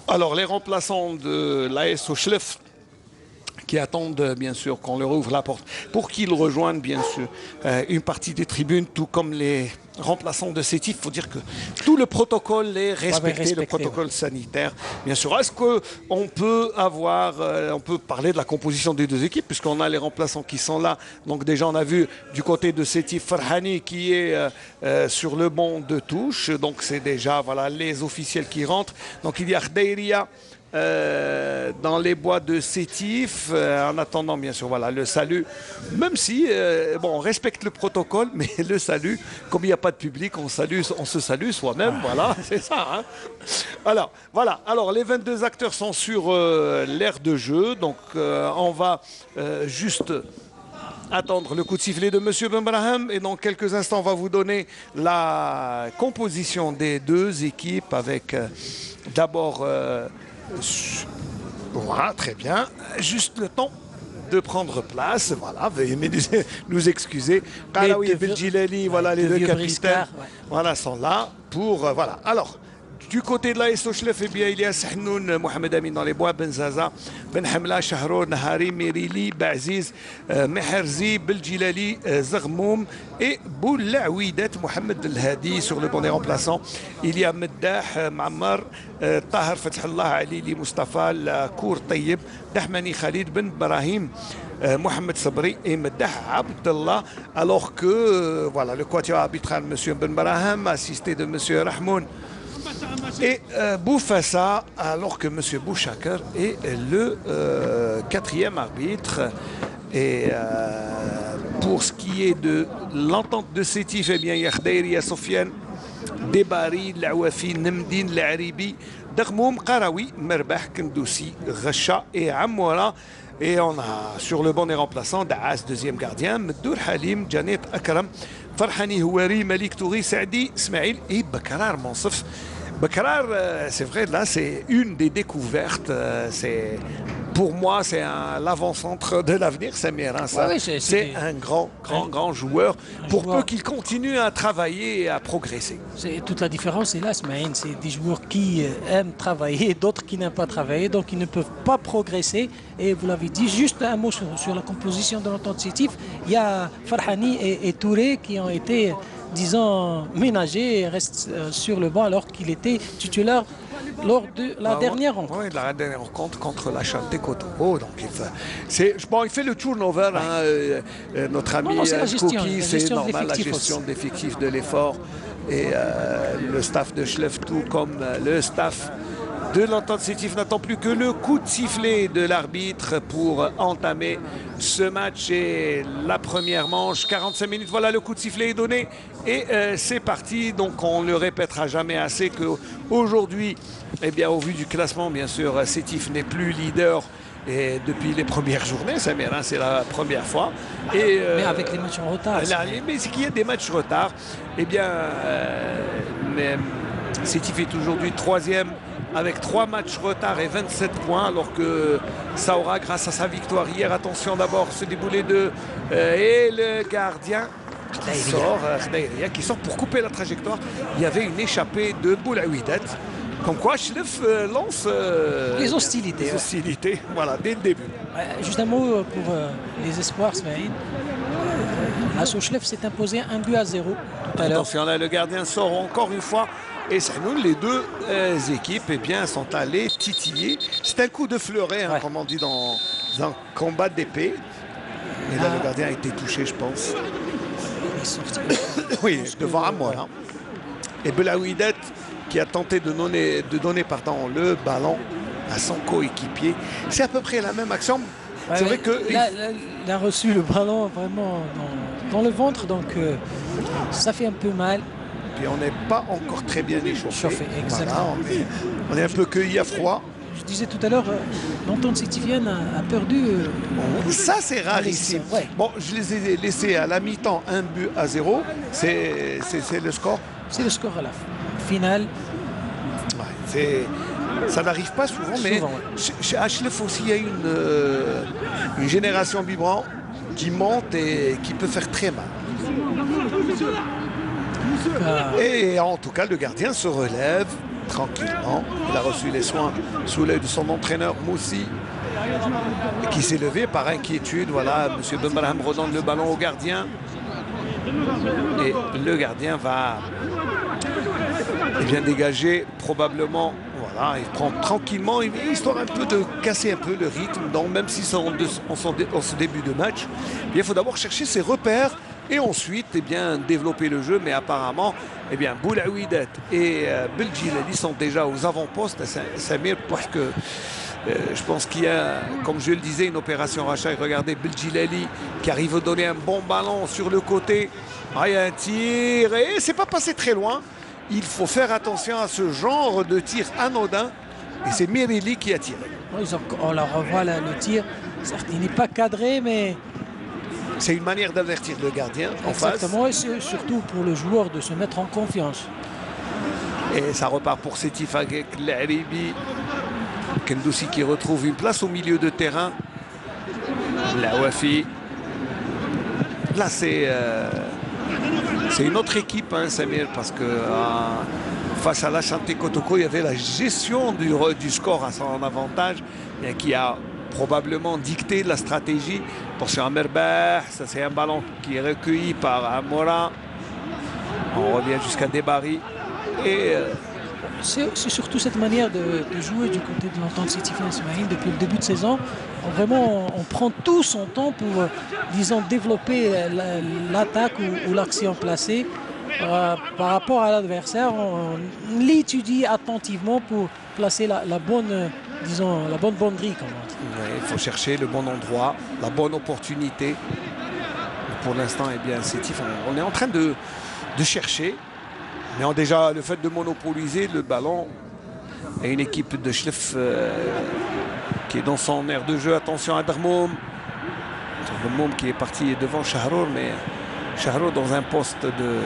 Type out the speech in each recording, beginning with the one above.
Alors, les remplaçants de l'AS Ochlef qui attendent bien sûr qu'on leur ouvre la porte pour qu'ils rejoignent bien sûr une partie des tribunes, tout comme les remplaçants de Sétif. Il faut dire que tout le protocole est respecté, le protocole sanitaire, bien sûr. Est-ce qu'on peut avoir, on peut parler de la composition des deux équipes, puisqu'on a les remplaçants qui sont là. Donc déjà, on a vu du côté de Sétif Farhani qui est sur le banc de touche. Donc c'est déjà voilà, les officiels qui rentrent. Donc il y a Khdaïria dans les bois de Sétif, en attendant bien sûr voilà, le salut, même si bon, on respecte le protocole, mais le salut, comme il n'y a pas de public, on se salue soi-même, voilà, c'est ça. Hein. Alors, voilà, alors les 22 acteurs sont sur l'aire de jeu, donc on va juste attendre le coup de sifflet de M. Benbrahim et dans quelques instants on va vous donner la composition des deux équipes avec d'abord voilà, très bien. Juste le temps de prendre place. Voilà, veuillez nous excuser. Qaraoui et Beldjilali, voilà, les deux capitaines, ouais. Voilà, sont là pour... voilà. Alors, du côté de l'AS Ochlef, eh bien, il y a Sahnoun, Mohamed Amin dans les bois, Ben Zaza, Ben Hamla, Shahrour, Nahari, Merili, Baziz, Meherzi, Beldjilali, Zagmoum et Boulaouidet, Mohamed El Hadi sur le banc des remplaçants. Il y a Meddah, Mammar, Tahar, Fathallah, Ali, Mustafa, Kour Tayyib, Dahmani Khalid, Ben Brahim, Mohamed Sabri et Meddah Abdallah, alors que voilà, le quatuor arbitral, M. Ben Brahim, assisté de M. Rahmoun, et Boufassa, alors que M. Bouchakar est le quatrième arbitre. Et pour ce qui est de l'entente de Sétif, eh bien, il y a Khdaïria, Sofiane, Debari, Laouafi, Nemdine, Laribi, Dagmoum, Qaraoui, Merbah, Kendoussi, Racha et Amoura. Et on a sur le banc des remplaçants Daas, deuxième gardien, Meddour Halim, Janet Akram, Farhani Houari, Malik Touri, Saadi, Ismail et Bakarar Mansef. Bakarar, c'est vrai, là, c'est une des découvertes. Pour moi, c'est l'avant-centre de l'avenir, Samir. Hein, ouais, c'est un grand joueur. Pour peu qu'il continue à travailler et à progresser. Toute la différence, c'est là, Smaïn. C'est des joueurs qui aiment travailler, d'autres qui n'aiment pas travailler, donc ils ne peuvent pas progresser. Et vous l'avez dit, juste un mot sur la composition de l'entente Sétif. Il y a Farhani et Touré qui ont été, disons, ménagés et restent sur le banc alors qu'il était titulaire lors de la dernière rencontre. Oui, la dernière rencontre contre la Chanté Kotobo. Donc il fait le turnover, hein, notre ami Kouki, c'est normal, la gestion d'effectifs de l'effort. Et le staff de Schlef, tout comme le staff de l'entente Sétif, n'attend plus que le coup de sifflet de l'arbitre pour entamer ce match et la première manche. 45 minutes, voilà, le coup de sifflet est donné et c'est parti. Donc on ne le répétera jamais assez qu'aujourd'hui, eh bien, au vu du classement, bien sûr, Sétif n'est plus leader. Et depuis les premières journées, c'est la première fois. Et, mais avec les matchs en retard. Mais c'est qu'il y a des matchs en retard. Eh bien, Sétif est aujourd'hui troisième avec 3 matchs retard et 27 points, alors que Saoura, grâce à sa victoire hier, attention d'abord, ce déboulé et le gardien qui sort pour couper la trajectoire. Il y avait une échappée de Boulaouidet. Comme quoi, Schlef lance les hostilités. Les hostilités, voilà, dès le début. Juste un mot pour les espoirs, Smaïn. L'AS Schlef s'est imposé 1-0 tout à l'heure. Attention, là, le gardien sort encore une fois. Et Sahnoun, les deux équipes eh bien, sont allées titiller. C'est un coup de fleuret, hein, comme on dit dans un combat d'épée. Et là, le gardien a été touché, je pense. Oui, devant Amour. Hein. Et Belaouidet, qui a tenté de donner le ballon à son coéquipier. C'est à peu près la même action. C'est vrai que il a reçu le ballon vraiment dans le ventre, donc ça fait un peu mal. Puis on n'est pas encore très bien échauffé. Exactement. Voilà, on est un peu cueilli à froid. Je disais tout à l'heure, l'entente sétifienne a perdu. Ça, c'est rarissime. Ouais. Bon, je les ai laissés à la mi-temps 1-0. C'est le score. C'est le score à la finale. Ouais, ça n'arrive pas souvent, mais chez Schlef aussi, il y a une génération vibrante qui monte et qui peut faire très mal. Et en tout cas, le gardien se relève tranquillement. Il a reçu les soins sous l'œil de son entraîneur Moussi, qui s'est levé par inquiétude. Voilà, M. Benbrahim redonne le ballon au gardien. Et le gardien va dégager probablement. Voilà, il prend tranquillement, histoire un peu de casser un peu le rythme. Donc même si c'est en ce début de match, il faut d'abord chercher ses repères et ensuite développer le jeu. Mais apparemment, Boulaouidat et Beldjilali sont déjà aux avant-postes. Samir, parce que je pense qu'il y a, comme je le disais, une opération rachat. Regardez Beldjilali qui arrive à donner un bon ballon sur le côté. Il y a un tir et c'est pas passé très loin. Il faut faire attention à ce genre de tir anodin. Et c'est Mirili qui a tiré. On la revoit là, le tir. Certes, il n'est pas cadré, mais... C'est une manière d'avertir le gardien en face. Exactement, et surtout pour le joueur de se mettre en confiance. Et ça repart pour Sétif avec l'Aribi. Kendoussi qui retrouve une place au milieu de terrain. La Wafi. Là, c'est une autre équipe, hein, Samir, parce que face à la Chanté Kotoko, il y avait la gestion du score à son avantage, qui a probablement dicté la stratégie. Attention à Merbah, ça c'est un ballon qui est recueilli par Amora. On revient jusqu'à Debari. Et c'est surtout cette manière de jouer du côté de l'Entente Sétif Ismaïl depuis le début de saison. Vraiment, on prend tout son temps pour, disons, développer l'attaque ou l'action placée. Par rapport à l'adversaire, on l'étudie attentivement pour placer la bonne, disons, la bonne banderie. Il faut chercher le bon endroit, la bonne opportunité. Pour l'instant, Sétif, on est en train de chercher. Mais déjà, le fait de monopoliser le ballon et une équipe de Chlef qui est dans son aire de jeu. Attention à Darmoum. Darmoum qui est parti devant Shahrour, mais Shahrour dans un poste de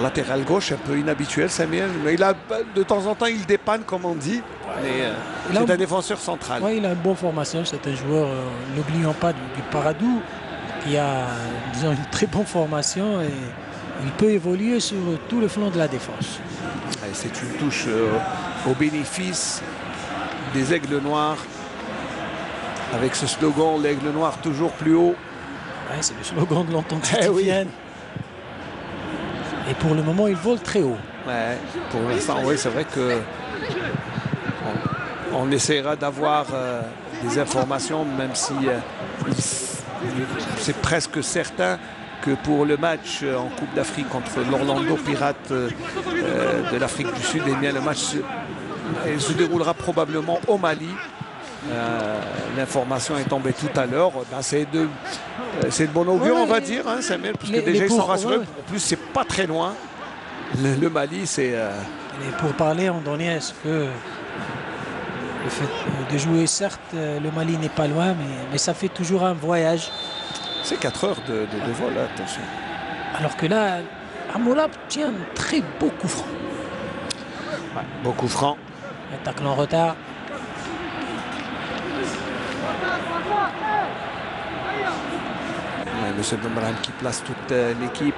latéral gauche un peu inhabituel, Samir. Mais il a, de temps en temps, il dépanne, comme on dit. Mais c'est un défenseur central. Oui, il a une bonne formation. C'est un joueur, n'oublions pas, du Paradou, qui a, disons, une très bonne formation. Et il peut évoluer sur tout le flanc de la défense. C'est une touche au bénéfice des Aigles Noirs. Avec ce slogan, l'Aigle Noir toujours plus haut. Ouais, c'est le slogan de l'Entente Sétifienne. Et pour le moment, il vole très haut. Ouais, pour l'instant, oui, c'est vrai que on essaiera d'avoir des informations, même si c'est presque certain que pour le match en Coupe d'Afrique contre l'Orlando Pirates de l'Afrique du Sud, le match se déroulera probablement au Mali. L'information est tombée tout à l'heure. C'est de bon augure, on va dire, hein, Samuel, parce que déjà ils sont rassurés. En plus, c'est pas très loin. Le Mali, c'est... Et pour parler en dernier, est-ce que le fait de jouer, certes, le Mali n'est pas loin, mais ça fait toujours un voyage. C'est 4 heures de vol, attention. Alors que là, Amola tient un très beau coup franc. Ouais, beau coup franc. Un tacle en retard. Ouais, Monsieur Benbrahim qui place toute l'équipe.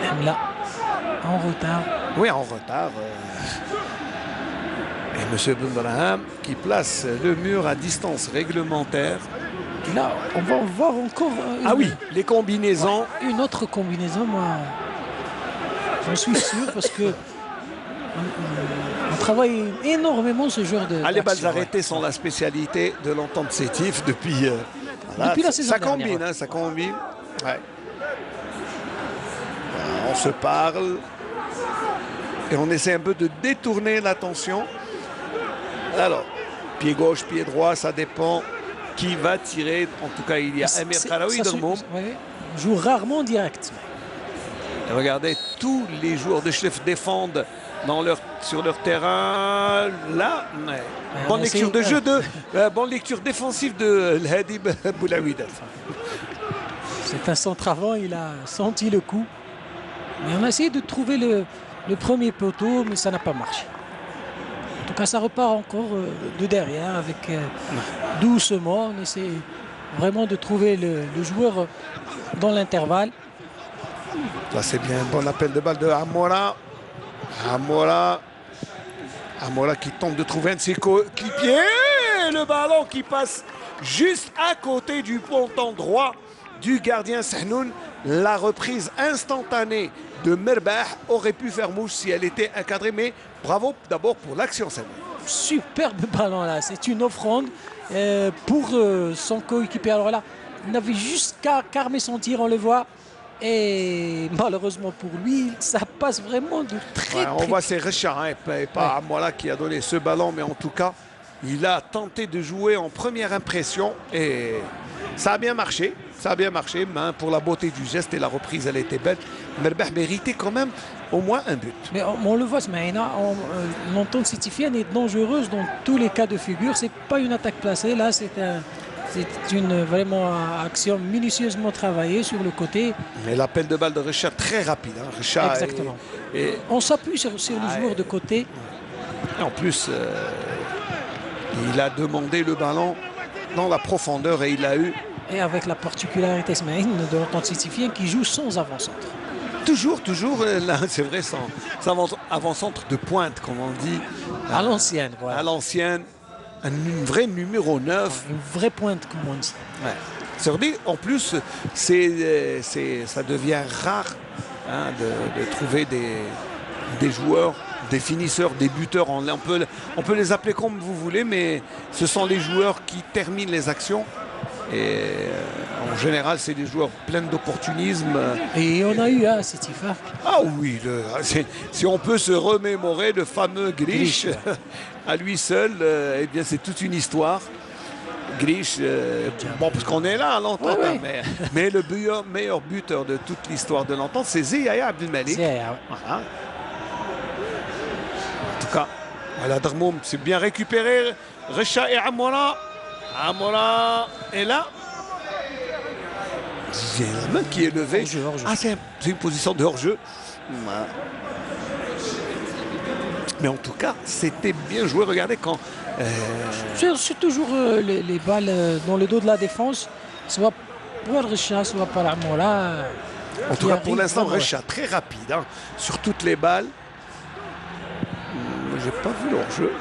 Même là, en retard. Oui, en retard. Et M. Benbrahim qui place le mur à distance réglementaire. Et là, on va voir encore... Ah oui, les combinaisons. Ouais, une autre combinaison, moi, j'en suis sûr, parce que on travaille énormément ce genre de... Les balles arrêtées sont la spécialité de l'Entente Sétif depuis... voilà, depuis la saison dernière. Combine, hein, ça combine. Ouais. On se parle. Et on essaie un peu de détourner l'attention. Alors, pied gauche, pied droit, ça dépend qui va tirer. En tout cas, il y a Amir Karaoui Darmoum. Joue rarement direct. Et regardez, tous les joueurs de Chlef défendent sur leur terrain. Là, bonne lecture de jeu, bonne lecture défensive de Hadib Boulaouidat. C'est un centre avant, il a senti le coup. Mais on a essayé de trouver le premier poteau, mais ça n'a pas marché. En tout cas, ça repart encore de derrière, avec doucement. On essaie vraiment de trouver le joueur dans l'intervalle. Là, c'est bien un bon appel de balle de Amora. Amora qui tente de trouver un de ses coéquipiers. Le ballon qui passe juste à côté du ponton droit du gardien Sehnoun. La reprise instantanée de Merbah aurait pu faire mouche si elle était encadrée. Mais bravo d'abord pour l'action, Sehnoun. Superbe ballon là. C'est une offrande pour son coéquipier. Alors là, il n'avait juste qu'à armer son tir, on le voit. Et malheureusement pour lui, ça passe vraiment de très, on voit c'est Richard et pas Amora qui a donné ce ballon, mais en tout cas, il a tenté de jouer en première impression et ça a bien marché. Ça a bien marché, mais pour la beauté du geste et la reprise, elle était belle. Merbah méritait quand même au moins un but. Mais on le voit, l'entente sétifienne est dangereuse dans tous les cas de figure. C'est pas une attaque placée, là c'est une vraiment action minutieusement travaillée sur le côté. Mais l'appel de balle de Richard très rapide. Hein. Richard exactement. On s'appuie sur les joueurs de côté. Et en plus, il a demandé le ballon dans la profondeur et il l'a eu. Et avec la particularité de l'entente sétifienne qui joue sans avant-centre. Toujours, là, c'est vrai, sans avant-centre de pointe, comme on dit. À l'ancienne, voilà. À l'ancienne. Un vrai numéro 9. Une vraie pointe, comme on dit. Ouais. En plus, ça devient rare hein, de trouver des joueurs, des finisseurs, des buteurs. On peut les appeler comme vous voulez, mais ce sont les joueurs qui terminent les actions. Et en général, c'est des joueurs pleins d'opportunisme. Et on a eu un Sétif. Ah oui, si on peut se remémorer le fameux Grish, à lui seul, eh bien c'est toute une histoire. Grish, bon, parce qu'on est là à l'entente, mais le meilleur buteur de toute l'histoire de l'entente, c'est Ziyaya Abdelmalik. Voilà. En tout cas, voilà, Darmoum, c'est bien récupéré. Recha et Amora. Amora est là. Il y a la main qui est levée. Hors-jeu. Ah, c'est une position de hors-jeu. Voilà. Mais en tout cas, c'était bien joué. Regardez quand... C'est toujours les balles dans le dos de la défense, soit pour Recha, soit par Amora. En tout cas, pour l'instant, Recha, très rapide hein, sur toutes les balles. J'ai pas vu l'hors-jeu.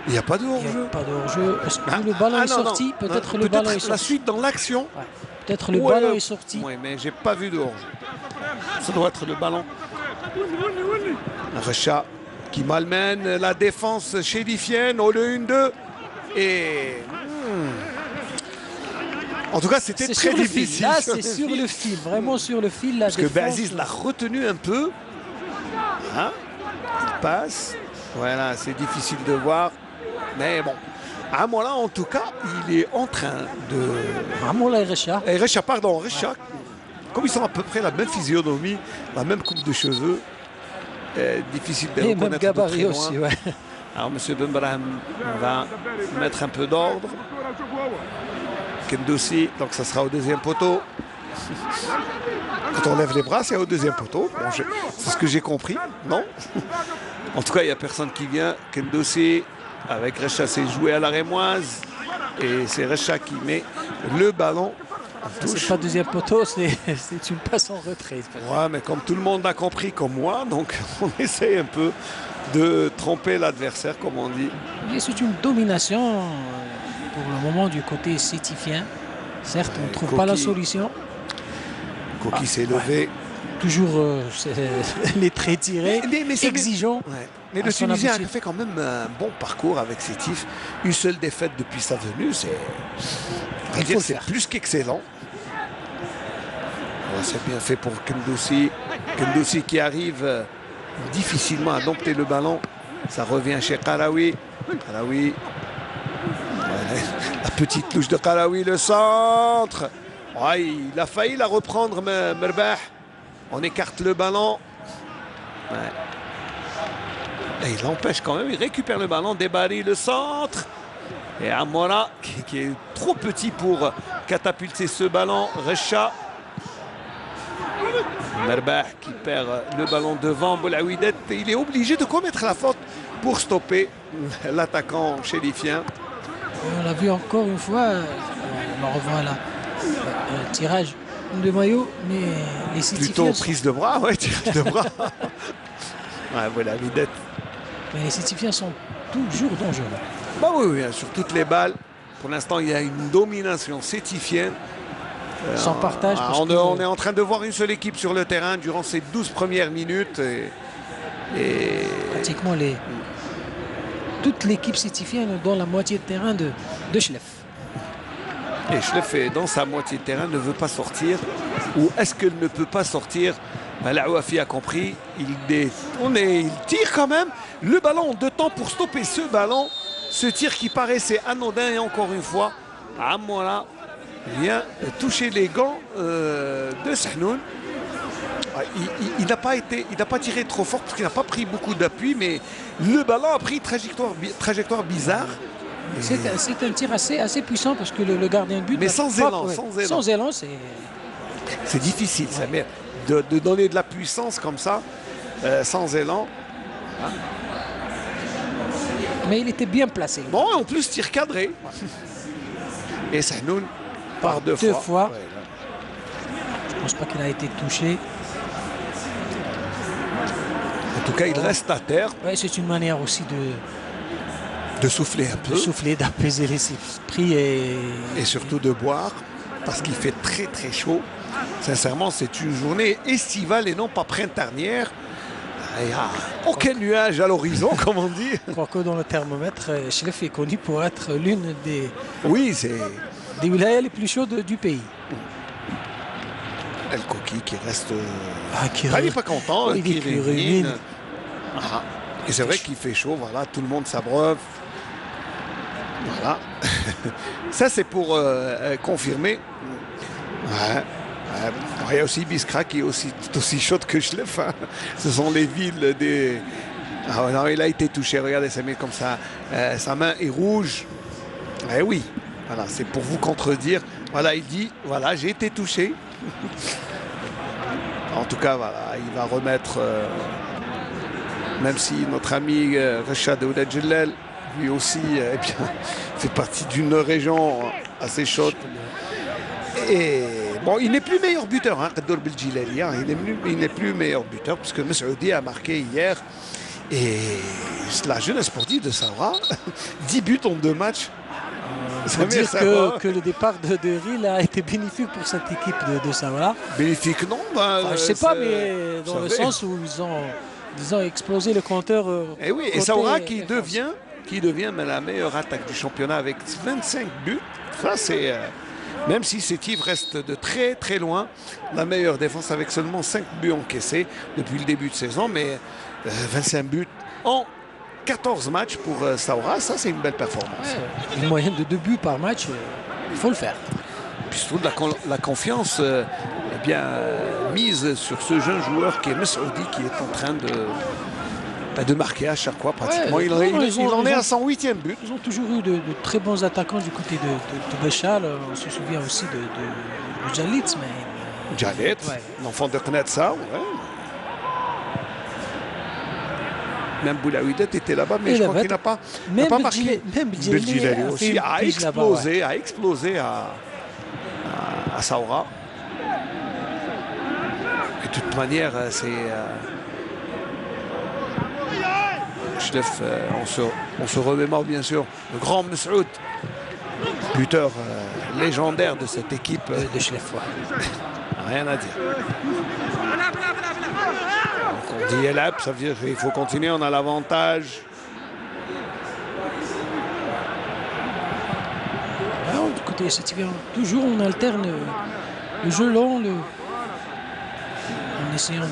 Il n'y a pas de hors-jeu. Il n'y a pas de hors-jeu. Est-ce que le ballon est sorti? Peut-être le ballon est sorti. La suite dans l'action. Ouais. Peut-être le ballon est sorti. Oui, mais j'ai pas vu de hors-jeu. Ça doit être le ballon. Recha qui malmène la défense chérifienne au 1-2. Et... En tout cas, c'était très difficile. Là, c'est sur le fil. Vraiment sur le fil. Parce que Baziz l'a retenu un peu. Hein, il passe. Voilà, c'est difficile de voir. Mais bon, Amora, en tout cas, il est en train de... Amora et Recha. Recha, comme ils sont à peu près la même physionomie, la même coupe de cheveux, difficile de reconnaître même gabarit de très aussi, loin. Alors, M. Benbrahim va mettre un peu d'ordre. Kendoussi, donc ça sera au deuxième poteau. Quand on lève les bras, c'est au deuxième poteau. Bon, c'est ce que j'ai compris, non? En tout cas, il n'y a personne qui vient. Kendoussi avec Recha, c'est joué à la rémoise. Et c'est Recha qui met le ballon en touche. C'est pas deuxième poteau, c'est une passe en retrait. Ouais, mais comme tout le monde a compris comme moi, donc on essaye un peu de tromper l'adversaire, comme on dit. C'est une domination pour le moment du côté sétifien. Certes, on ne trouve pas la solution. Coquille s'est levé. Toujours les traits tirés, exigeants. Ouais. Mais le Tunisien a fait quand même un bon parcours avec Sétif. Une seule défaite depuis sa venue, c'est plus qu'excellent. C'est bien fait pour Kendoussi. Kendoussi qui arrive difficilement à dompter le ballon. Ça revient chez Karawi. Karawi. La petite touche de Karawi, le centre. Ouais, il a failli la reprendre, Merbah. On écarte le ballon. Ouais. Et il l'empêche quand même. Il récupère le ballon. Debari, le centre. Et Amora, qui est trop petit pour catapulter ce ballon. Recha. Merbah qui perd le ballon devant Boulaouidet. Il est obligé de commettre la faute pour stopper l'attaquant chérifien. On l'a vu encore une fois. On revoit là. Tirage de maillot, mais les Sétifiens... Plutôt prise de bras, ouais, tirage de bras. Ouais, voilà, Vidette. Mais les Sétifiens sont toujours dangereux. Bah oui, oui, sur toutes les balles. Pour l'instant, il y a une domination sétifienne. Sans partage. On est en train de voir une seule équipe sur le terrain durant ces 12 premières minutes. Et... Pratiquement toute l'équipe sétifienne dans la moitié de terrain de Chlef. Et Chlef, dans sa moitié de terrain, ne veut pas sortir. Ou est-ce qu'elle ne peut pas sortir? L'Aouafi a compris. Il tire quand même. Le ballon de temps pour stopper ce ballon. Ce tir qui paraissait anodin. Et encore une fois, Amoura vient toucher les gants de Sahnoun. Il n'a pas tiré trop fort parce qu'il n'a pas pris beaucoup d'appui, mais le ballon a pris trajectoire bizarre. C'est un tir assez puissant parce que le gardien de but... Mais sans élan, sans élan, c'est difficile, ça, mais de donner de la puissance comme ça, sans élan. Hein. Mais il était bien placé. Bon, en plus, tir cadré. Et Sahnoun par deux fois. Ouais, je ne pense pas qu'il a été touché. En tout cas, il reste à terre. Ouais, c'est une manière aussi de souffler un peu. De souffler, d'apaiser les esprits et surtout de boire, parce qu'il fait très très chaud. Sincèrement, c'est une journée estivale et non pas printanière. Il n'y a aucun nuage à l'horizon, comme on dit. Je crois que dans le thermomètre, Chlef est connu pour être l'une des wilayas les plus chaudes du pays. El Koki qui reste... il n'est pas content. Il rumine. Et c'est vrai qu'il fait chaud, voilà, tout le monde s'abreuve. Voilà. Ça, c'est pour confirmer. Ouais. Il y a aussi Biskra qui est aussi chaude que Chlef. Hein. Ce sont les villes des... Ah non, il a été touché, regardez, ça met comme ça. Sa main est rouge. Eh oui, voilà, c'est pour vous contredire. Voilà, il dit, voilà, j'ai été touché. En tout cas, voilà, il va remettre... même si notre ami Rachad Ouladjellel, lui aussi, eh bien, fait partie d'une région assez chaude. Et bon, il n'est plus meilleur buteur, hein, Qadour Beljilali, hein, il n'est plus meilleur buteur, puisque Messoudi a marqué hier. Et la jeunesse sportive de Saoura, 10 buts en 2 matchs. Ça veut dire que le départ de Ril a été bénéfique pour cette équipe de Saoura. Bénéfique, non, je ne sais pas, mais dans le sens où ils ont explosé le compteur. Et oui, et Saoura qui devient la meilleure attaque du championnat avec 25 buts. Ça, c'est... même si Sétif reste de très très loin, la meilleure défense avec seulement 5 buts encaissés depuis le début de saison, mais 25 buts en 14 matchs pour Saoura, ça c'est une belle performance. Ouais, une moyenne de 2 buts par match, il faut le faire. Puis surtout la confiance mise sur ce jeune joueur qui est Messoudi, qui est en train de marquer à chaque fois pratiquement. Ouais, il en est à son 8e but. Ils ont toujours eu de très bons attaquants du côté de Béchal. On se souvient aussi de Djalitz. Djalitz, l'enfant de Knetsa. Ouais. Même Boulaouidet était là-bas, mais je crois qu'il n'a pas marqué. Même Beljilali aussi a explosé à Saoura. Et de toute manière, c'est... Chlef, on se remémore bien sûr le grand Messoud, buteur légendaire de cette équipe de Chlef. Rien à dire. Donc on dit Elab, ça veut dire qu'il faut continuer, on a l'avantage. Alors, du côté toujours on alterne le jeu long, en essayant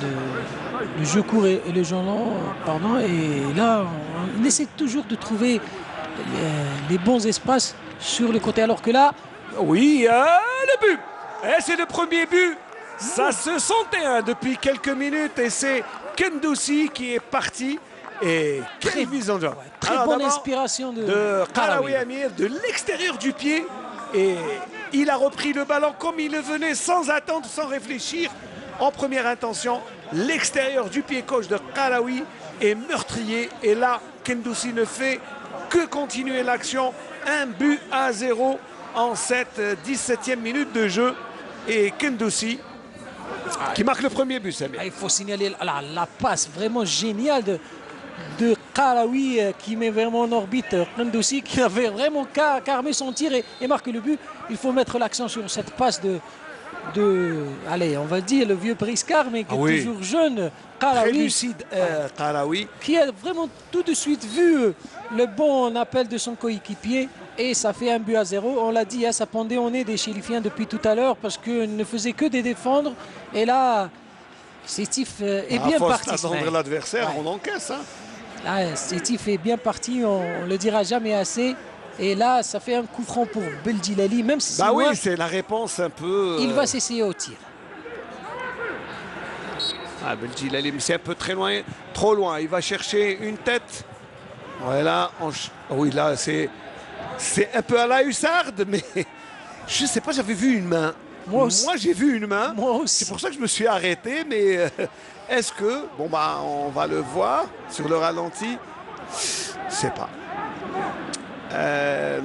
le jeu court et le jeu long, pardon, et là on essaie toujours de trouver les bons espaces sur le côté, alors que là... Oui, le but. Et c'est le premier but. Ça se sentait depuis quelques minutes et c'est Kendoussi qui est parti. Et très bonne inspiration de Karawi Amir de l'extérieur du pied. Et il a repris le ballon comme il le venait, sans attendre, sans réfléchir. En première intention, l'extérieur du pied gauche de Karawi est meurtrier. Et là, Kendoussi ne fait que continuer l'action. 1-0 en cette 17e minute de jeu. et Kendoussi qui marque le premier but, Samir. Il faut signaler la passe vraiment géniale de Qaraoui qui met vraiment en orbite Kendoussi qui avait vraiment carmé son tir et marque le but. Il faut mettre l'accent sur cette passe allez, on va dire le vieux Briscard, mais qui est toujours jeune, Très lucide, Qaraoui, qui a vraiment tout de suite vu le bon appel de son coéquipier. Et ça fait 1-0. On l'a dit, hein, ça pendait au nez des Chilifiens depuis tout à l'heure parce qu'ils ne faisaient que des défendre. Et là, Sétif est bien parti. À force d'attendre l'adversaire, on encaisse. Hein. Là, Sétif est bien parti, on ne le dira jamais assez. Et là, ça fait un coup franc pour Beldjilali, même si oui, c'est la réponse un peu... Il va s'essayer au tir. Beldjilali, mais c'est un peu très loin, trop loin. Il va chercher une tête. Voilà. Oui, là, c'est un peu à la hussarde, mais je ne sais pas, j'avais vu une main. Moi j'ai vu une main. Moi aussi. C'est pour ça que je me suis arrêté, mais est-ce que... Bon, on va le voir sur le ralenti. Je sais pas.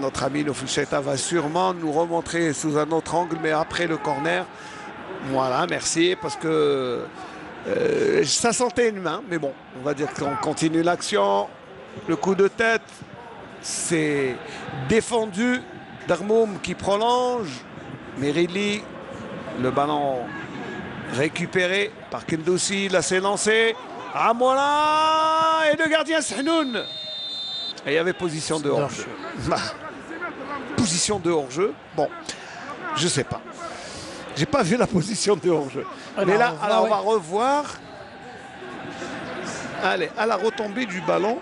Notre ami Nofulcheta va sûrement nous remontrer sous un autre angle, mais après le corner. Voilà, merci, parce que ça sentait une main, mais bon, on va dire qu'on continue l'action. Le coup de tête, c'est défendu. Darmoum qui prolonge. Merili, le ballon récupéré par Kendoussi, là c'est lancé. Amola et le gardien Sehnoun. Et il y avait position de hors-jeu. Position de hors-jeu. Bon, je sais pas. J'ai pas vu la position de hors-jeu. Mais là, alors on va revoir. Allez, à la retombée du ballon.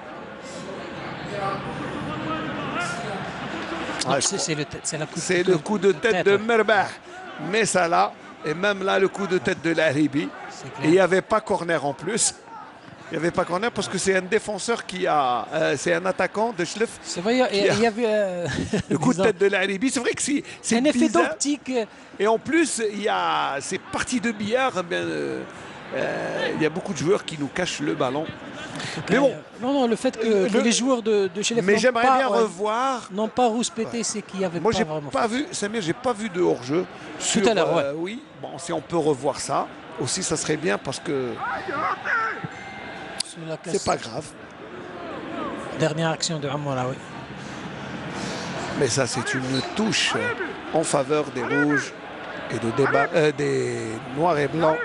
C'est le coup de tête de Merbah. Mais ça là, et même là, le coup de tête de l'Aribi. Et il n'y avait pas corner en plus. Il n'y avait pas corner parce que c'est un défenseur qui a... c'est un attaquant de Schlef. C'est vrai, il y avait... le coup de tête de l'Aribi. C'est vrai que c'est un effet d'optique. Et en plus, il y a ces parties de billard. Il y a beaucoup de joueurs qui nous cachent le ballon. Mais bon. Non, le fait que les joueurs de Schlef mais j'aimerais bien revoir. N'ont pas rouspété, c'est qu'il n'y avait pas vraiment... Moi, j'ai pas vu, Samir, j'ai pas vu de hors-jeu. Tout à l'heure, oui. Bon, si on peut revoir ça, aussi, ça serait bien parce que... C'est pas grave. Dernière action de Amoura, oui. Mais ça, c'est une touche en faveur des rouges et des noirs et blancs.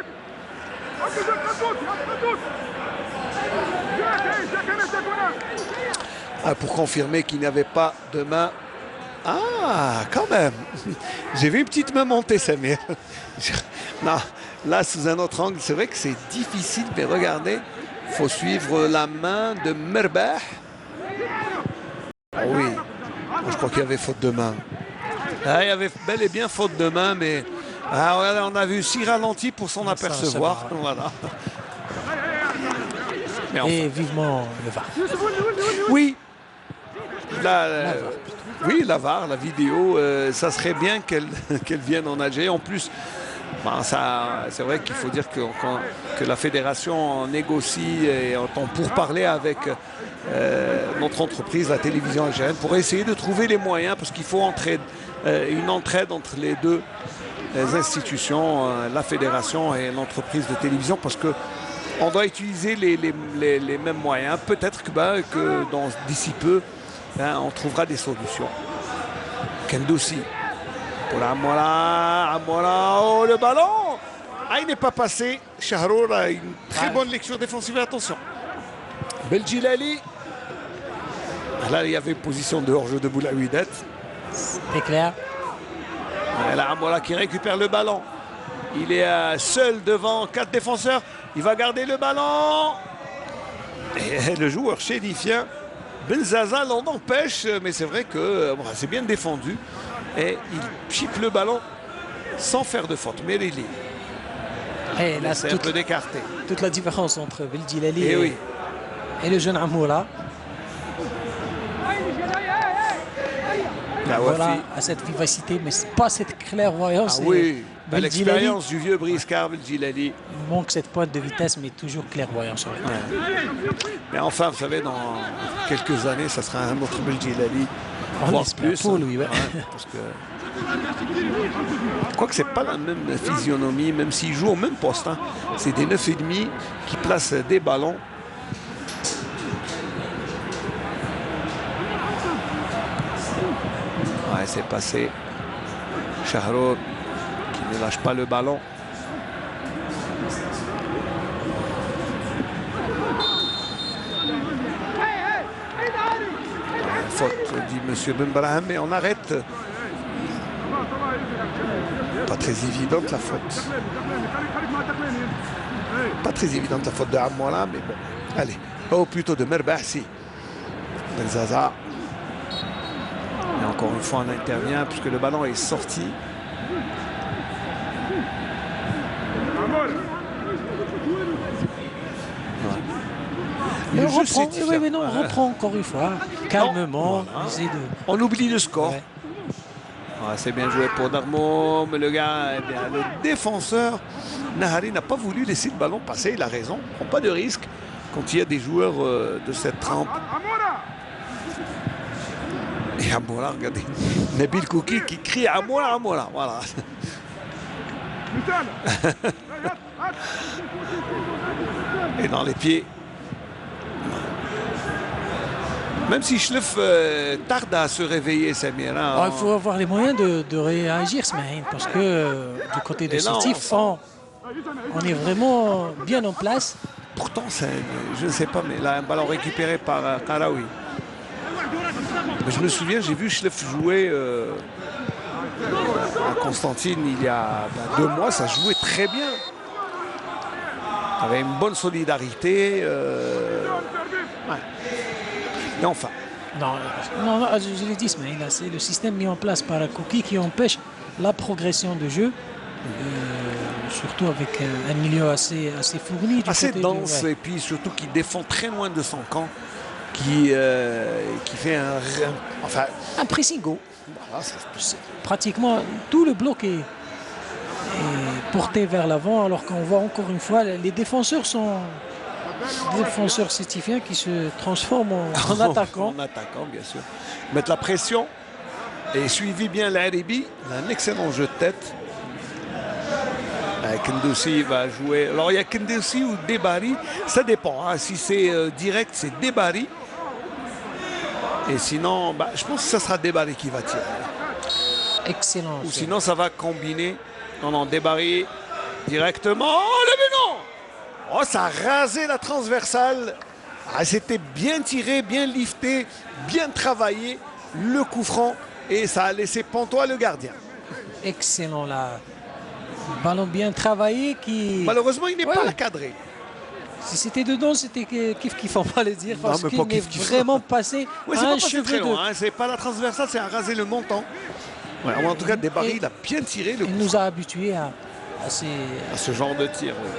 Pour confirmer qu'il n'y avait pas de main. Ah, quand même. J'ai vu une petite main monter, Samir. Non, là, sous un autre angle, c'est vrai que c'est difficile, mais regardez. Il faut suivre la main de Merbah. Oh oui, je crois qu'il y avait faute de main. Il y avait bel et bien faute de main, mais regardez, on a vu 6 ralentis pour s'en apercevoir. Voilà. Mais enfin. Et vivement le VAR. Oui. Oui, la VAR, la vidéo, ça serait bien qu'elle vienne en Algérie. En plus, c'est vrai qu'il faut dire que la fédération négocie et entend pourparler avec notre entreprise, la télévision algérienne, pour essayer de trouver les moyens, parce qu'il faut une entraide entre les deux institutions, la fédération et l'entreprise de télévision, parce qu'on doit utiliser les mêmes moyens. Peut-être que d'ici peu, on trouvera des solutions. Kendoussi. Pour Amoura, oh le ballon. Il n'est pas passé. Shahrour a une très bonne lecture défensive. Attention. Beldjilali. Là, il y avait une position de hors-jeu de Boulaouidet. C'est clair. Et là, Amoura qui récupère le ballon. Il est seul devant 4 défenseurs. Il va garder le ballon. Et le joueur chélifien, Benzaza, l'en empêche. Mais c'est vrai que c'est bien défendu. Et il chipe le ballon sans faire de faute. Merili. Et là, c'est un peu d'écarté. Toute la différence entre Beldjilali et le jeune Amoura. voilà, à cette vivacité, mais c'est pas cette clairvoyance. Ah oui, l'expérience du vieux briscard Beldjilali. Il manque cette pointe de vitesse, mais toujours clairvoyant sur le terrain. Mais enfin, vous savez, dans quelques années, ça sera un autre Beldjilali. On espère pour lui, ouais. Parce que... Je crois que c'est pas la même physionomie, même s'il joue au même poste. Hein. C'est des 9,5 qui placent des ballons. Ouais, c'est passé. Shahrour qui ne lâche pas le ballon. Faute, dit M. Benbrahim, mais on arrête. Pas très évidente la faute. Pas très évidente la faute de Amoura, mais bon. Allez, oh, plutôt de Merbahsi. Belzaza. Et encore une fois, on intervient puisque le ballon est sorti. Le reprend, oui, mais non, on reprend encore une fois, calmement. Voilà. On oublie le score. Ouais. Ah, c'est bien joué pour Darmo, mais le gars, eh bien, le défenseur, Nahari n'a pas voulu laisser le ballon passer, il a raison. Il ne prend pas de risque quand il y a des joueurs de cette trempe. Et Amoura, regardez, Nabil Kouki qui crie Amoura, Amoura, voilà. Et dans les pieds. Même si Chlef tarde à se réveiller, Samir. Hein, il faut avoir les moyens de réagir, Smaïn, parce que du côté de Sétif, on est vraiment bien en place. Pourtant, je ne sais pas, mais là, un ballon récupéré par Karaoui. Je me souviens, j'ai vu Chlef jouer à Constantine il y a 2 mois, ça jouait très bien. Il y avait une bonne solidarité. Ouais. Mais enfin. Non, je l'ai dit, mais c'est le système mis en place par Kouki qui empêche la progression de jeu, surtout avec un milieu assez fourni. Assez dense, et puis surtout qui défend très loin de son camp, qui fait un pressing haut. Voilà, pratiquement tout le bloc est porté vers l'avant, alors qu'on voit encore une fois les défenseurs sont des défenseurs sétifiens qui se transforment en attaquants. En attaquant, bien sûr. Mettre la pression et suivi bien l'Aribi. Il a un excellent jeu de tête. Kendoussi va jouer. Alors il y a Kendoussi ou Debari. Ça dépend. Hein. Si c'est direct, c'est Debari. Et sinon, je pense que ça sera Debari qui va tirer. Excellent. Ou sinon, ça va combiner. Non, Debari directement. Oh, le non! Oh, ça a rasé la transversale. Ah, c'était bien tiré, bien lifté, bien travaillé. Le coup franc. Et ça a laissé pantois le gardien. Excellent là. Ballon bien travaillé qui... Malheureusement, il n'est pas cadré. Si c'était dedans, c'était kiff, on va le dire. Parce qu'il est vraiment passé un cheveu très loin. Hein. C'est pas la transversale, c'est à raser le montant. Ouais, en tout cas, Debari, il a bien tiré le coup. Il nous a habitués à ce genre de tir. Oui.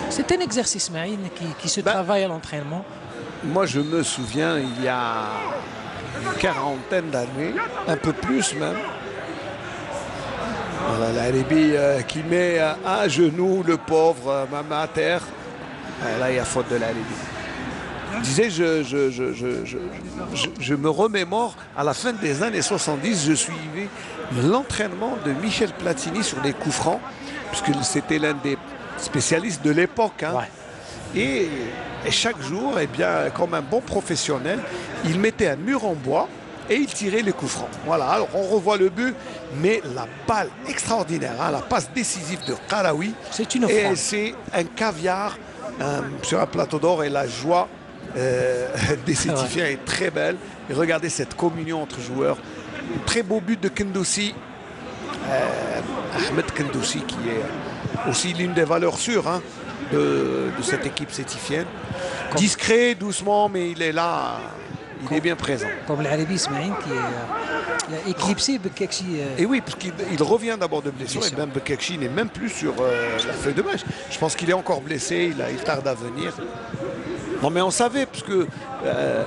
C'est un exercice, Maïn, qui se travaille à l'entraînement. Moi, je me souviens, il y a une quarantaine d'années, un peu plus même. Voilà, l'Aribi qui met à genoux le pauvre Mama à terre. Là, il y a faute de l'Aribi. Je disais, je me remémore, à la fin des années 70, je suivais l'entraînement de Michel Platini sur les coups francs, puisque c'était l'un des spécialistes de l'époque. Hein. Ouais. Et chaque jour, eh bien, comme un bon professionnel, il mettait un mur en bois et il tirait les coups francs. Voilà, alors on revoit le but, mais la balle extraordinaire, hein, la passe décisive de Karaoui. C'est une offrande. Et c'est un caviar sur un plateau d'or, et la joie des Sétifiens est très belle. Et regardez cette communion entre joueurs. Très beau but de Kendoussi. Ahmed Kendoussi, qui est aussi l'une des valeurs sûres, hein, de cette équipe sétifienne. Discret, doucement, mais il est là. Il est bien présent. Comme l'Aribi Ismaïn qui a éclipsé Bekekchi. Et oui, parce qu'il revient d'abord de blessure. Et même Bekekchi n'est même plus sur la feuille de match. Je pense qu'il est encore blessé. Il tarde à venir. Non, mais on savait, parce que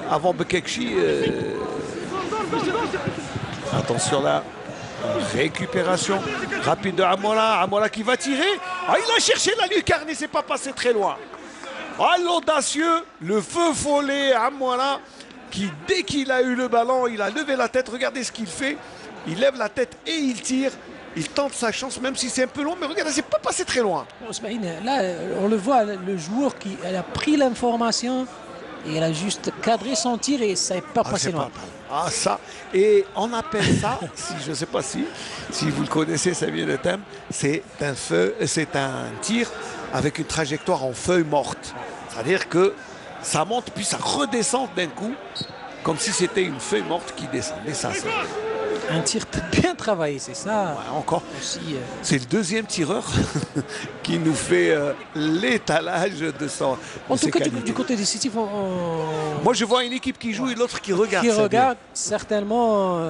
avant Bekekchi, Attention là. Récupération rapide de Amola. Amola qui va tirer. Ah, il a cherché la lucarne et c'est pas passé très loin. Ah, l'audacieux, le feu follet Amola qui, dès qu'il a eu le ballon, il a levé la tête. Regardez ce qu'il fait. Il lève la tête et il tire. Il tente sa chance, même si c'est un peu long. Mais regardez, c'est pas passé très loin. Là, on le voit, le joueur qui a pris l'information et il a juste cadré son tir et ça n'est pas passé loin. Ah, ça. Et on appelle ça, si je ne sais pas si vous le connaissez, ça vient le thème, c'est un tir avec une trajectoire en feuille morte. C'est-à-dire que ça monte puis ça redescend d'un coup, comme si c'était une feuille morte qui descendait. Ça, un tir bien travaillé, c'est ça. Ouais, encore. C'est le deuxième tireur qui nous fait l'étalage de son. En tout cas, du côté des City, moi je vois une équipe qui joue et l'autre qui regarde. Qui regarde, certainement.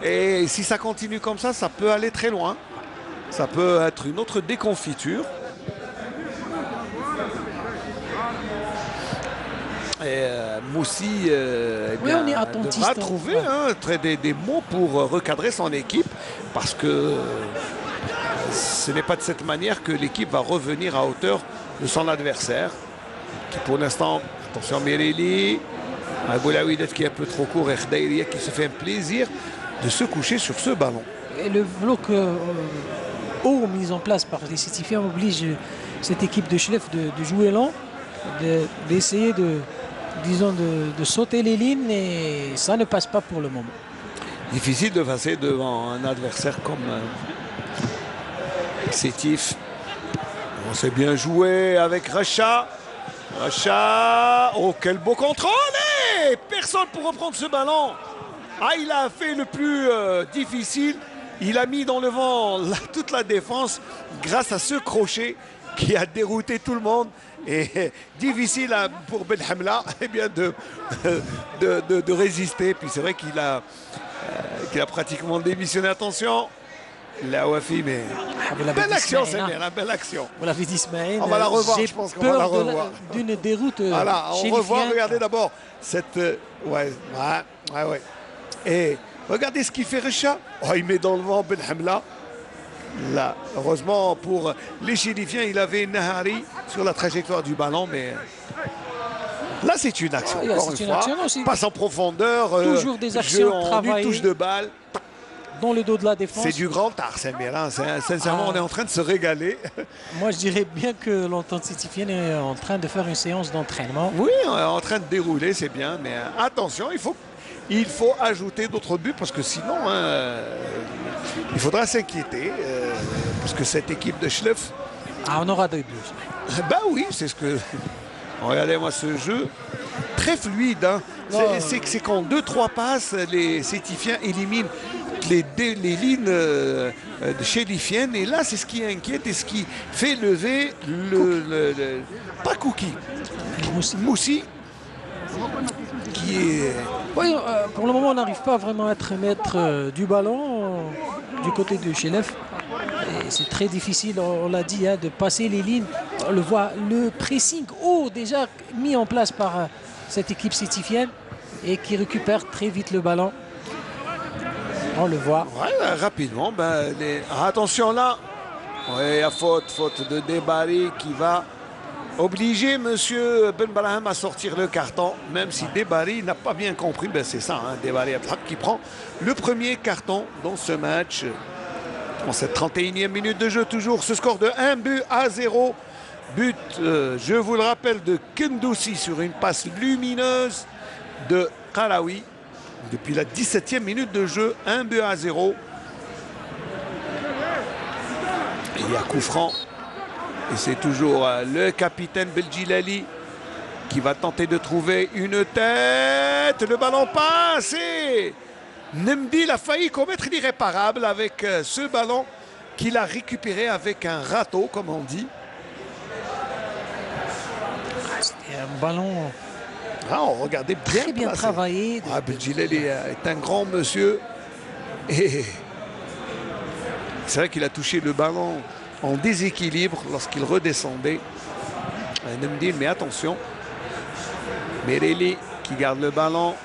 Et si ça continue comme ça peut aller très loin. Ça peut être une autre déconfiture. Et Moussi devra trouver des mots pour recadrer son équipe parce que ce n'est pas de cette manière que l'équipe va revenir à hauteur de son adversaire qui pour l'instant, attention Mereli, Boulaouidet qui est un peu trop court et Khdaïria qui se fait un plaisir de se coucher sur ce ballon. Et le bloc haut mis en place par les Sétifiens oblige cette équipe de Chlef de jouer lent, d'essayer de sauter les lignes et ça ne passe pas pour le moment. Difficile de passer devant un adversaire comme Sétif. On s'est bien joué avec Racha. Racha, oh quel beau contrôle et personne pour reprendre ce ballon. Ah, il a fait le plus difficile. Il a mis dans le vent toute la défense grâce à ce crochet qui a dérouté tout le monde. Et difficile pour Ben Hamla de résister. Puis c'est vrai qu'il a pratiquement démissionné. Attention, la Wafi, mais belle action, c'est bien, belle action. Vous l'avez dit, Ismaël. On va la revoir, je pense qu'on va la revoir. D'une déroute. Voilà, on revoit, regardez d'abord cette. Ouais. Et regardez ce qu'il fait Recha. Oh, il met dans le vent Ben Hamla. Là, heureusement pour les Chilifiens, il avait Nahari sur la trajectoire du ballon, mais là c'est une action, encore une fois. Passe en profondeur, toujours des actions travaillées, une touche de balle. Dans le dos de la défense. C'est du grand art, sincèrement, on est en train de se régaler. Moi, je dirais bien que l'entente sétifienne est en train de faire une séance d'entraînement. Oui, on est en train de dérouler, c'est bien, mais attention, il faut ajouter d'autres buts parce que sinon, il faudra s'inquiéter parce que cette équipe de Schleff... Ah, on aura des buts. Ben oui, c'est ce que... Regardez-moi ce jeu, très fluide. Hein. C'est qu'en 2-3 passes, les Sétifiens éliminent les lignes chérifiennes. Et là, c'est ce qui inquiète et ce qui fait lever pas Cookie, Moussi, qui est... Oui, pour le moment, on n'arrive pas vraiment à être maître du ballon du côté de Chelef. C'est très difficile, on l'a dit, hein, de passer les lignes. On le voit, le pressing haut déjà mis en place par cette équipe sétifienne et qui récupère très vite le ballon. On le voit. Ouais, rapidement. Attention là. Oui, il y a faute de Debari qui va obliger monsieur Ben Brahim à sortir le carton, même si Debari n'a pas bien compris. C'est ça, hein, Debari qui prend le premier carton dans ce match. En cette 31e minute de jeu, toujours ce score de 1-0. But, je vous le rappelle, de Kendoussi sur une passe lumineuse de Karawi. Depuis la 17e minute de jeu, 1-0. Et il y a coup franc. Et c'est toujours le capitaine Beldjilali qui va tenter de trouver une tête. Le ballon passe et Nemdil a failli commettre l'irréparable avec ce ballon qu'il a récupéré avec un râteau, comme on dit. C'était un ballon... regardez bien, très bien travaillé. Beldjilali est un grand monsieur. Et c'est vrai qu'il a touché le ballon en déséquilibre lorsqu'il redescendait. Nemdil, mais attention. Mereli qui garde le ballon.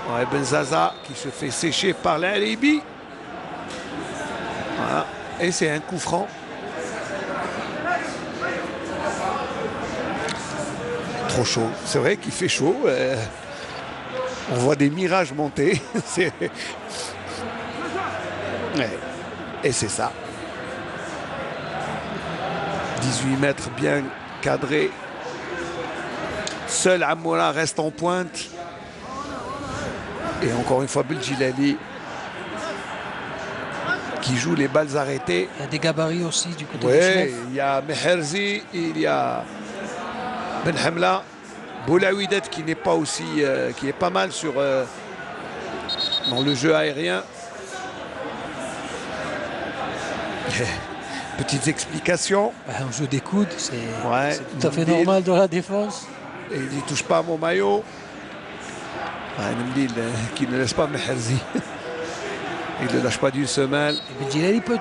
Ouais, Benzaza qui se fait sécher par l'Alibi. Voilà. Et c'est un coup franc. Trop chaud. C'est vrai qu'il fait chaud. On voit des mirages monter. Ouais. Et c'est ça. 18 mètres bien cadré. Seul Amola reste en pointe. Et encore une fois, Beljilali qui joue les balles arrêtées. Il y a des gabarits aussi du côté de Oui, Chlef. il y a Meherzi, il y a Ben Hamla, Boulaouidet qui n'est pas aussi, qui est pas mal sur dans le jeu aérien. Petites explications. On joue des coudes, c'est Ouais, tout à fait normal dans la défense. Et il dit touche pas à mon maillot. Nemdil qui ne laisse pas Meherzi. Il ne lâche pas d'une semelle. Et Beljilali peut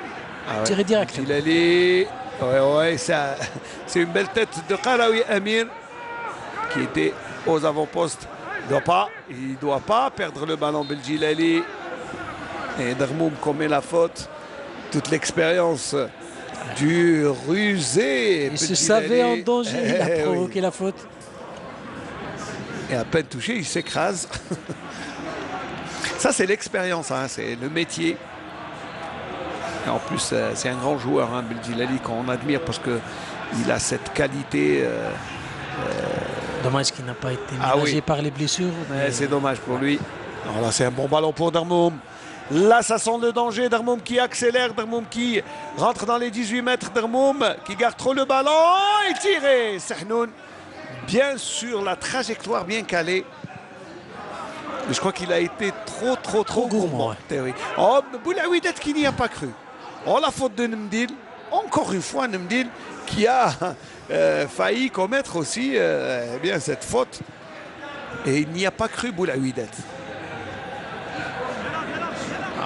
tirer directement. Beljilali, ouais, c'est une belle tête de Qarawi Amir qui était aux avant-postes. Il ne doit pas perdre le ballon Beljilali. Et Darmoum commet la faute. Toute l'expérience du rusé. Il se savait en danger, il a provoqué la faute. Et à peine touché, il s'écrase. Ça, c'est l'expérience, hein, c'est le métier. Et en plus, c'est un grand joueur, hein, Beljilali, qu'on admire parce qu'il a cette qualité. Dommage qu'il n'a pas été ménagé par les blessures. C'est dommage pour lui. Alors là, c'est un bon ballon pour Darmoum. Là, ça sent le danger. Darmoum qui accélère, Darmoum qui rentre dans les 18 mètres. Darmoum qui garde trop le ballon et tiré. Sehnoun, bien sûr, la trajectoire bien calée. Mais je crois qu'il a été trop gourmand. Ouais. Oh, Boulaouidet qui n'y a pas cru. Oh, la faute de Nemdil. Encore une fois, Nemdil qui a failli commettre aussi bien cette faute. Et il n'y a pas cru, Boulaouidet.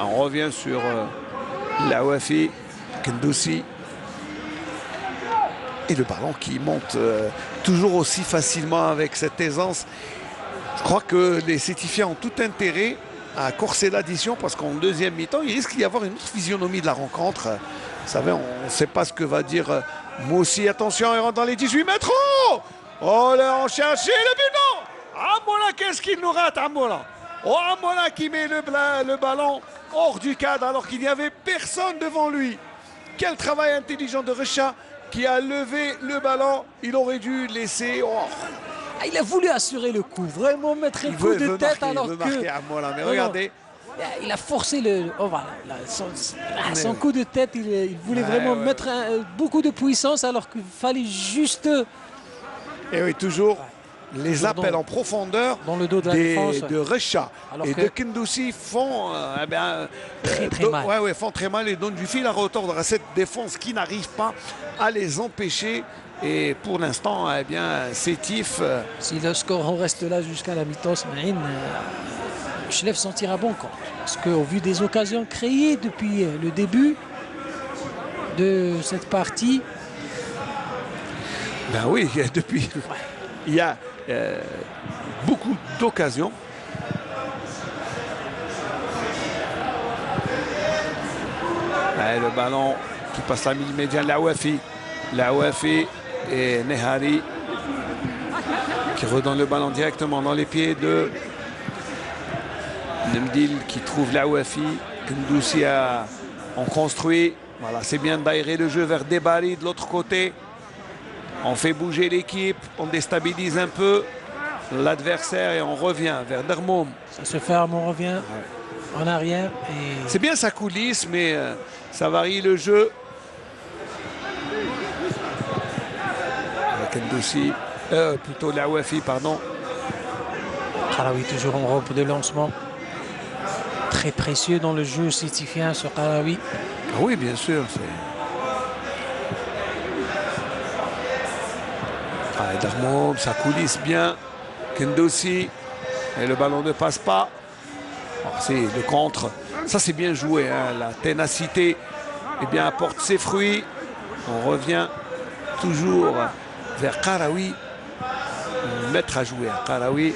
On revient sur Laouafi, Kendoussi. Et le ballon qui monte toujours aussi facilement avec cette aisance. Je crois que les Sétifiens ont tout intérêt à corser l'addition parce qu'en deuxième mi-temps, il risque d'y avoir une autre physionomie de la rencontre. Vous savez, on ne sait pas ce que va dire Moussi. Attention, il rentre dans les 18 mètres. Oh là, on cherche le but, non. Amola, qu'est-ce qu'il nous rate, Amola? Oh, Amola qui met le ballon hors du cadre alors qu'il n'y avait personne devant lui. Quel travail intelligent de Recha qui a levé le ballon. Il aurait dû laisser... Oh. Il a voulu assurer le coup, vraiment mettre un coup de tête alors que... Amola, mais regardez. Il a forcé le... Oh, voilà, son coup de tête, il voulait vraiment mettre beaucoup de puissance alors qu'il fallait juste... Et oui, toujours... Les appels en profondeur dans le dos de la défense, de Recha et de Kendoussi font très mal. Font très mal et donnent du fil à retordre à cette défense qui n'arrive pas à les empêcher. Et pour l'instant, Sétif. Si le score reste là jusqu'à la mi-temps, Chlef s'en tire bon compte. Parce qu'au vu des occasions créées depuis le début de cette partie. Ben oui, depuis. Il y a beaucoup d'occasions. Le ballon qui passe la ligne médiane, Laouafi et Nehari qui redonne le ballon directement dans les pieds de Nemdil qui trouve Laouafi. Kendoussi en construit. Voilà, c'est bien d'aérer le jeu vers Debari de l'autre côté. On fait bouger l'équipe, on déstabilise un peu l'adversaire et on revient vers Darmoum. Ça se ferme, on revient en arrière. Et... C'est bien sa coulisse, mais ça varie le jeu. Kendoussi, plutôt Laouafi, pardon. Qarawi toujours en robe de lancement. Très précieux dans le jeu sétifien sur Qarawi. Oui, bien sûr. Darmoum, ça coulisse bien. Kendoussi. Et le ballon ne passe pas. C'est le contre. Ça, c'est bien joué. Hein. La ténacité apporte ses fruits. On revient toujours vers Qarawi. Mettre à jouer à Qarawi.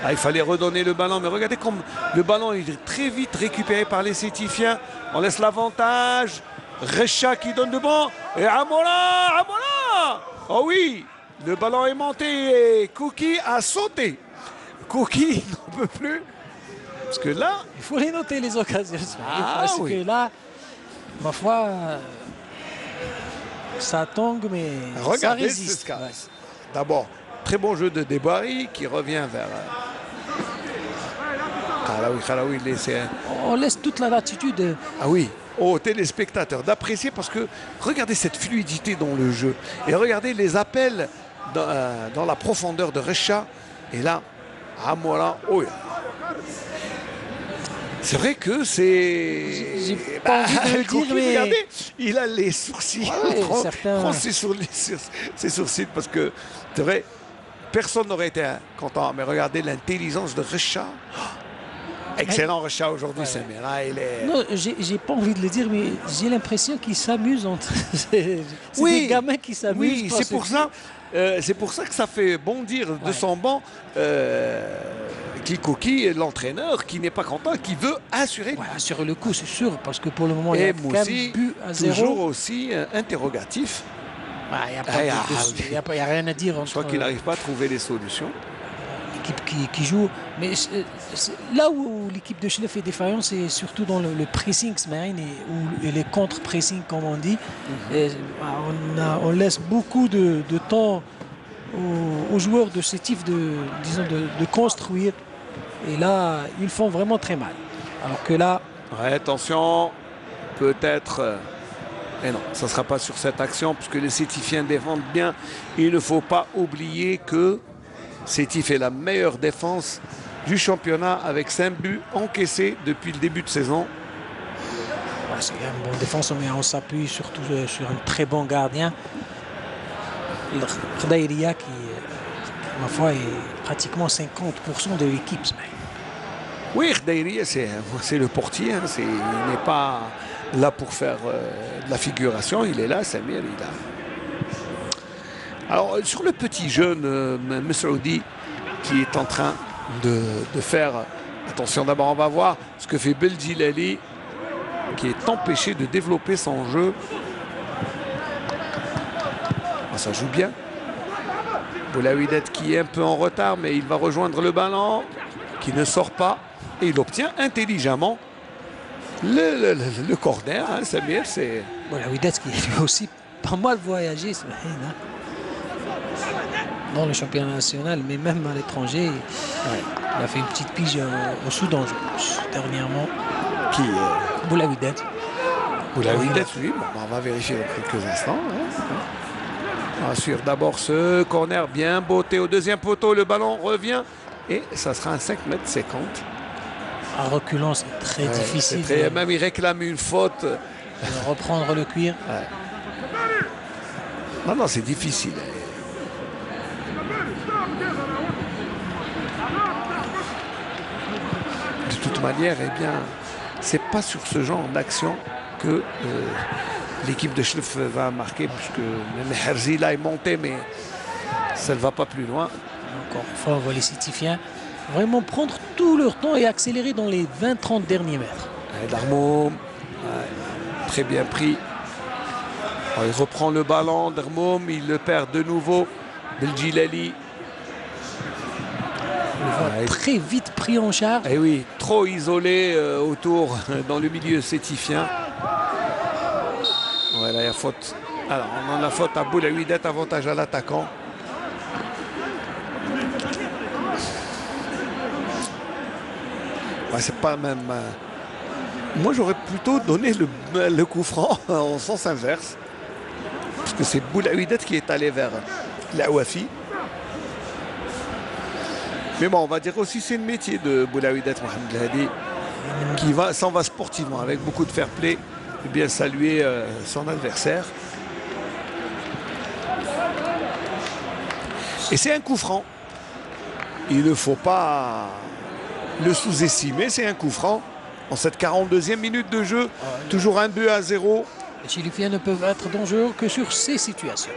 Ah, il fallait redonner le ballon, mais regardez comme le ballon est très vite récupéré par les Sétifiens. On laisse l'avantage. Recha qui donne devant. Et Amola. Oh oui, le ballon est monté et Kouki a sauté. Kouki n'en peut plus. Parce que là... Il faut les noter, les occasions. Parce que là, ma foi, ça tangue, mais regardez, ça résiste. Ouais. D'abord, très bon jeu de Debari qui revient vers... Kharaoui, on laisse toute la latitude. Ah oui, aux téléspectateurs d'apprécier parce que regardez cette fluidité dans le jeu et regardez les appels dans la profondeur de Recha. Et là, Amola, c'est vrai que c'est... J'ai pas envie de le dire, mais... Regardez, il a les sourcils. Certains... ses sourcils parce que c'est vrai, personne n'aurait été content. Mais regardez l'intelligence de Recha. Excellent Recha aujourd'hui, Samir. Là, il est... Non, j'ai pas envie de le dire, mais j'ai l'impression qu'ils s'amusent entre... c'est des gamins qui s'amusent. Oui, c'est pour ça. C'est pour ça que ça fait bondir de son banc Kikoki, l'entraîneur, qui n'est pas content, qui veut assurer. Ouais, assurer le coup, c'est sûr, parce que pour le moment, il y a quand même but à 0. Toujours aussi interrogatif. Il n'y a rien à dire. Je crois qu'il n'arrive pas à trouver les solutions. L'équipe qui joue. Mais là où l'équipe de Chlef est défaillante, c'est surtout dans le pressing Smaïn et les contre-pressing, comme on dit. On laisse beaucoup de temps aux joueurs de ce type de construire. Et là, ils font vraiment très mal. Alors que là... Ouais, attention, peut-être... Et non, ça ne sera pas sur cette action, puisque les Sétifiens défendent bien. Il ne faut pas oublier que Sétif est la meilleure défense du championnat avec 5 buts encaissés depuis le début de saison. C'est une bonne défense, mais on s'appuie surtout sur un très bon gardien. Khdaïria qui, ma foi, est pratiquement 50% de l'équipe. Oui, Khdaïria, c'est le portier. Hein, il n'est pas là pour faire de la figuration. Il est là, Samir, il a... Alors, sur le petit jeune Mesroudi qui est en train de faire... Attention, d'abord, on va voir ce que fait Beldjilali, qui est empêché de développer son jeu. Oh, ça joue bien. Boulaouidet qui est un peu en retard, mais il va rejoindre le ballon, qui ne sort pas. Et il obtient intelligemment le corner. Hein, Samir, c'est... Boulaouidet qui lui aussi pas mal voyagé, ce matin, hein. Dans le championnat national, mais même à l'étranger, il a fait une petite pige au Soudan, je pense, dernièrement. Qui Boulaouidet. Boulaouidet, oui. Bon, on va vérifier dans quelques instants. Hein. On va suivre d'abord ce corner bien botté au deuxième poteau. Le ballon revient et ça sera un 5,50 m. En reculant, c'est très difficile. Même il réclame une faute. De reprendre le cuir. Non, c'est difficile. De toute manière, eh bien, c'est pas sur ce genre d'action que l'équipe de Chlef va marquer, puisque même Herzi là est monté, mais ça ne va pas plus loin. Encore une fois, on voit les Sétifiens vraiment prendre tout leur temps et accélérer dans les 20-30 derniers mètres. Darmoum, très bien pris. Il reprend le ballon, Darmoum, il le perd de nouveau. Beldjilali. Très vite pris en charge. Et oui, trop isolé autour, dans le milieu sétifien. Voilà, il y a faute. Alors, on en a faute à Boulaouidet, avantage à l'attaquant. C'est pas même... Moi, j'aurais plutôt donné le coup franc en sens inverse. Parce que c'est Boulaouidet qui est allé vers la Ouafi. Mais bon, on va dire aussi c'est le métier de Boulaouidet Mohamed Hadi, qui s'en va sportivement avec beaucoup de fair play et bien saluer son adversaire. Et c'est un coup franc. Il ne faut pas le sous-estimer, c'est un coup franc. En cette 42e minute de jeu, toujours 1-2-0. Les Chilifiens ne peuvent être dangereux que sur ces situations.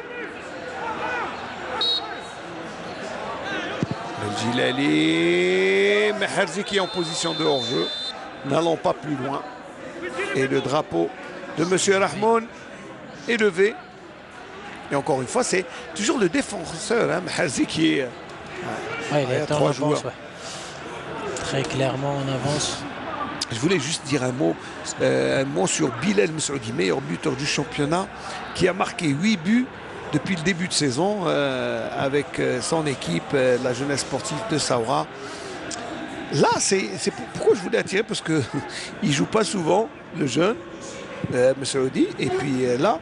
Belgilali, Meherzi qui est en position de hors-jeu. N'allons pas plus loin. Et le drapeau de M. Rahmoun est levé. Et encore une fois, c'est toujours le défenseur, hein, Meherzi, qui est... il est en avance, joueurs. Très clairement en avance. Je voulais juste dire un mot sur Bilal Messoudi, meilleur buteur du championnat, qui a marqué 8 buts depuis le début de saison avec son équipe, la jeunesse sportive de Saoura. Là, c'est pourquoi je voulais attirer, parce qu'il ne joue pas souvent, le jeune Messoudi. Et puis là,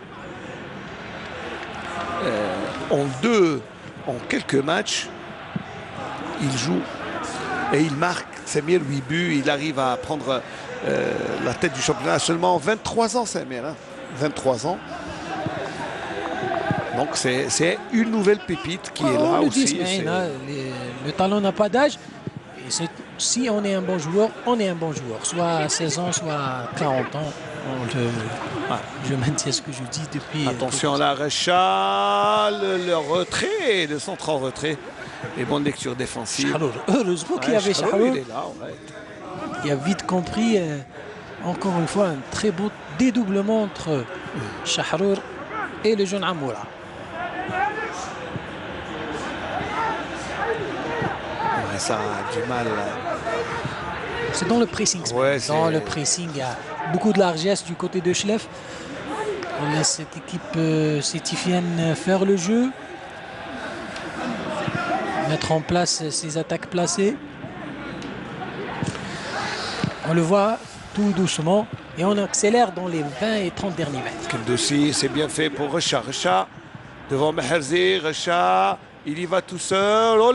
en quelques matchs, il joue et il marque. Samir, 8 buts, il arrive à prendre la tête du championnat à seulement 23 ans, Samir. Hein, 23 ans. Donc c'est une nouvelle pépite qui est là aussi. Le talent n'a pas d'âge. Si on est un bon joueur, on est un bon joueur. Soit à 16 ans, soit à 40 ans. Je maintiens ce que je dis depuis... Attention là, Recha, le retrait, le centre en retrait. Et bonne lecture défensive. Heureusement qu'il y avait Shahrour. Il a vite compris, encore une fois, un très beau dédoublement entre Shahrour et le jeune Amoura. Ça a du mal. C'est dans le pressing. Dans le pressing, il y a beaucoup de largesse du côté de Schleff. On laisse cette équipe sétifienne faire le jeu. Mettre en place ses attaques placées. On le voit tout doucement et on accélère dans les 20 et 30 derniers mètres. Keldossi, c'est bien fait pour Recha. Recha devant Meherzi. Recha, il y va tout seul. Oh,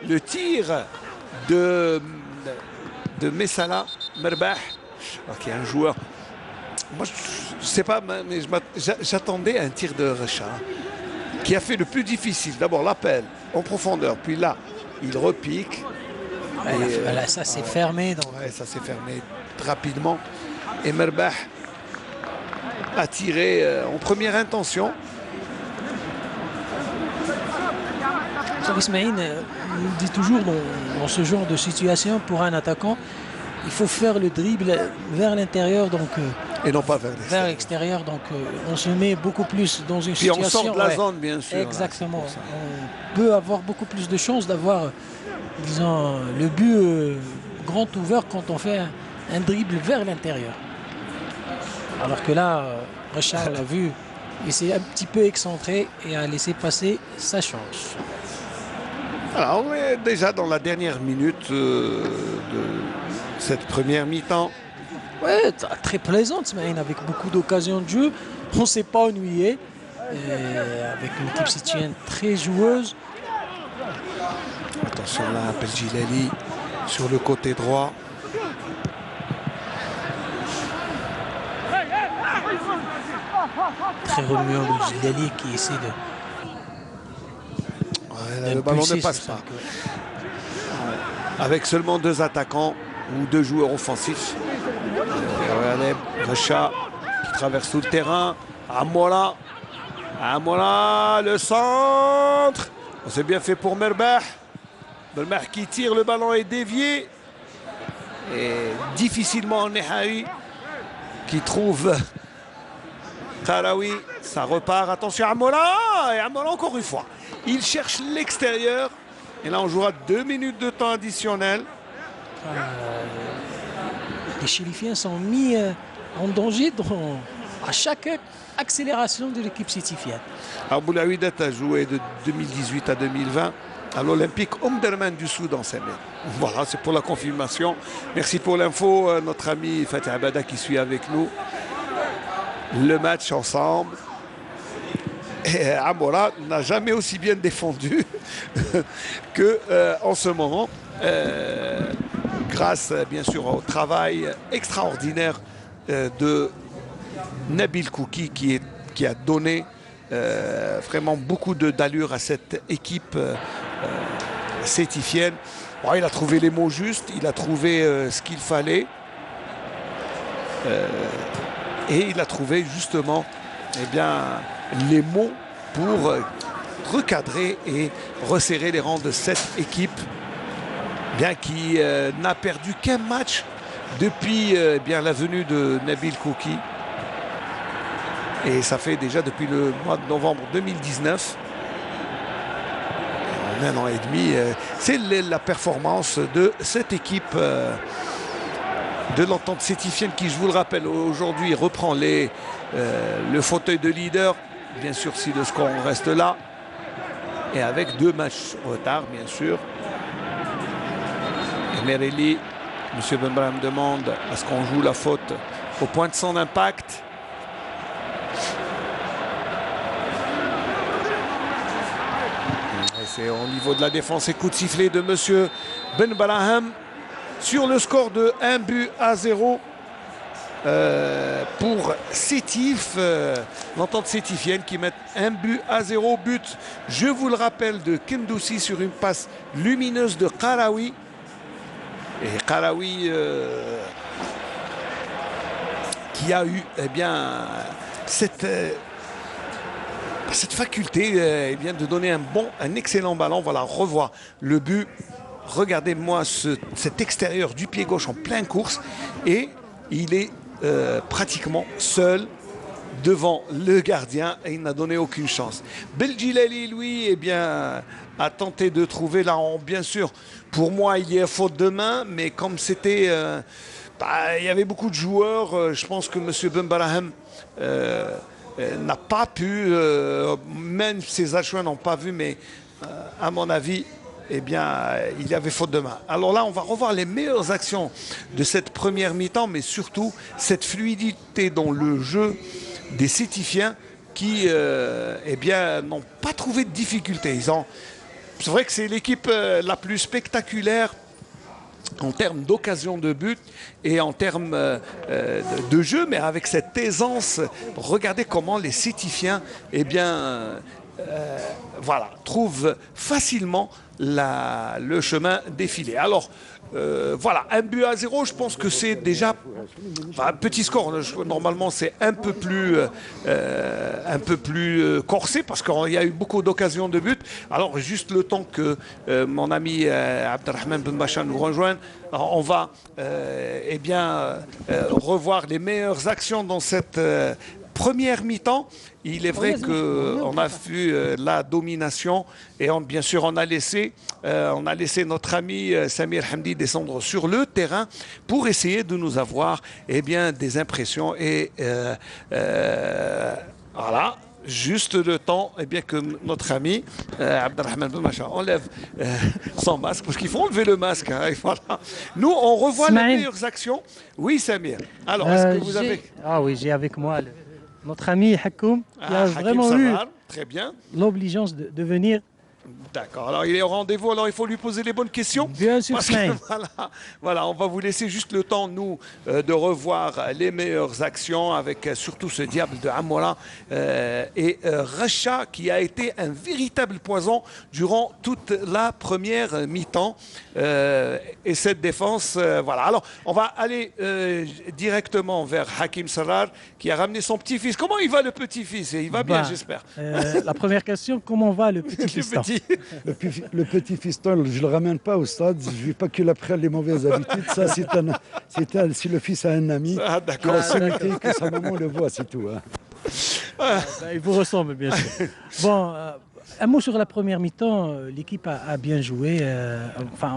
le tir de Messala, Merbah, qui est un joueur. Moi, je ne sais pas, mais j'attendais un tir de Recha qui a fait le plus difficile. D'abord l'appel en profondeur, puis là, il repique. Là, ça s'est fermé. Donc... ça s'est fermé rapidement. Et Merbah a tiré en première intention. Ismaïn dit toujours dans ce genre de situation, pour un attaquant, il faut faire le dribble vers l'intérieur et non pas vers l'extérieur. Donc on se met beaucoup plus dans une situation... Puis on sort de la zone, bien sûr. Exactement. Là, on peut avoir beaucoup plus de chances d'avoir, disons, le but grand ouvert quand on fait un dribble vers l'intérieur. Alors que là, Richard l'a vu, il s'est un petit peu excentré et a laissé passer sa chance. Alors, on est déjà dans la dernière minute de cette première mi-temps. Ouais, très plaisante, avec beaucoup d'occasions de jeu. On ne s'est pas ennuyé. Avec une équipe sétienne très joueuse. Attention là, Belgilali sur le côté droit. Très remuant Belgilali qui essaie de... le ballon ne passe pas. Avec seulement 2 attaquants ou 2 joueurs offensifs. Regardez, Recha qui traverse tout le terrain. Amoura, le centre. C'est bien fait pour Merbah. Merbah qui tire, le ballon est dévié. Et difficilement Nehari qui trouve Karawi. Ça repart. Attention à Amoura. Et Amoura encore une fois. Il cherche l'extérieur. Et là, on jouera 2 minutes de temps additionnel. Les Chilifiens sont mis en danger à chaque accélération de l'équipe sétifienne. Boulaouidat a joué de 2018 à 2020 à l'Olympique Omdurman du Soudan. Voilà, c'est pour la confirmation. Merci pour l'info, notre ami Fatih Abada qui suit avec nous le match ensemble. Et Amoura n'a jamais aussi bien défendu qu'en ce moment, grâce bien sûr au travail extraordinaire de Nabil Kouki qui a donné vraiment beaucoup d'allure à cette équipe sétifienne. Bon, il a trouvé les mots justes, il a trouvé ce qu'il fallait et il a trouvé justement les mots pour recadrer et resserrer les rangs de cette équipe, bien qui n'a perdu qu'un match depuis bien la venue de Nabil Kouki. Et ça fait déjà depuis le mois de novembre 2019. En un an et demi, c'est la performance de cette équipe de l'Entente sétifienne qui, je vous le rappelle, aujourd'hui reprend le fauteuil de leader, bien sûr si le score reste là, et avec 2 matchs en retard, bien sûr. Et Merelli, M. Benbrahim demande à ce qu'on joue la faute au point de son impact. C'est au niveau de la défense et coup de sifflet de M. Benbrahim sur le score de 1-0 pour Sétif, l'Entente sétifienne qui met 1-0. But, je vous le rappelle, de Kendoussi sur une passe lumineuse de Qaraoui. Et Qaraoui qui a eu cette faculté de donner un excellent ballon. Voilà, on revoit le but. Regardez-moi cet extérieur du pied gauche en pleine course. Et il est pratiquement seul devant le gardien et il n'a donné aucune chance. Beldjilali, lui, a tenté de trouver là, bien sûr, pour moi, il y a faute de main, mais comme c'était... il y avait beaucoup de joueurs, je pense que M. Benbrahim n'a pas pu, même ses adjoints n'ont pas vu, mais à mon avis, il y avait faute de main. Alors là, on va revoir les meilleures actions de cette première mi-temps, mais surtout cette fluidité dans le jeu des Sétifiens qui n'ont pas trouvé de difficultés. C'est vrai que c'est l'équipe la plus spectaculaire en termes d'occasion de but et en termes de jeu, mais avec cette aisance. Regardez comment les Sétifiens trouvent facilement le chemin défilé. Alors, voilà, 1-0, je pense que c'est déjà un petit score. Normalement, c'est un peu plus corsé parce qu'il y a eu beaucoup d'occasions de but. Alors, juste le temps que mon ami Abdelrahman Benbacha nous rejoigne, on va revoir les meilleures actions dans cette première mi-temps. Il est vrai qu'on a vu la domination et bien sûr on a laissé notre ami Samir Hamdi descendre sur le terrain pour essayer de nous avoir des impressions et voilà. Juste le temps que notre ami Abdelrahman Benbacha enlève son masque, parce qu'il faut enlever le masque. Hein, voilà. Nous, on revoit les meilleures actions. Oui, Samir. Alors, est-ce que vous avez... Ah oui, j'ai avec moi notre ami Hakoum, qui a vraiment eu l'obligeance de venir. D'accord, alors il est au rendez-vous, alors il faut lui poser les bonnes questions. Bien sûr, voilà, on va vous laisser juste le temps, nous, de revoir les meilleures actions avec surtout ce diable de Amoura et Racha qui a été un véritable poison durant toute la première mi-temps. Et cette défense, voilà. Alors, on va aller directement vers Hakim Sarrar qui a ramené son petit-fils. Comment il va le petit-fils? Il va bien, j'espère. La première question, comment va le petit-fiston? Le petit fiston, je ne le ramène pas au stade, je ne veux pas qu'il apprenne les mauvaises habitudes. Ça, si le fils a un ami, qui a souhaité que sa maman le voit, c'est tout. Hein. Il vous ressemble, bien sûr. Bon, un mot sur la première mi-temps. L'équipe a bien joué,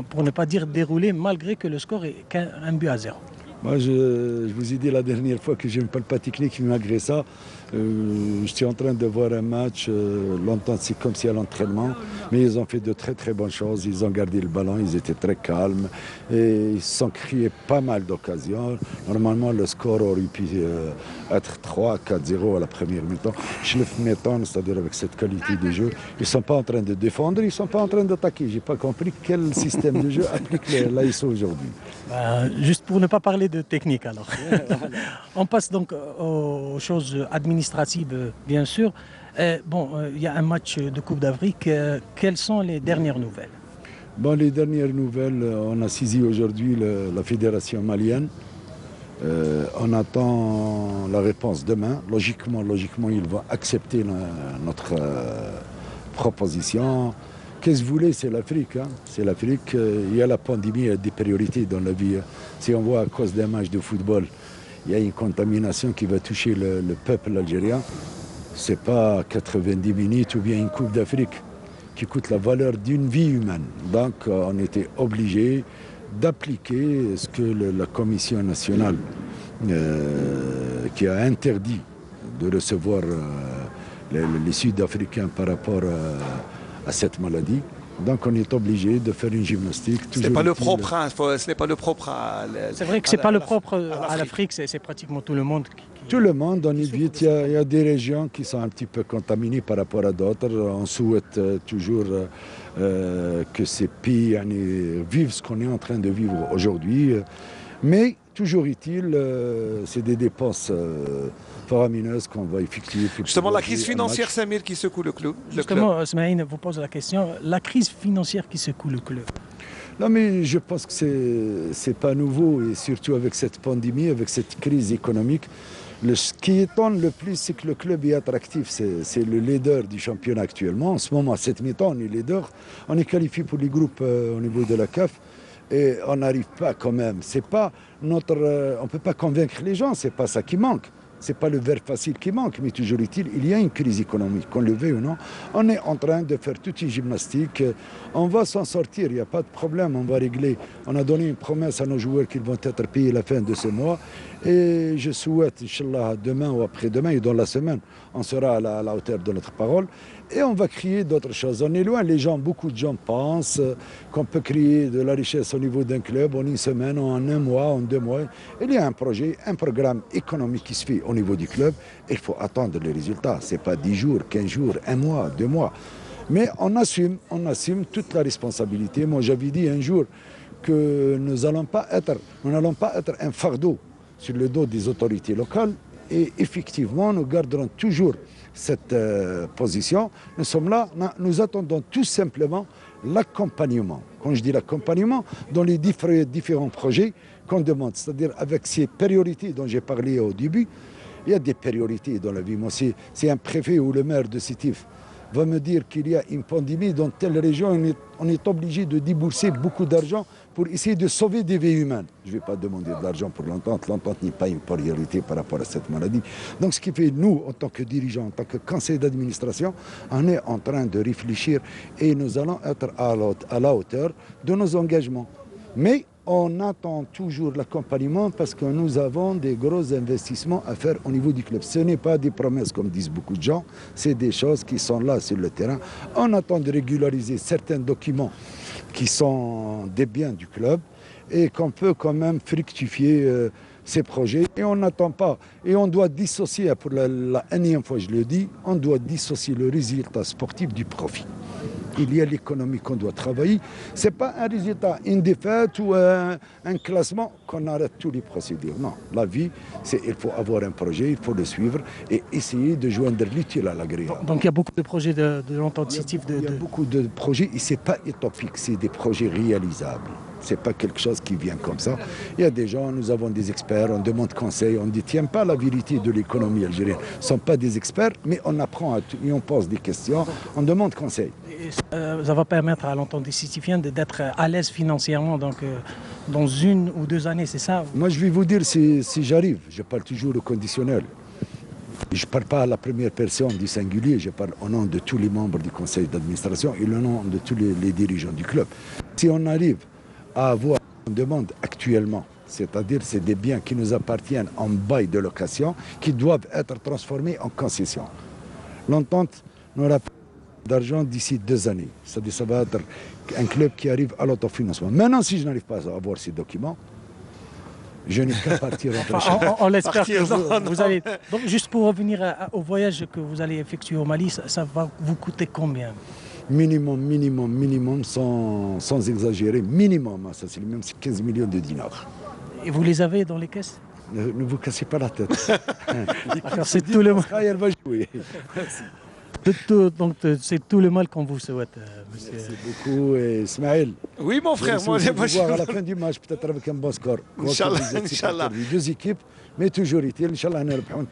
pour ne pas dire déroulé, malgré que le score est qu'un 1-0. Moi, je vous ai dit la dernière fois que je n'aime pas le pas technique, malgré ça. Je suis en train de voir un match, longtemps c'est comme si à l'entraînement, mais ils ont fait de très très bonnes choses, ils ont gardé le ballon, ils étaient très calmes et ils se sont créés pas mal d'occasions. Normalement le score aurait pu être 3-4-0 à la première mi-temps. Chez le mi-temps, c'est-à-dire avec cette qualité de jeu, ils ne sont pas en train de défendre, ils ne sont pas en train d'attaquer. Je n'ai pas compris quel système de jeu applique l'ASO aujourd'hui. Juste pour ne pas parler de technique alors. On passe donc aux choses administratives, bien sûr. Il y a un match de Coupe d'Afrique. Quelles sont les dernières nouvelles? Les dernières nouvelles, on a saisi aujourd'hui la fédération malienne. On attend la réponse demain. Logiquement, ils vont accepter notre propositions. Qu'est-ce que vous voulez, c'est l'Afrique. Hein? C'est l'Afrique. Il y a la pandémie, il y a des priorités dans la vie. Hein. Si on voit à cause d'un match de football, il y a une contamination qui va toucher le peuple algérien, ce n'est pas 90 minutes ou bien une Coupe d'Afrique qui coûte la valeur d'une vie humaine. Donc on était obligé d'appliquer ce que la Commission nationale qui a interdit de recevoir les Sud-Africains par rapport à cette maladie. Donc on est obligé de faire une gymnastique. Ce n'est pas le propre, hein, ce n'est pas le propre à... C'est vrai que ce n'est pas le propre à l'Afrique, c'est pratiquement tout le monde. Tout le monde, on évite. Il y a des régions qui sont un petit peu contaminées par rapport à d'autres. On souhaite toujours que ces pays vivent ce qu'on est en train de vivre aujourd'hui. Mais toujours est-il, c'est des dépenses faramineuses qu'on va effectuer. Justement, la crise financière, Samir, qui secoue le club. Justement, Smaïn vous pose la question, la crise financière qui secoue le club. Non, mais je pense que c'est pas nouveau, et surtout avec cette pandémie, avec cette crise économique. Ce qui étonne le plus, c'est que le club est attractif. C'est le leader du championnat actuellement. En ce moment, à cette mi-temps, on est leader. On est qualifié pour les groupes au niveau de la CAF. Et on n'arrive pas quand même. C'est pas on ne peut pas convaincre les gens, c'est pas ça qui manque. C'est pas le verre facile qui manque, mais toujours est-il, il y a une crise économique, qu'on le veuille ou non. On est en train de faire toute une gymnastique. On va s'en sortir, il n'y a pas de problème, on va régler. On a donné une promesse à nos joueurs qu'ils vont être payés à la fin de ce mois. Et je souhaite, Inch'Allah, demain ou après-demain, et dans la semaine, on sera à la hauteur de notre parole. Et on va créer d'autres choses. On est loin, beaucoup de gens pensent qu'on peut créer de la richesse au niveau d'un club en une semaine, en un mois, en 2 mois. Il y a un projet, un programme économique qui se fait au niveau du club. Il faut attendre les résultats. Ce n'est pas 10 jours, 15 jours, 1 mois, 2 mois. Mais on assume toute la responsabilité. Moi, j'avais dit un jour que nous n'allons pas être un fardeau sur le dos des autorités locales. Et effectivement, nous garderons toujours cette position. Nous sommes là, nous attendons tout simplement l'accompagnement. Quand je dis l'accompagnement, dans les différents projets qu'on demande, c'est-à-dire avec ces priorités dont j'ai parlé au début, il y a des priorités dans la vie. Moi, c'est un préfet ou le maire de Sétif va me dire qu'il y a une pandémie dans telle région, on est obligé de débourser beaucoup d'argent pour essayer de sauver des vies humaines. Je ne vais pas demander de l'argent pour l'entente. L'entente n'est pas une priorité par rapport à cette maladie. Donc ce qui fait, nous, en tant que dirigeants, en tant que conseil d'administration, on est en train de réfléchir et nous allons être à la hauteur de nos engagements. Mais on attend toujours l'accompagnement parce que nous avons des gros investissements à faire au niveau du club. Ce n'est pas des promesses comme disent beaucoup de gens, c'est des choses qui sont là sur le terrain. On attend de régulariser certains documents qui sont des biens du club et qu'on peut quand même fructifier ces projets. Et on n'attend pas. Et on doit dissocier, pour la énième fois je le dis, on doit dissocier le résultat sportif du profit. Il y a l'économie qu'on doit travailler. Ce n'est pas un résultat, une défaite ou un classement qu'on arrête tous les procédures. Non, la vie, il faut avoir un projet, il faut le suivre et essayer de joindre l'utile à l'agréable. Donc il y a beaucoup de projets de l'entente Sétif. Il y a beaucoup de projets et ce n'est pas utopique, c'est des projets réalisables. Ce n'est pas quelque chose qui vient comme ça. Il y a des gens, nous avons des experts, on demande conseil, on ne détient pas la vérité de l'économie algérienne. Ce ne sont pas des experts, mais on apprend et on pose des questions, on demande conseil. Ça va permettre à l'entente sétifienne d'être à l'aise financièrement, donc dans 1 ou 2 années, c'est ça? Moi, je vais vous dire si j'arrive. Je parle toujours au conditionnel. Je ne parle pas à la première personne du singulier, je parle au nom de tous les membres du conseil d'administration et au nom de tous les dirigeants du club. Si on arrive à avoir une demande actuellement, c'est-à-dire c'est des biens qui nous appartiennent en bail de location, qui doivent être transformés en concession. L'entente n'aura pas d'argent d'ici 2 années. C'est-à-dire ça va être un club qui arrive à l'autofinancement. Maintenant, si je n'arrive pas à avoir ces documents, je n'ai qu'à partir on l'espère que vous allez... Donc, juste pour revenir au voyage que vous allez effectuer au Mali, ça va vous coûter combien? Minimum, sans exagérer, minimum, ça c'est même 15 millions de dinars. Et vous les avez dans les caisses? Ne vous cassez pas la tête. C'est tout le monde. Elle va jouer. Donc c'est tout le mal qu'on vous souhaite, monsieur. Merci beaucoup. Et Ismaël. Oui, mon frère, moi, je vais voir à la fin du match, peut-être avec un bon score. Inch'Allah, Inch'Allah. Deux équipes, mais toujours est-il, Inch'Allah, on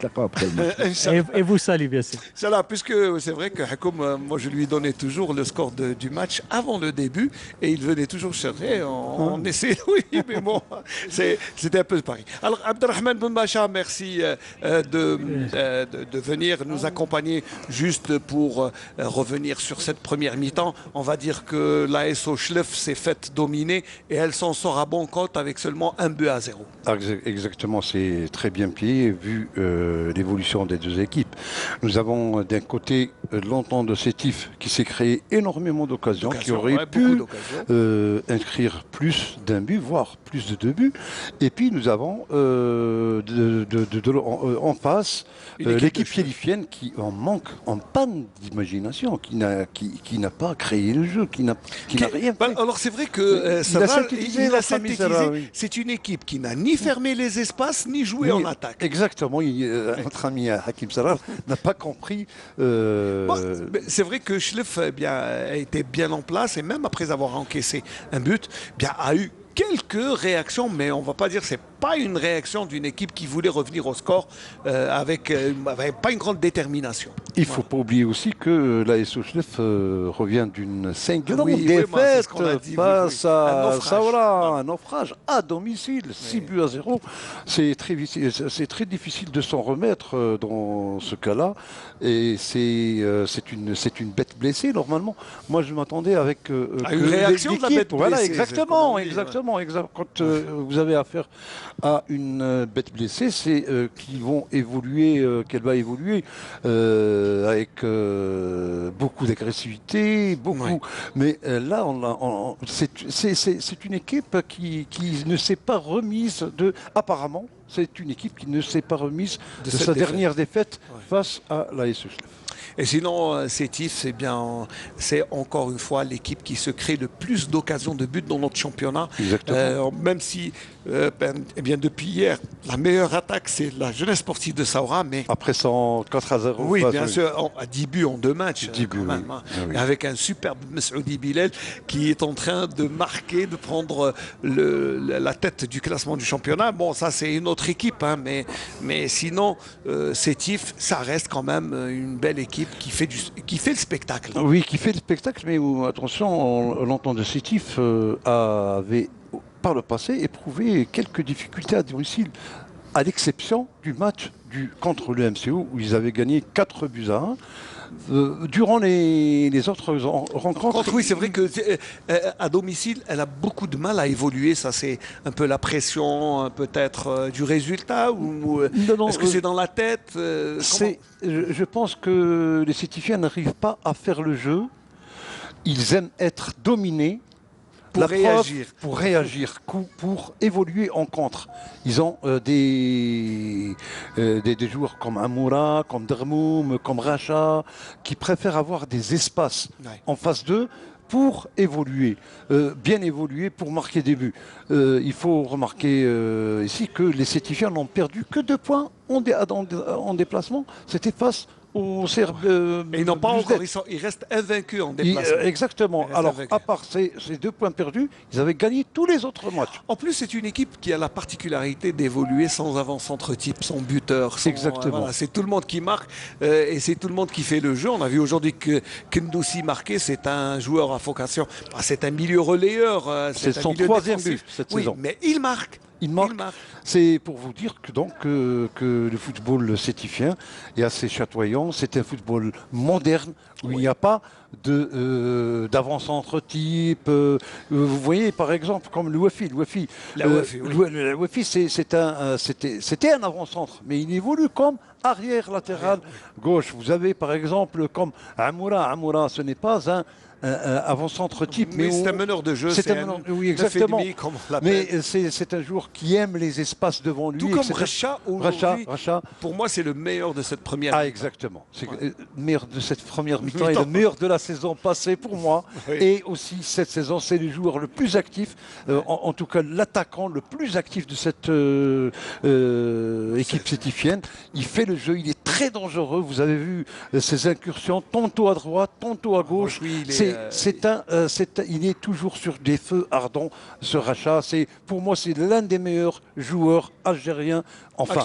Et vous salue, bien sûr. Inch'Allah, puisque c'est vrai que Hakoum, moi, je lui donnais toujours le score du match avant le début, et il venait toujours chercher. On essayait, oui, mais bon, c'était un peu pareil. Alors, Abdelrahman Ben Bacha, merci de venir nous accompagner juste pour revenir sur cette première mi-temps. On va dire que l'AS Schlef s'est faite dominer et elle s'en sort à bon compte avec seulement 1-0. Exactement, c'est très bien plié vu l'évolution des deux équipes. Nous avons d'un côté l'entente de Sétif qui s'est créé énormément d'occasions, qui aurait pu inscrire plus d'un but, voire plus de 2 buts. Et puis nous avons en face l'équipe chélifienne qui en manque, en panne d'imagination, qui n'a pas créé le jeu, qui n'a rien fait. Alors c'est vrai que il a synthétisé. C'est une équipe qui n'a ni fermé les espaces, ni joué en attaque. Exactement. Notre ami Hakim Salah n'a pas compris. C'est vrai que Schlef a été bien en place et même après avoir encaissé un but, a eu quelques réactions, mais on ne va pas dire que c'est pas une réaction d'une équipe qui voulait revenir au score avec pas une grande détermination. Il ne faut pas oublier aussi que l'AS Schlef revient d'une cinquième défaite face à Saoura, un naufrage à domicile, 6-0. C'est très difficile de s'en remettre dans ce cas-là. Et c'est une bête blessée normalement. Moi je m'attendais avec une réaction de la bête blessée. Voilà, exactement. Quand vous avez affaire à une bête blessée, c'est qu'elle va évoluer avec beaucoup d'agressivité, beaucoup. Mais là, c'est une équipe qui ne s'est pas remise de. Apparemment, c'est une équipe qui ne s'est pas remise de sa dernière défaite face à l'AS Schlef. Et sinon, Sétif, c'est encore une fois l'équipe qui se crée le plus d'occasions de but dans notre championnat. Même si, depuis hier, la meilleure attaque, c'est la jeunesse sportive de Saoura. Mais après 104-0. Oui, bien sûr, à 10 buts en 2 matchs. 10 buts, même, avec un superbe Messoudi Bilal qui est en train de marquer, de prendre la tête du classement du championnat. Bon, ça, c'est une autre équipe, mais sinon, Sétif, ça reste quand même une belle équipe qui fait le spectacle. Oui, qui fait le spectacle, mais attention, l'entente de Sétif avait par le passé éprouvé quelques difficultés à domicile, à l'exception du match contre le MCO où ils avaient gagné 4-1. Durant les autres rencontres. Oui, c'est vrai qu'à domicile, elle a beaucoup de mal à évoluer. Ça, c'est un peu la pression, peut-être du résultat, ou est-ce que c'est dans la tête je pense que les Sétifiens n'arrivent pas à faire le jeu. Ils aiment être dominés. Pour réagir, pour évoluer en contre. Ils ont des joueurs comme Amoura, comme Dermoum, comme Racha, qui préfèrent avoir des espaces en face d'eux pour évoluer, bien évoluer, pour marquer des buts. Il faut remarquer ici que les Sétifiens n'ont perdu que 2 points en déplacement. C'était face aux Serbes. Et ils n'ont pas encore, ils restent invaincus en déplacement. Exactement. Alors, à part ces 2 points perdus, ils avaient gagné tous les autres matchs. En plus, c'est une équipe qui a la particularité d'évoluer sans avant-centre type, sans buteur. Exactement. Voilà, c'est tout le monde qui marque et c'est tout le monde qui fait le jeu. On a vu aujourd'hui que Kendoussi marquait, c'est un joueur à vocation. C'est un milieu relayeur. C'est son 3e but cette saison. Mais il marque. Il marque. C'est pour vous dire que le football sétifien est assez chatoyant. C'est un football moderne où il n'y a pas d'avant-centre type. Vous voyez par exemple comme le Wafi. Le Wafi, c'était un avant-centre, mais il évolue comme arrière latéral gauche. Vous avez par exemple comme Amoura. Amoura, ce n'est pas un avant-centre type, mais c'est un meneur de jeu. Oui, exactement. Mais c'est un joueur qui aime les espaces devant lui. Tout comme Racha aujourd'hui. Pour moi, c'est le meilleur de cette première mi-temps. Exactement. C'est le meilleur de cette première mi-temps et le meilleur de la saison passée pour moi. Et aussi cette saison, c'est le joueur le plus actif, en tout cas l'attaquant le plus actif de cette équipe sétifienne. Il fait le jeu, il est très très dangereux. Vous avez vu ses incursions tantôt à droite, tantôt à gauche. Oui, il est toujours sur des feux ardents, ce Racha. Pour moi, c'est l'un des meilleurs joueurs algériens. Enfin,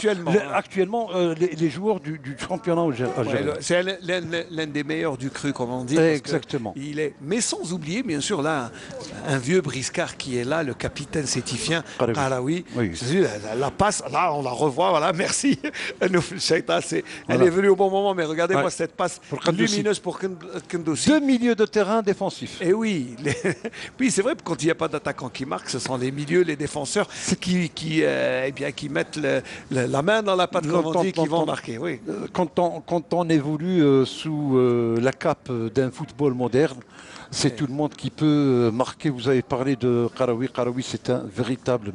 actuellement, les joueurs du championnat algérien. C'est l'un des meilleurs du cru, comme on dit. Exactement. Mais sans oublier, bien sûr, là, un vieux briscard qui est là, le capitaine sétifien, Qaraoui. Oui. La passe, là, on la revoit, voilà, merci. Elle est venue au bon moment, mais regardez-moi cette passe lumineuse pour Kendoussi. 2 milieux de terrain défensifs. Et oui, oui, c'est vrai, quand il n'y a pas d'attaquant qui marque, ce sont les milieux, les défenseurs qui mettent la main dans la patte, comme on dit, qui vont marquer. Oui. Quand on évolue sous la cape d'un football moderne, c'est tout le monde qui peut marquer. Vous avez parlé de Qaraoui. Qaraoui, c'est un véritable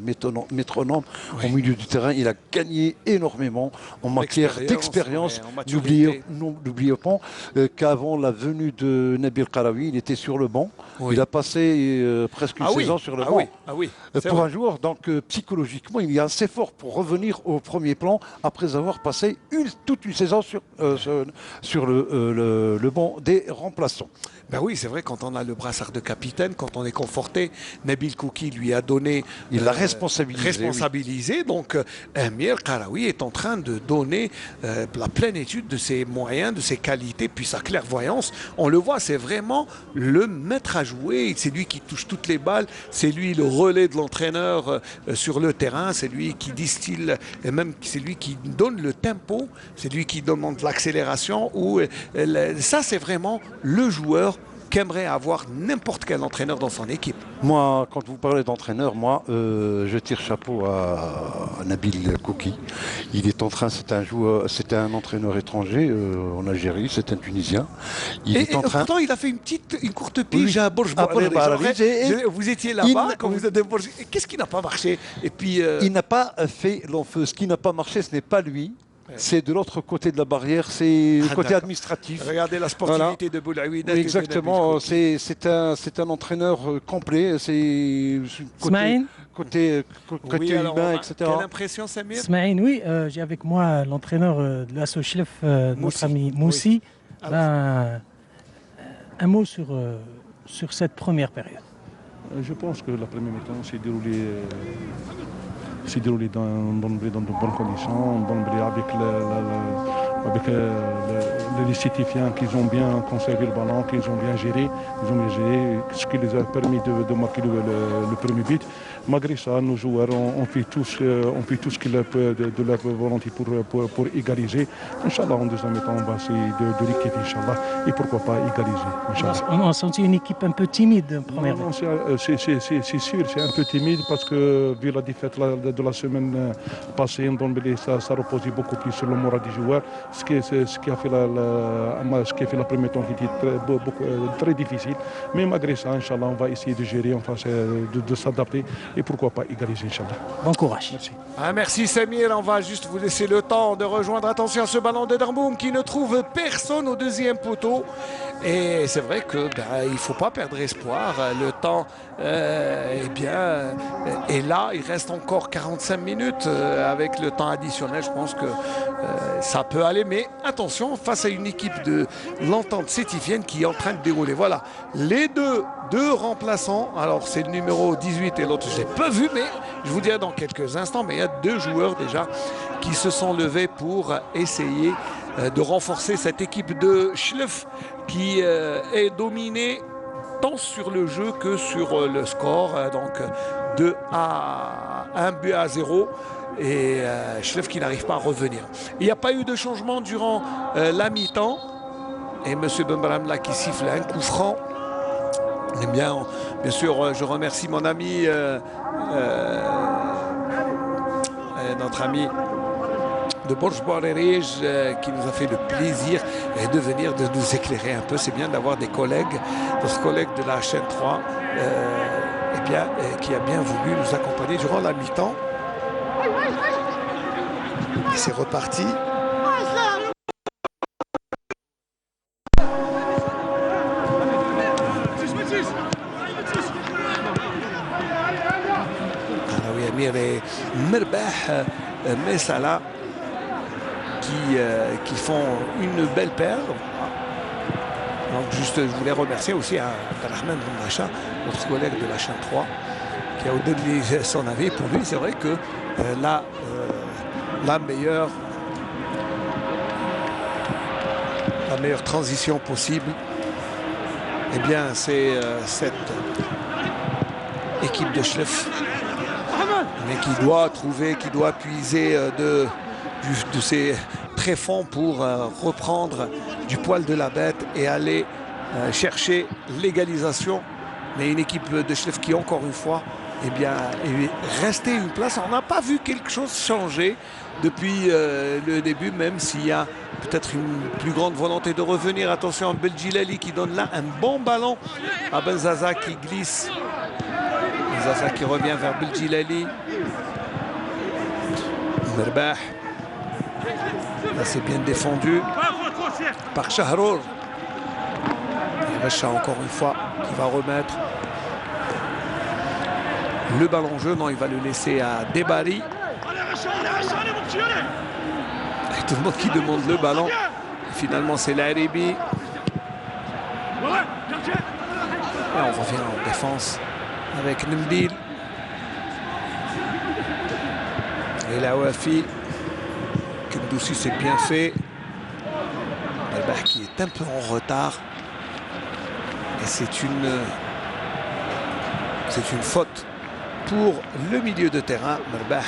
métronome au milieu du terrain. Il a gagné énormément en matière d'expérience. N'oubliez pas qu'avant la venue de Nabil Qaraoui, il était sur le banc. Oui. Il a passé presque une saison sur le banc. Pour un joueur, donc psychologiquement, il est assez fort pour revenir au premier plan après avoir passé toute une saison sur le banc des remplaçants. Ben oui, c'est vrai, quand on a le brassard de capitaine, quand on est conforté, Nabil Kouki lui a donné... Il l'a responsabilisé. Oui. Donc, Amir Qaraoui est en train de donner la pleine étude de ses moyens, de ses qualités, puis sa clairvoyance. On le voit, c'est vraiment le maître à jouer. C'est lui qui touche toutes les balles. C'est lui le relais de l'entraîneur sur le terrain. C'est lui qui distille, et même c'est lui qui donne le tempo. C'est lui qui demande l'accélération. Ça, c'est vraiment le joueur qu'aimerait avoir n'importe quel entraîneur dans son équipe. Moi, quand vous parlez d'entraîneur, je tire chapeau à Nabil Kouki. Il est en train, c'est un entraîneur étranger en Algérie, c'est un Tunisien. Pourtant, il a fait une courte pige à Bourges. Vous étiez là-bas quand vous êtes à Bourges. Qu'est-ce qui n'a pas marché? Et puis, il n'a pas fait l'enfeu. Ce qui n'a pas marché, ce n'est pas lui. C'est de l'autre côté de la barrière, c'est le côté administratif. Regardez la sportivité de Boulaoui. Oui, exactement, c'est un entraîneur complet. C'est côté humain, etc. Quelle impression, Samir? Smaïn, oui, j'ai avec moi l'entraîneur de la Sochlef, notre ami Moussi. Oui. Un mot sur cette première période. Je pense que la première mi-temps s'est déroulé dans de bonnes conditions, avec les Sétifiens qui ont bien conservé le ballon, qui ont bien géré, ce qui les a permis de marquer le premier but. Malgré ça, nos joueurs ont fait tout ce qu'ils peuvent de leur volonté pour égaliser. Inch'Allah, en deuxième temps, on va essayer de rectifier, Inch'Allah, et pourquoi pas égaliser. On a senti une équipe un peu timide en première. Non, c'est sûr, c'est un peu timide parce que vu la défaite de la semaine passée, ça reposait beaucoup plus sur le moral des joueurs, ce qui a fait la première temps qui était très difficile. Mais malgré ça, Inch'Allah, on va essayer de gérer, de s'adapter et pourquoi pas égaliser, Inch'Allah. Bon courage. Merci. Merci Samir, on va juste vous laisser le temps de rejoindre, attention, ce ballon de Darboum qui ne trouve personne au deuxième poteau. Et c'est vrai que il ne faut pas perdre espoir. Le temps est là. Il reste encore 45 minutes avec le temps additionnel. Je pense que ça peut aller. Mais attention, face à une équipe de l'Entente sétifienne qui est en train de dérouler. Voilà, les deux remplaçants. Alors c'est le numéro 18 et l'autre, je ne l'ai pas vu, mais je vous dirai dans quelques instants. Mais il y a 2 joueurs déjà qui se sont levés pour essayer de renforcer cette équipe de Chlef qui est dominée tant sur le jeu que sur le score. Donc 1 but à 0. Et Chlef qui n'arrive pas à revenir. Il n'y a pas eu de changement durant la mi-temps. Et M. Bembram là qui siffle un coup franc. Eh bien sûr, je remercie mon ami, notre ami de Borj Borerij qui nous a fait le plaisir de venir de nous éclairer un peu. C'est bien d'avoir des collègues, notre collègue de la chaîne 3, qui a bien voulu nous accompagner durant la mi-temps. Et c'est reparti. Amir et Merbah Messala qui font une belle paire. Donc juste, je voulais remercier aussi Abdelrahman Bendacha, notre collègue de la chaîne 3, qui a donné son avis. Pour lui, c'est vrai que la meilleure transition possible, eh bien, c'est cette équipe de Chlef, mais qui doit trouver, qui doit puiser de ses tréfonds pour reprendre du poil de la bête et aller chercher l'égalisation. Mais une équipe de Chlef qui, encore une fois, eh bien, est restée une place. On n'a pas vu quelque chose changer depuis le début, même s'il y a peut-être une plus grande volonté de revenir. Attention, Beldjilali qui donne là un bon ballon à Benzaza qui glisse. Benzaza qui revient vers Beldjilali. Merbah. Là, c'est bien défendu par Shahrour. Et Racha, encore une fois, qui va remettre le ballon en jeu. Non, il va le laisser à Debari. Et tout le monde qui demande le ballon. Et finalement, c'est l'Aribi. Et on revient en défense avec Nemdil. Et la Wafi. Kendoussi, c'est bien fait. Merbah qui est un peu en retard. Et c'est une faute pour le milieu de terrain. Merbah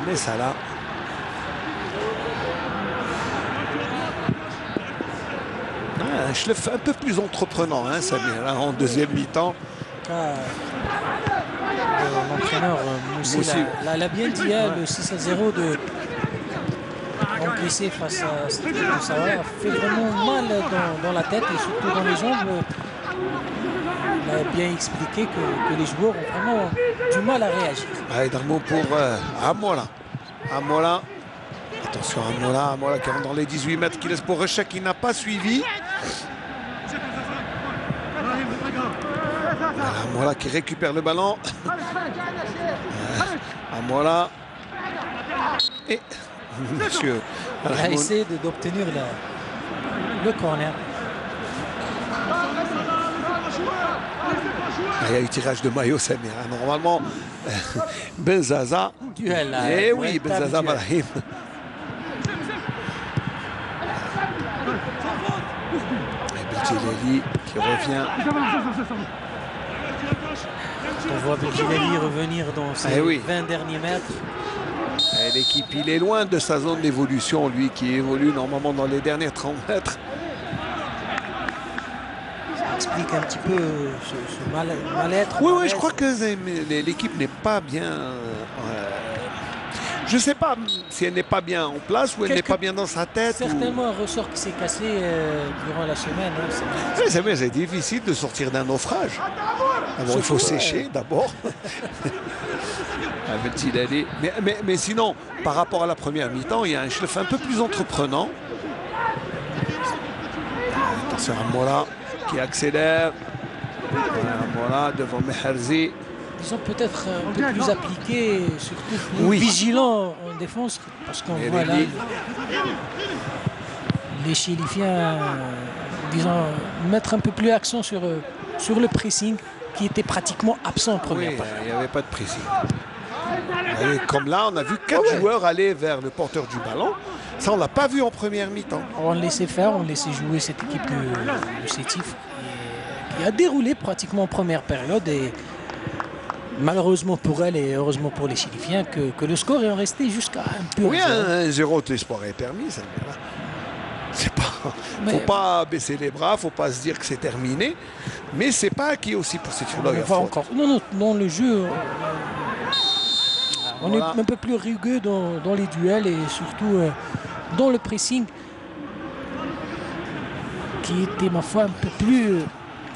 met ça là. Un Chlef un peu plus entreprenant, hein, Samir, hein, en deuxième mi-temps. L'entraîneur Moussi l'a bien dit, hein, le 6-0 de encaissé face à Moussawara a fait vraiment mal dans la tête et surtout dans les jambes. Il a bien expliqué que les joueurs ont vraiment du mal à réagir. Allez, d'un mot pour Amola. Amola. Attention à Amola qui rentre dans les 18 mètres, qui laisse pour Recha qui n'a pas suivi. Amola qui récupère le ballon. Amola. Et monsieur. Il a essayé d'obtenir le corner. Il y a eu tirage de maillot, Samir. Normalement, Benzaza. Duel là. Eh oui, Benzaza Malahim. Et Beldjilali qui revient. On voit Beldjilali revenir dans ses 20 derniers mètres. L'équipe, il est loin de sa zone d'évolution, lui qui évolue normalement dans les derniers 30 mètres. Ça explique un petit peu ce mal-être. Oui, je crois que l'équipe n'est pas bien. Je ne sais pas si elle n'est pas bien en place ou elle n'est pas bien dans sa tête. Certainement un ressort qui s'est cassé durant la semaine. Hein, c'est difficile de sortir d'un naufrage. Il faut sécher d'abord. Mais sinon, par rapport à la première mi-temps, il y a un Chlef un peu plus entreprenant. Attention à Mola qui accélère. Mola devant Meherzi. Ils sont peut-être un peu plus appliqués, surtout plus vigilants en défense, parce qu'on voit là les Chilifiens, disons, mettre un peu plus l'accent sur le pressing qui était pratiquement absent en première période. Il n'y avait pas de pressing. Et comme là, on a vu 4 joueurs aller vers le porteur du ballon. Ça, on ne l'a pas vu en première mi-temps. On laissait faire, on laissait jouer cette équipe de Sétif qui a déroulé pratiquement en première période. Et malheureusement pour elle et heureusement pour les Chilifiens que le score est resté jusqu'à un peu. Oui, un 0 de l'espoir est permis. Ça, c'est pas, faut pas baisser les bras, faut pas se dire que c'est terminé. Mais c'est pas acquis aussi pour cette on va encore. Non, dans le jeu, on est un peu plus rugueux dans les duels et surtout dans le pressing qui était, ma foi, un peu plus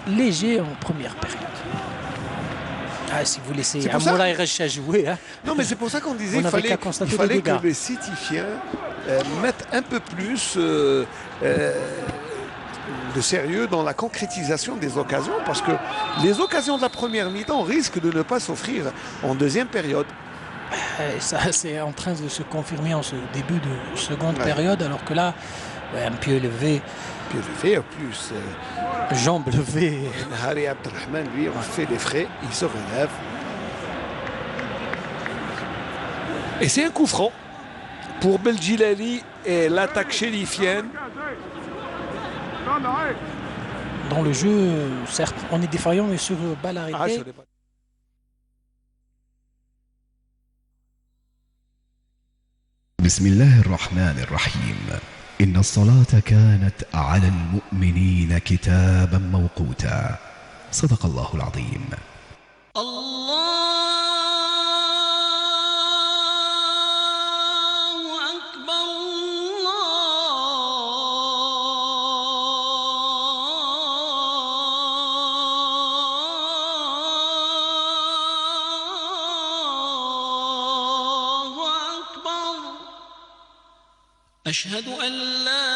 léger en première période. Ah, si vous laissez Amola et Recha jouer. Hein. Non, mais c'est pour ça qu'on disait qu'il fallait que les Sétifiens mettent un peu plus de sérieux dans la concrétisation des occasions, parce que les occasions de la première mi-temps risquent de ne pas s'offrir en deuxième période. Ça, c'est en train de se confirmer en ce début de seconde période, alors que là, un pied levé. Pied levé, en plus. Jambes levées. Hari Abdelrahman, lui, on fait les frais, il se relève. Et c'est un coup franc pour Beljilali et l'attaque chérifienne. Dans le jeu, certes, on est défaillant, mais sur balle arrêtée. بسم الله الرحمن الرحيم إن الصلاة كانت على المؤمنين كتابا موقوتا صدق الله العظيم. أشهد أن لا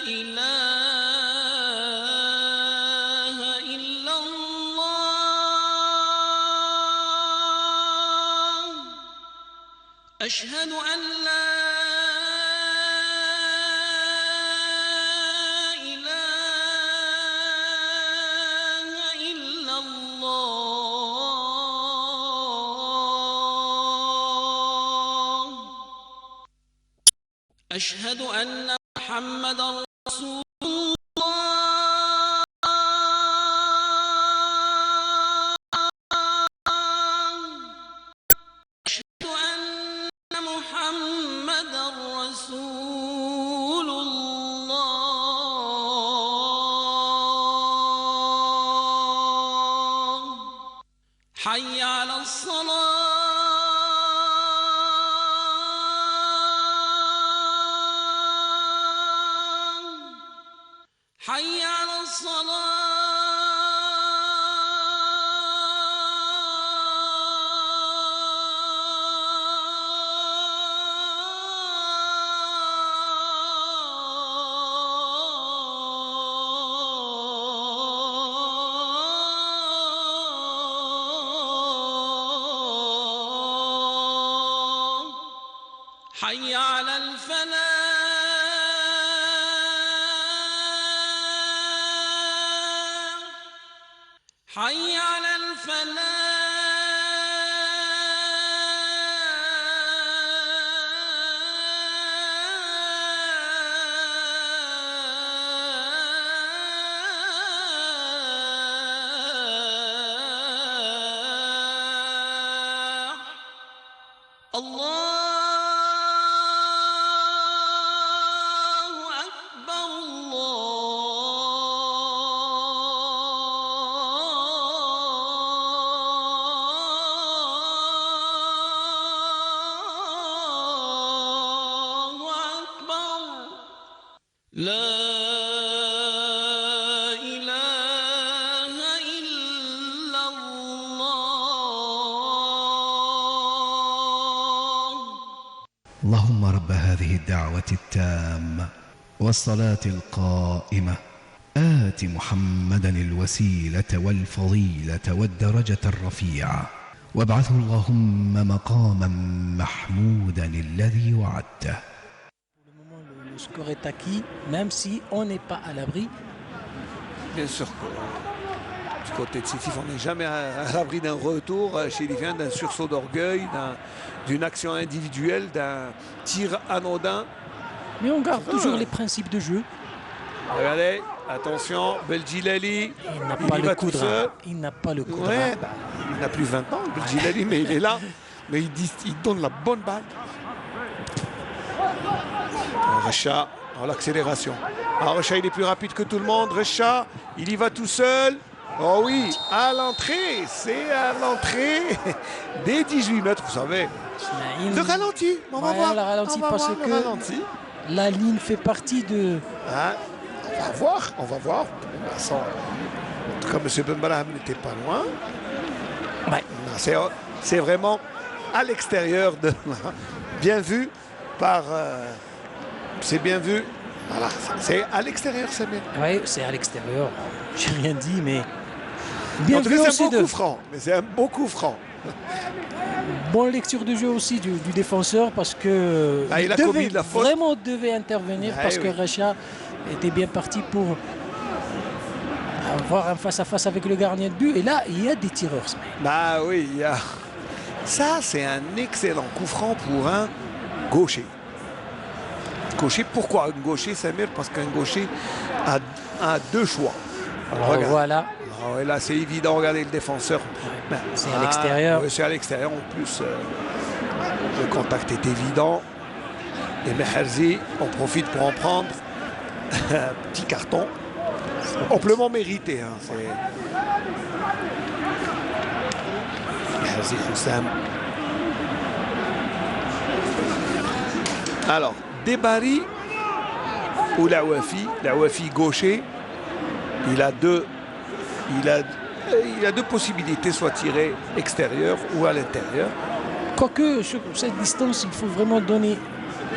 إله إلا الله أشهد أن لا أشهد أن محمدًا رسول الله أشهد أن محمدًا رسول الله حي على الصلاة حي على الصلاة حي على الفلاح حي على الفلاح الله لا إله إلا الله اللهم رب هذه الدعوة التامة والصلاة القائمة آت محمدا الوسيلة والفضيلة والدرجة الرفيعة وابعثه اللهم مقاما محمودا الذي وعدته. Le score est acquis, même si on n'est pas à l'abri. Bien sûr que du côté de Sétif, on n'est jamais à l'abri d'un retour chérifien, d'un sursaut d'orgueil, d'une action individuelle, d'un tir anodin. Mais on garde toujours les principes de jeu. Regardez, attention, Beljilali, il n'a pas le coup de rein. Il n'a pas le coup de rein. Il n'a plus 20 ans, Beljilali, mais il est là. Mais il donne la bonne balle. Recha, en l'accélération. Alors Recha, il est plus rapide que tout le monde. Recha, il y va tout seul. Oh oui, à l'entrée. C'est à l'entrée des 18 mètres, vous savez. Le ralenti, on va voir. Le ralenti parce que la ligne fait partie de... Ah, on va voir. En tout cas, M. Bembaraham n'était pas loin. Ouais. C'est vraiment à l'extérieur de... Bien vu par... c'est bien vu. Voilà, c'est à l'extérieur, c'est bien. Oui, c'est à l'extérieur. J'ai rien dit, mais... Bien en tout vu cas, c'est aussi un beau coup franc. Mais c'est un beau coup franc. Bonne lecture de jeu aussi du défenseur parce que il a commis de la faute. Vraiment devait intervenir parce que oui. Racha était bien parti pour avoir un face-à-face avec le gardien de but. Et là, il y a des tireurs. Bah oui, il y a... Ça, c'est un excellent coup franc pour un gaucher. Gaucher, pourquoi un gaucher, Samir? Parce qu'un gaucher a deux choix. Alors, voilà. Et là, c'est évident, regardez le défenseur. C'est à l'extérieur. Oui, c'est à l'extérieur. En plus, le contact est évident. Et Meherzi, on profite pour en prendre un petit carton. Amplement mérité. Hein, Meherzi Houssam. Alors, Debari ou Laouafi gaucher, il a deux possibilités, soit tiré extérieur ou à l'intérieur. Quoique, sur cette distance, il faut vraiment donner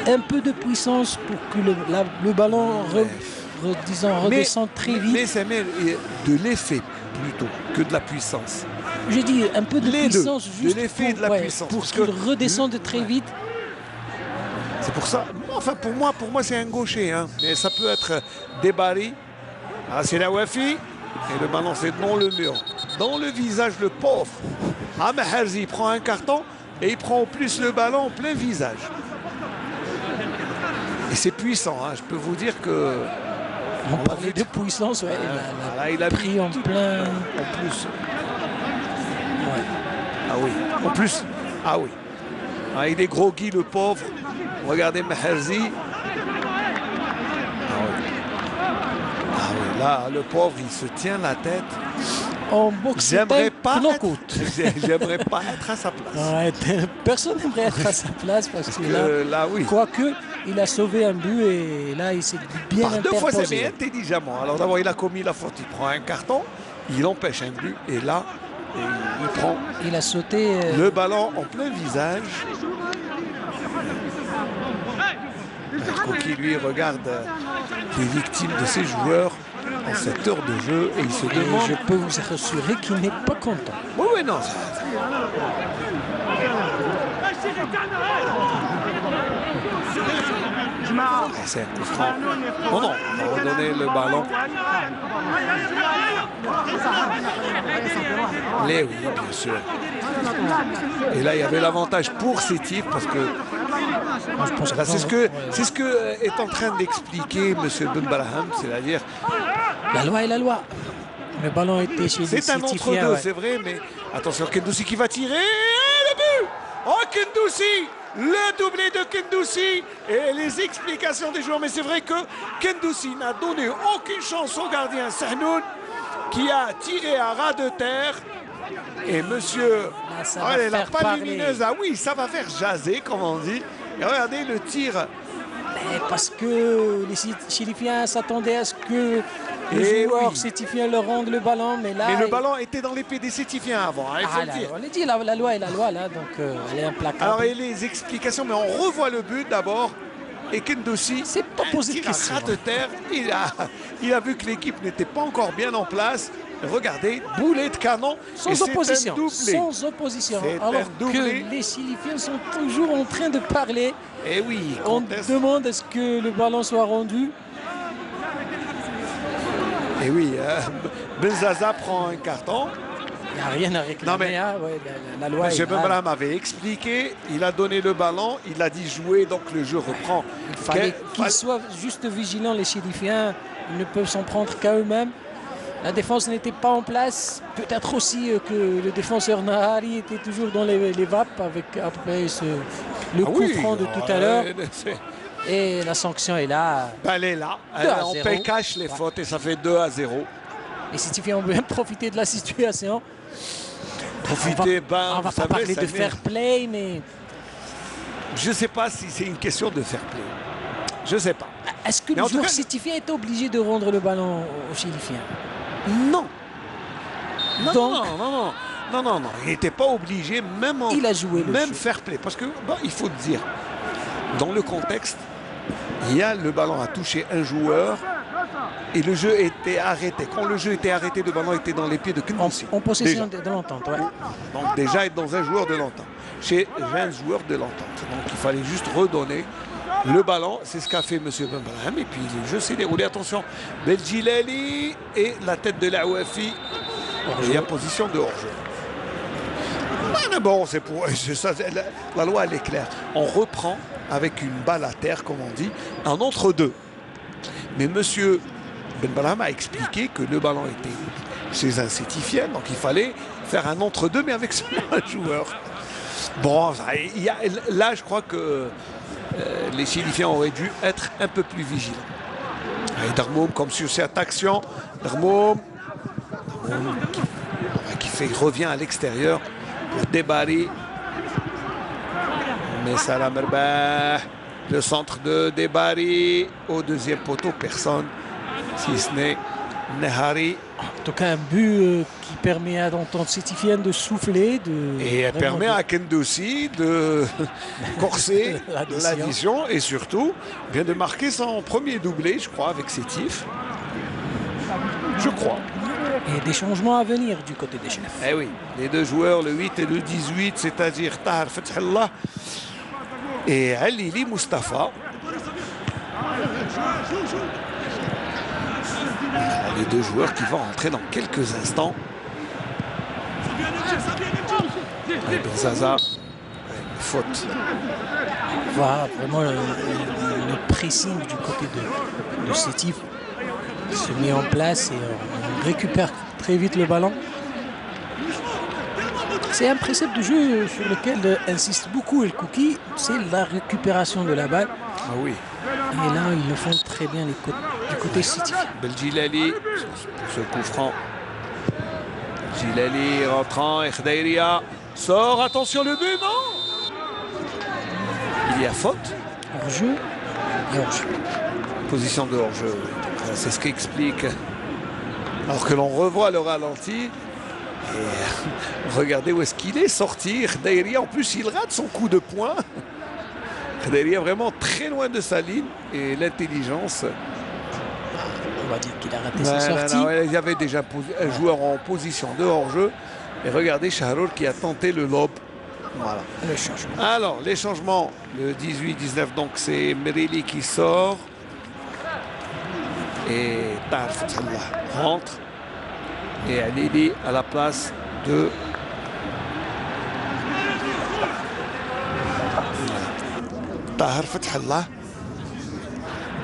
un peu de puissance pour que le ballon redescende très vite. Mais c'est même de l'effet plutôt que de la puissance. Je dis un peu de puissance, juste de l'effet et de la puissance. Pour qu'il redescende très vite. C'est pour ça. Enfin, pour moi, c'est un gaucher. Hein. Mais ça peut être Debari. Ah, c'est Laouafi. Et le ballon, c'est dans le mur. Dans le visage, le pauvre. Ah, Meherzi prend un carton et il prend en plus le ballon en plein visage. Et c'est puissant. Hein. Je peux vous dire que... On parlait de puissance, ouais. Il a pris en plein... En plus. Ouais. Ah oui. En plus. Ah oui. Ah, il est groggy, le pauvre. Regardez Meherzi. Ah oui, là, le pauvre, il se tient la tête. En boxe, j'aimerais pas être à sa place. Ouais, personne n'aimerait être à sa place parce que là, oui. Quoique, il a sauvé un but et là, il s'est bien interposé. Deux fois, c'est bien intelligemment. Alors d'abord, il a commis la faute, il prend un carton, il empêche un but et là, il prend il a sauté le ballon en plein visage. Koki, lui, regarde les victimes de ses joueurs en cette heure de jeu et il se demande... Je peux vous rassurer qu'il n'est pas content. Oui, oui, non. C'est un coup franc. Non, non, on va redonner le ballon. Mais oui, bien sûr. Et là, il y avait l'avantage pour ces types parce que c'est ce que est en train d'expliquer M. Ben Braham, c'est-à-dire la loi est la loi. Le ballon était chez les C'est un entre-deux, c'est vrai, mais attention, Kendoussi qui va tirer. Le but! Oh, Kendoussi! Le doublé de Kendoussi et les explications des joueurs. Mais c'est vrai que Kendoussi n'a donné aucune chance au gardien Sahnoun qui a tiré à ras de terre. Et monsieur, la palle lumineuse, ah oui, ça va faire jaser, comme on dit. Et regardez le tir. Parce que les Chilifiens s'attendaient à ce que les joueurs sétifiens leur rendent le ballon. Mais le ballon était dans l'épée des sétifiens avant, hein, il faut le dire. On l'a dit, la loi est la loi, là, donc elle est implacable. Alors, et les explications, mais on revoit le but d'abord. Et Kendoussi, c'est pas posé de question. De terre, il a vu que l'équipe n'était pas encore bien en place. Regardez, boulet de canon. Sans opposition. Sans opposition. Alors que les Chilifiens sont toujours en train de parler. Et oui, on demande à ce que le ballon soit rendu. Et oui, Benzaza prend un carton. Il n'y a rien à réclamer. Non, mais la loi M. Benbraham m'avait expliqué, il a donné le ballon, il a dit jouer, donc le jeu reprend. Il fallait qu'ils soient juste vigilants, les Chilifiens. Ils ne peuvent s'en prendre qu'à eux-mêmes. La défense n'était pas en place. Peut-être aussi que le défenseur Nahari était toujours dans les vapes avec après le coup franc de tout à l'heure. Et la sanction est là. Elle est là. On paye cash les fautes et ça fait 2-0. Les Sétifiens ont bien profité de la situation. Profiter, on va pas parler de fair play, mais... Je ne sais pas si c'est une question de fair play. Je ne sais pas. Est-ce que le joueur sétifien est obligé de rendre le ballon aux Chilifiens? Non. Non. Il n'était pas obligé, même il a joué même fair play. Parce que, il faut le dire, dans le contexte, le ballon a touché un joueur Et le jeu était arrêté. Quand le jeu était arrêté, le ballon était dans les pieds de Kendoussi. En possession de l'entente, ouais. Donc déjà être dans un joueur de l'entente. Chez un joueur de l'entente. Donc il fallait juste redonner le ballon. C'est ce qu'a fait M. Benbrahim. Et puis le jeu s'est déroulé. Attention, Beljilali et la tête de l'Awafi. Il y a position de hors-jeu. Mais bon, c'est pour ça, la loi elle est claire. On reprend avec une balle à terre, comme on dit, un entre-deux. Mais M. Benbrahim a expliqué que le ballon était chez un Sétifien, donc il fallait faire un entre-deux, mais avec seulement un joueur. Bon, là, je crois que les Sétifiens auraient dû être un peu plus vigilants. Et Darmoum, comme sur cette action, Darmoum qui revient à l'extérieur pour Debari. Mais Salah Merbah, le centre de Debari au deuxième poteau, personne, si ce n'est Nehari. En tout cas, un but qui permet à l'entente sétifienne de souffler. Et elle permet à Kendoussi de corser l'addition et surtout vient de marquer son premier doublé, je crois, avec Sétif. Je crois. Et des changements à venir du côté des chefs. Eh oui, les deux joueurs, le 8 et le 18, c'est-à-dire Tahar Fethallah et Alili Mustafa. Les deux joueurs qui vont rentrer dans quelques instants. Benzaza, faute. Voilà vraiment le pressing du côté de Sétif se met en place et on récupère très vite le ballon. C'est un précepte de jeu sur lequel insiste beaucoup El Kouki, c'est la récupération de la balle. Ah oui. Et là, ils le font très bien du côté Sétif. Beljilali, pour ce coup franc. Beljilali rentrant, Khdairia sort, attention le but, non? Il y a faute. Hors-jeu et hors-jeu. Position de hors-jeu. C'est ce qui explique. Alors que l'on revoit le ralenti. Et regardez où est-ce qu'il est sorti. Khdairia, en plus, il rate son coup de poing. Khdairia vraiment très loin de sa ligne. Et l'intelligence. On va dire qu'il a raté sa sortie. Il y avait déjà un joueur en position de hors-jeu. Et regardez Shahrour qui a tenté le lob. Voilà. Le changement. Alors, les changements. Le 18-19, donc c'est Merili qui sort. Et Tahar Fethallah rentre. Et Alili à la place de Tahar Fethallah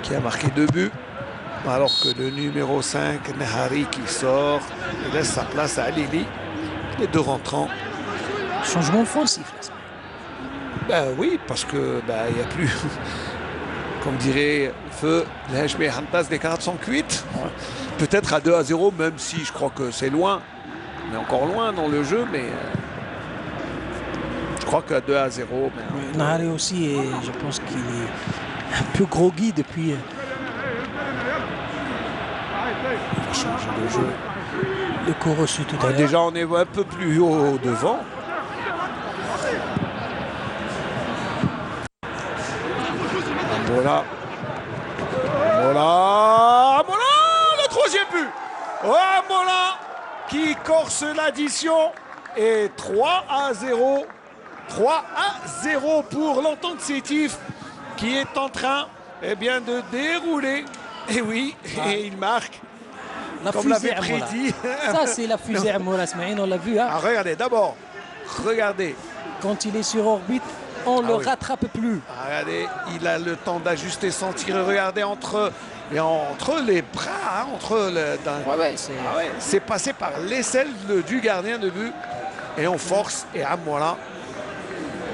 qui a marqué 2 buts. Alors que le numéro 5, Nehari, qui sort et laisse sa place à Alili. Les deux rentrants. Changement offensif. Ben oui, parce que il n'y a plus, comme dirait Feu, l'Hajmé Hantas des cartes sont cuites. Peut-être à 2-0, même si je crois que c'est loin. On est encore loin dans le jeu, mais je crois qu'à 2-0. Nahari aussi, et je pense qu'il est un peu groggy depuis. Il va changer le jeu. Le coup reçu tout à l'heure. Déjà, on est un peu plus haut devant. Voilà. Voilà. Le troisième but. Mola qui corse l'addition. Et 3-0. 3-0 pour l'entente Sétif qui est en train de dérouler. Et oui, et il marque. Comme l'avait prédit. Ça, c'est la fusée à Mola Smaïn, on l'a vu. Hein. Regardez, d'abord, regardez. Quand il est sur orbite, on ne le rattrape plus. Regardez, il a le temps d'ajuster son tir. Regardez entre les bras, c'est passé par l'aisselle du gardien de but. Et on force. Et Amola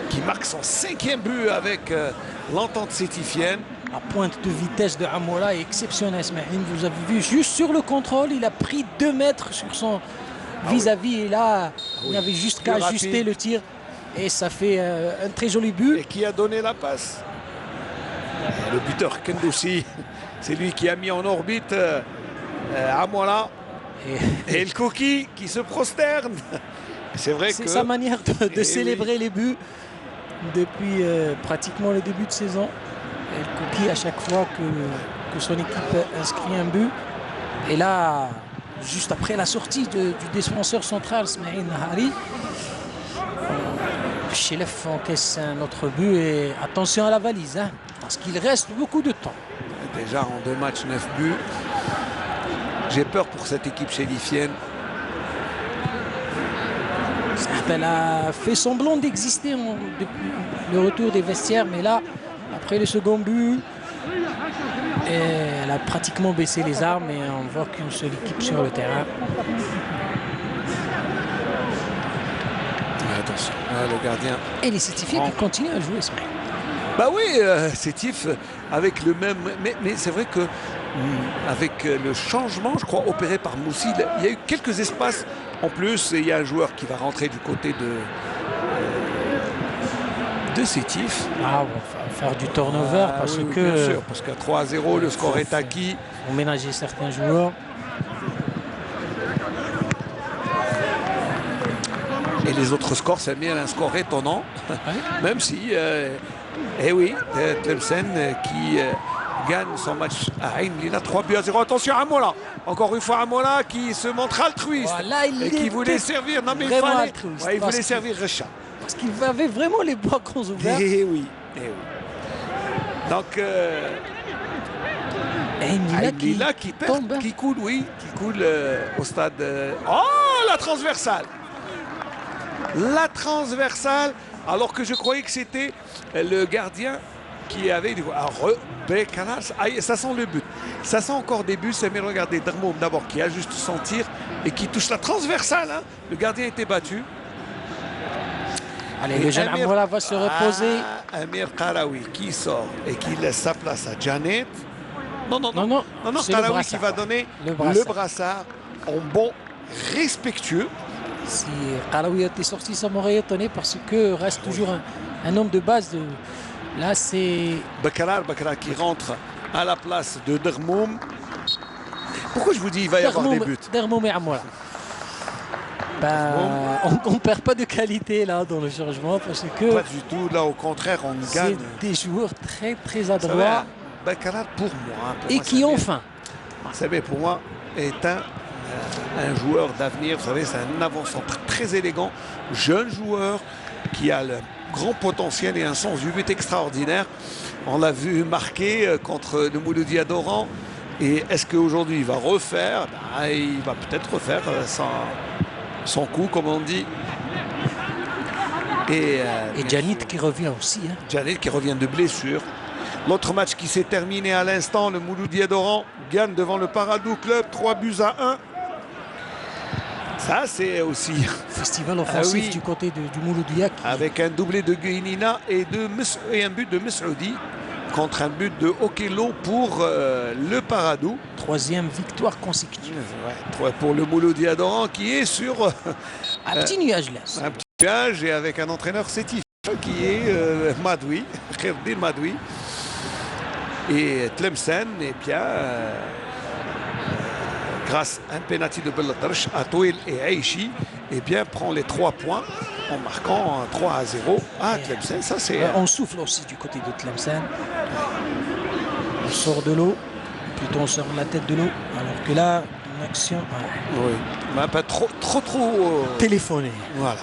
qui marque son 5e but avec l'entente sétifienne. La pointe de vitesse de Amola est exceptionnelle, Smaïn. Vous avez vu, juste sur le contrôle, il a pris 2 mètres sur son vis-à-vis. Et là, il n'avait juste qu'à ajuster le tir. Et ça fait un très joli but. Et qui a donné la passe? Le buteur Kendoussi. C'est lui qui a mis en orbite Amola. Et El Kouki qui se prosterne. C'est vrai que... C'est sa manière de célébrer les buts depuis pratiquement le début de saison. El Kouki, à chaque fois que son équipe inscrit un but. Et là, juste après la sortie du défenseur central, Smaïn Nahari, Chelef encaisse un autre but et attention à la valise, hein, parce qu'il reste beaucoup de temps. Déjà en 2 matchs, 9 buts. J'ai peur pour cette équipe chélifienne. Certes, elle a fait semblant d'exister depuis le retour des vestiaires, mais là, après le second but, elle a pratiquement baissé les armes et on voit qu'une seule équipe sur le terrain. Attention, le gardien. Et les Sétifiens qui continuent à jouer. Bah oui, Sétif avec le même. Mais c'est vrai que avec le changement, je crois, opéré par Moussi, il y a eu quelques espaces en plus. Et il y a un joueur qui va rentrer du côté de Sétif. Ah, on va faire du turnover parce oui, que. Bien sûr, parce qu'à 3-0, le score est acquis. On ménager certains joueurs. Et les autres scores, c'est bien un score étonnant, même si, oui, Tlemcen qui gagne son match à Ain Lina 3-0. Attention à Mola, encore une fois à Mola qui se montre altruiste Voilà, et qui voulait servir. Non mais il voulait servir Recha. Parce qu'il avait vraiment les bras grands ouverts. Eh oui. Donc, Ain Lina qui coule au stade. Oh, la transversale. La transversale, alors que je croyais que c'était le gardien qui avait... Ça sent le but. Ça sent encore des buts. C'est bien, regardez, Darmoum d'abord qui ajuste son tir et qui touche la transversale. Hein. Le gardien était battu. Allez, le jeune Amola va se reposer. Amir Karawi qui sort et qui laisse sa place à Janet. Non, Karawi qui va donner le brassard en bon respectueux. Si Karawi était sorti, ça m'aurait étonné parce que reste toujours un homme de base. Là, c'est... Bakrar qui rentre à la place de Darmoum. Pourquoi je vous dis il va y avoir des buts? Darmoum et Amola. On ne perd pas de qualité là dans le changement parce que... Pas du tout, là au contraire on gagne. C'est des joueurs très très adroits. Bakrar pour moi. Et qui ont faim. Vous savez, pour moi, est un joueur d'avenir. Vous savez, c'est un avant-centre très élégant, jeune joueur qui a le grand potentiel et un sens du but extraordinaire. On l'a vu marquer contre le Mouloudia d'Oran. Et est-ce qu'aujourd'hui il va refaire? Il va peut-être refaire son coup, comme on dit. Et Janit qui revient aussi. Hein. Janit qui revient de blessure. L'autre match qui s'est terminé à l'instant, le Mouloudia d'Oran gagne devant le Paradou Club 3-1. Ça, c'est aussi... Festival offensif du côté du Mouloudia. Avec un doublé de Guinina et un but de Messoudi contre un but de Okelo pour le Paradou. 3e victoire consécutive. Ouais, pour le Mouloudia d'Oran qui est sur... un petit nuage là. Un petit nuage et avec un entraîneur sétif qui est Madoui, Kherdin Madoui. Et Tlemcen, bien, grâce à un penalty de Bellatarch, Atouil et Aïchi, bien, prend les 3 points en marquant 3-0 à Tlemcen. Ça, c'est... On souffle aussi du côté de Tlemcen. On sort de l'eau, plutôt on sort la tête de l'eau, alors que là, une action... Oui, mais pas trop... téléphoné. Voilà.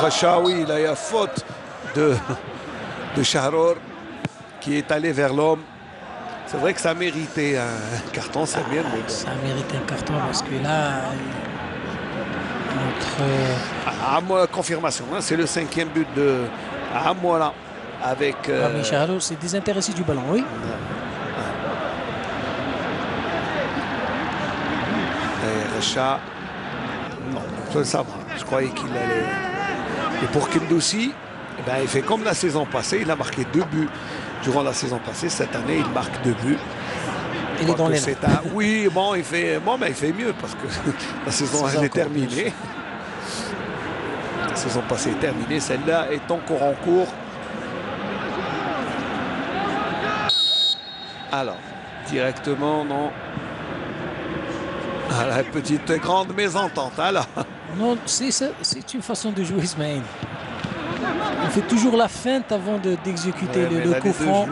Rachaoui, là il y a faute de Shahror qui est allé vers l'homme. C'est vrai que ça a mérité un carton, c'est bien. Ça a mérité un carton parce que là, moi, confirmation, hein, c'est le 5e but de Amola avec... Shahror s'est désintéressé du ballon, oui. Et Racha, non, ça va. Je croyais qu'il allait... Et pour Kendoussi, il fait comme la saison passée. Il a marqué 2 buts durant la saison passée. Cette année, il marque 2 buts. Il est dans les Oui, bon, il fait mieux parce que la saison est terminée. La saison passée est terminée. Celle-là est encore en cours. Alors, directement, non. Ah, la petite grande mésentente, là. Non, c'est une façon de jouer, Ismaël. On fait toujours la feinte avant d'exécuter le coup franc.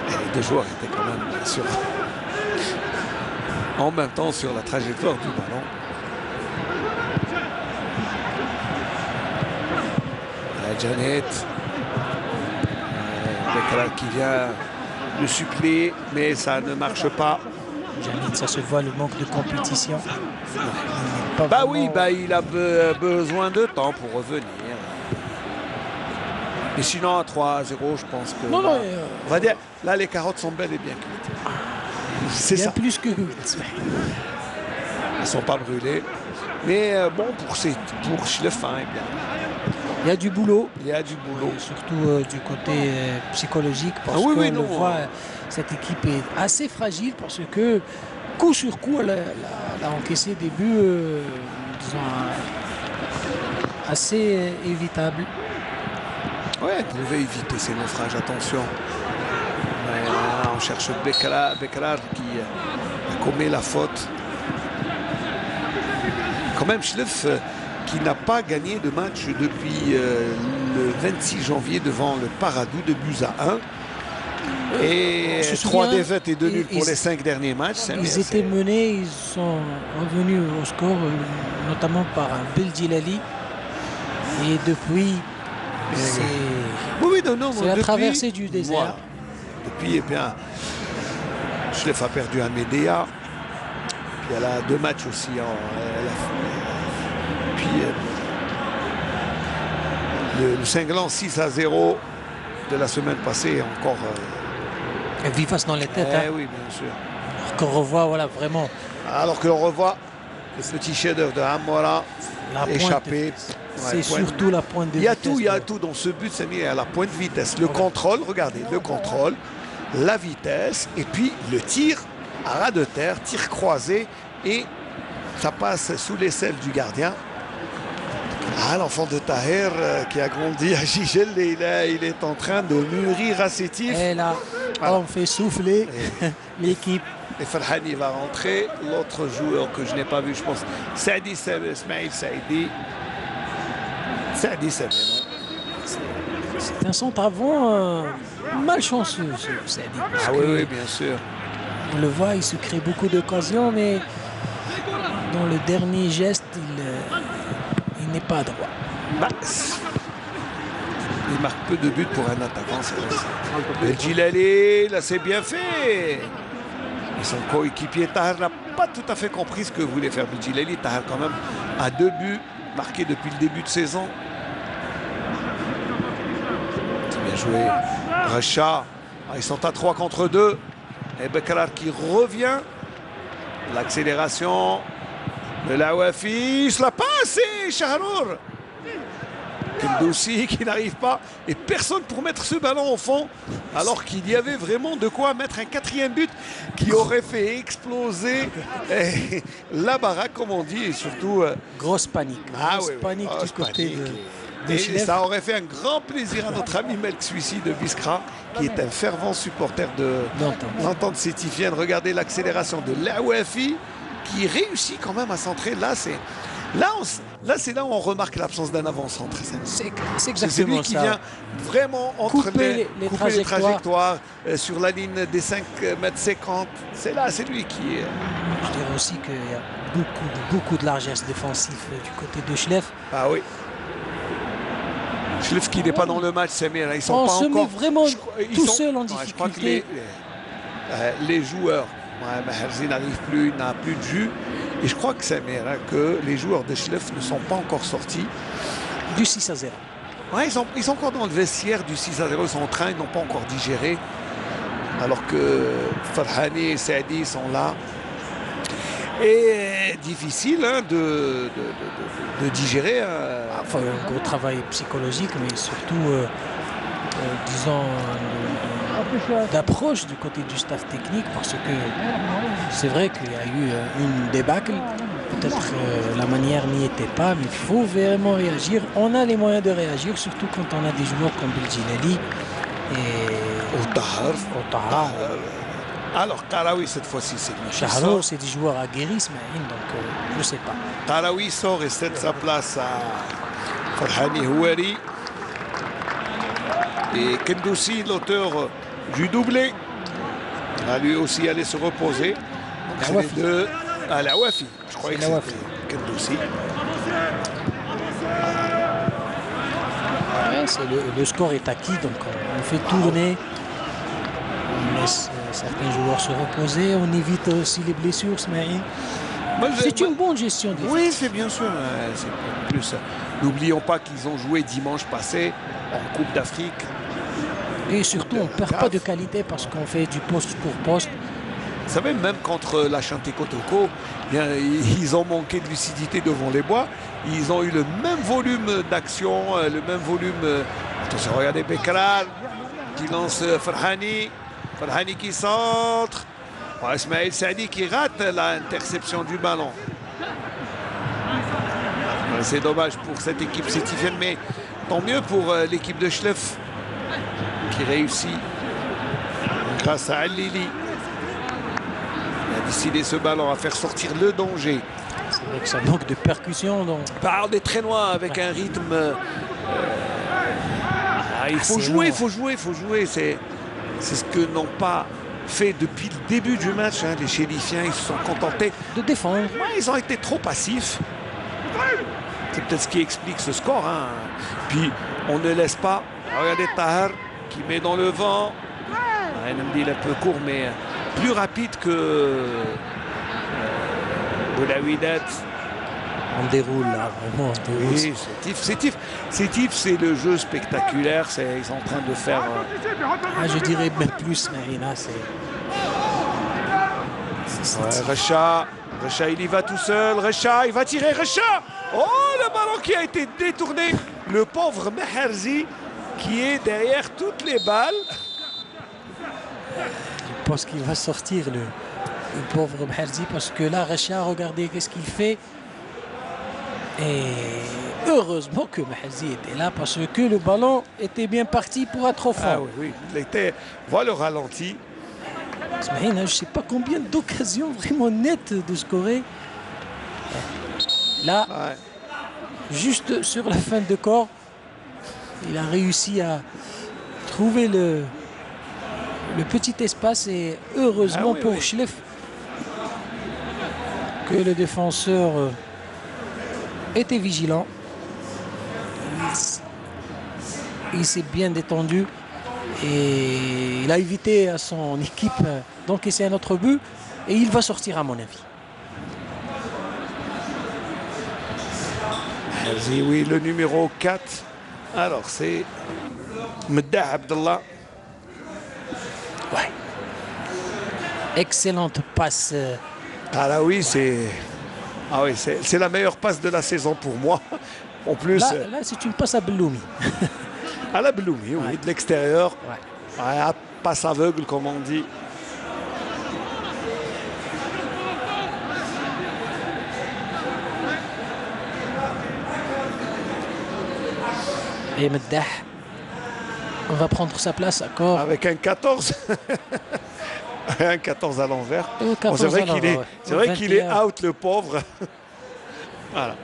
Les deux joueurs étaient quand même sur, en même temps sur la trajectoire du ballon. Janet. Bekkrar qui vient le suppléer, mais ça ne marche pas. Janet, ça se voit le manque de compétition. Bah vraiment... oui, bah, il a besoin de temps pour revenir. Mais sinon, à 3-0, je pense que... Non, là, on va dire, là, les carottes sont belles et bien cuites. C'est ça. Plus que cuites. Elles ne sont pas brûlées. Mais bon, pour Schleff, hein, bien. Il y a du boulot. Il y a du boulot. Surtout du côté psychologique, parce que voit, cette équipe est assez fragile, parce que coup sur coup, elle a encaissé des buts disons, assez évitables. Ouais, elle pouvait éviter ces naufrages, attention. Mais là, on cherche Bekkrar qui commet la faute. Quand même, Schleff qui n'a pas gagné de match depuis le 26 janvier devant le Paradou de buts à 1. Et 3 défaites et 2 nuls pour les 5 derniers matchs. Ils étaient menés, ils sont revenus au score, notamment par Beldjilali. Et depuis, c'est la traversée du désert. Voilà. Depuis, eh bien, Schleff a perdu à Médéa. Puis elle a 2 matchs aussi. Puis le cinglant 6-0 de la semaine passée encore. Vivace dans les têtes. Oui, bien sûr. Alors qu'on revoit, voilà, vraiment. Alors que l'on revoit le petit chef-d'œuvre de Amora échappé. C'est surtout la pointe de vitesse. Il y a tout dans ce but, c'est mis à la pointe de vitesse. Le contrôle, regardez, le contrôle, la vitesse, et puis le tir à ras de terre, tir croisé, et ça passe sous l'aisselle du gardien. Ah, l'enfant de Taher qui a grandi à Gigel, il est en train de mûrir à ses tifs. Et là, voilà. On fait souffler l'équipe. Et Farhani va rentrer. L'autre joueur que je n'ai pas vu, je pense, Saadi Ismail Saidi. Saadi Saidi. C'est un centre avant malchanceux, Saidi. Ah oui, bien sûr. On le voit, il se crée beaucoup d'occasions, mais dans le dernier geste, il n'est pas droit. Bah, il marque peu de buts pour un attaquant. Beldjilali, là c'est bien fait. Et son coéquipier Taher n'a pas tout à fait compris ce que voulait faire Beldjilali. Taher quand même a 2 buts marqués depuis le début de saison. C'est bien joué. Racha, ils sont à 3 contre 2. Et Bekkrar qui revient. L'accélération de Laouafi. La passe et Shahrour. Kendoussi qui n'arrive pas. Et personne pour mettre ce ballon au fond. Alors qu'il y avait vraiment de quoi mettre un 4e but qui aurait fait exploser la baraque, comme on dit. Et surtout... grosse panique. Grosse panique du côté de et ça aurait fait un grand plaisir à notre ami Melk Suissi de Biskra, qui est un fervent supporter de l'entente sétifienne. Regardez l'accélération de Laouafi qui réussit quand même à centrer. Là, c'est là où on remarque l'absence d'un avant-centre. C'est exactement lui qui vient vraiment entre couper les trajectoires sur la ligne des 5,50 m. C'est lui qui est... Je dirais aussi qu'il y a beaucoup de largesse défensive du côté de Schleff. Ah oui. Schleff qui n'est pas dans le match, Samir. Ils sont pas se encore... met vraiment tout seul en difficulté. Je crois que les joueurs... Maherzi n'arrive plus, il n'a plus de jus. Et je crois que Samir, que les joueurs de Schleff ne sont pas encore sortis. Du 6-0. Ouais, ils sont encore dans le vestiaire du 6-0. Ils sont en train, ils n'ont pas encore digéré. Alors que Farhani et Saadi sont là. Et difficile de digérer. Enfin, un gros travail psychologique, mais surtout, disons, d'approche du côté du staff technique, parce que c'est vrai qu'il y a eu une débâcle. Peut-être la manière n'y était pas, mais il faut vraiment réagir. On a les moyens de réagir, surtout quand on a des joueurs comme Beldjilali et Taher. Alors, Karaoui, cette fois-ci, c'est lui qui Chahrour, sort. c'est des joueurs aguerris, Smaïn, donc je ne sais pas. Karaoui sort et cède sa place à Farhani Houari. Et Kendoussi, l'auteur du doublé, a lui aussi allé se reposer. Donc c'est les deux. Ah, la Wafi. Je croyais que c'était Kendoussi. Ouais, le score est acquis, donc on fait tourner. On laisse certains joueurs se reposer. On évite aussi les blessures, Smaïn. C'est une bonne gestion des Oui, c'est bien sûr. C'est plus. N'oublions pas qu'ils ont joué dimanche passé en Coupe d'Afrique. Et surtout, on ne perd pas de qualité parce qu'on fait du poste pour poste. Vous savez, même contre la Chanté Kotoko, ils ont manqué de lucidité devant les bois. Ils ont eu le même volume d'action, le même volume. Attention, regardez Bekral qui lance Farhani. Farhani qui centre. Ismaël Saadi qui rate l'interception du ballon. C'est dommage pour cette équipe sétifienne, mais tant mieux pour l'équipe de Schleff qui réussit grâce à Al-Lili. Il a décidé ce ballon à faire sortir le danger. C'est vrai que ça manque de percussion. Donc... Par des Traînois avec un rythme. Il faut jouer, il faut jouer, il faut jouer. C'est ce que n'ont pas fait depuis le début du match. Les Chérifiens, ils se sont contentés de défendre. Ouais, ils ont été trop passifs. C'est peut-être ce qui explique ce score. Puis on ne laisse pas. Regardez Tahar qui met dans le vent. Il est un peu court, mais plus rapide que Boulaouidat. On déroule là, vraiment. Oui, c'est Tif, c'est le jeu spectaculaire. Ils sont en train de faire. Je dirais même plus, Marina. Recha, il y va tout seul. Recha, il va tirer. Recha. Oh, le ballon qui a été détourné. Le pauvre Meherzi qui est derrière toutes les balles. Je pense qu'il va sortir le pauvre Meherzi parce que là, Recha, regardez qu'est-ce qu'il fait. Et heureusement que Meherzi était là parce que le ballon était bien parti pour être au fond. Ah oui, il était. Voilà le ralenti. Je ne sais pas combien d'occasions vraiment nettes de scorer. Là, juste sur la fin de corps, il a réussi à trouver le petit espace et heureusement pour Schleff que le défenseur était vigilant. Il s'est bien détendu et il a évité à son équipe d'encaisser un autre but et il va sortir à mon avis. Oui, le numéro 4. Alors c'est Meddah Abdallah. Ouais. Excellente passe. Ah oui, c'est la meilleure passe de la saison pour moi. En plus, là c'est une passe à Belloumi. À la Belloumi, oui, de l'extérieur. Passe aveugle, comme on dit. Et Meddah va prendre sa place, d'accord. Avec un 14. Un 14 à l'envers. C'est vrai qu'il est out, le pauvre. Voilà.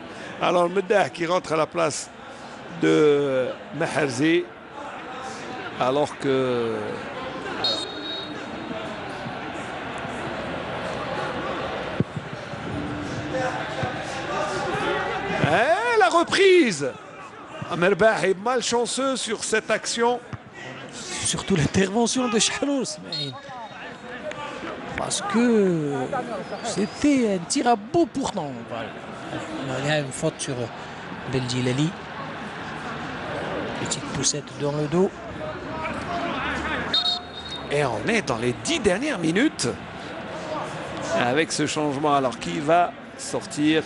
Alors Meddah qui rentre à la place de Meherzi. Alors que... la reprise. Merbah est malchanceux sur cette action. Surtout l'intervention de Chahrour. Parce que c'était un tir à bout pourtant. Voilà. Il y a une faute sur Beldjilali. Petite poussette dans le dos. Et on est dans les 10 dernières minutes. Avec ce changement, alors qui va sortir?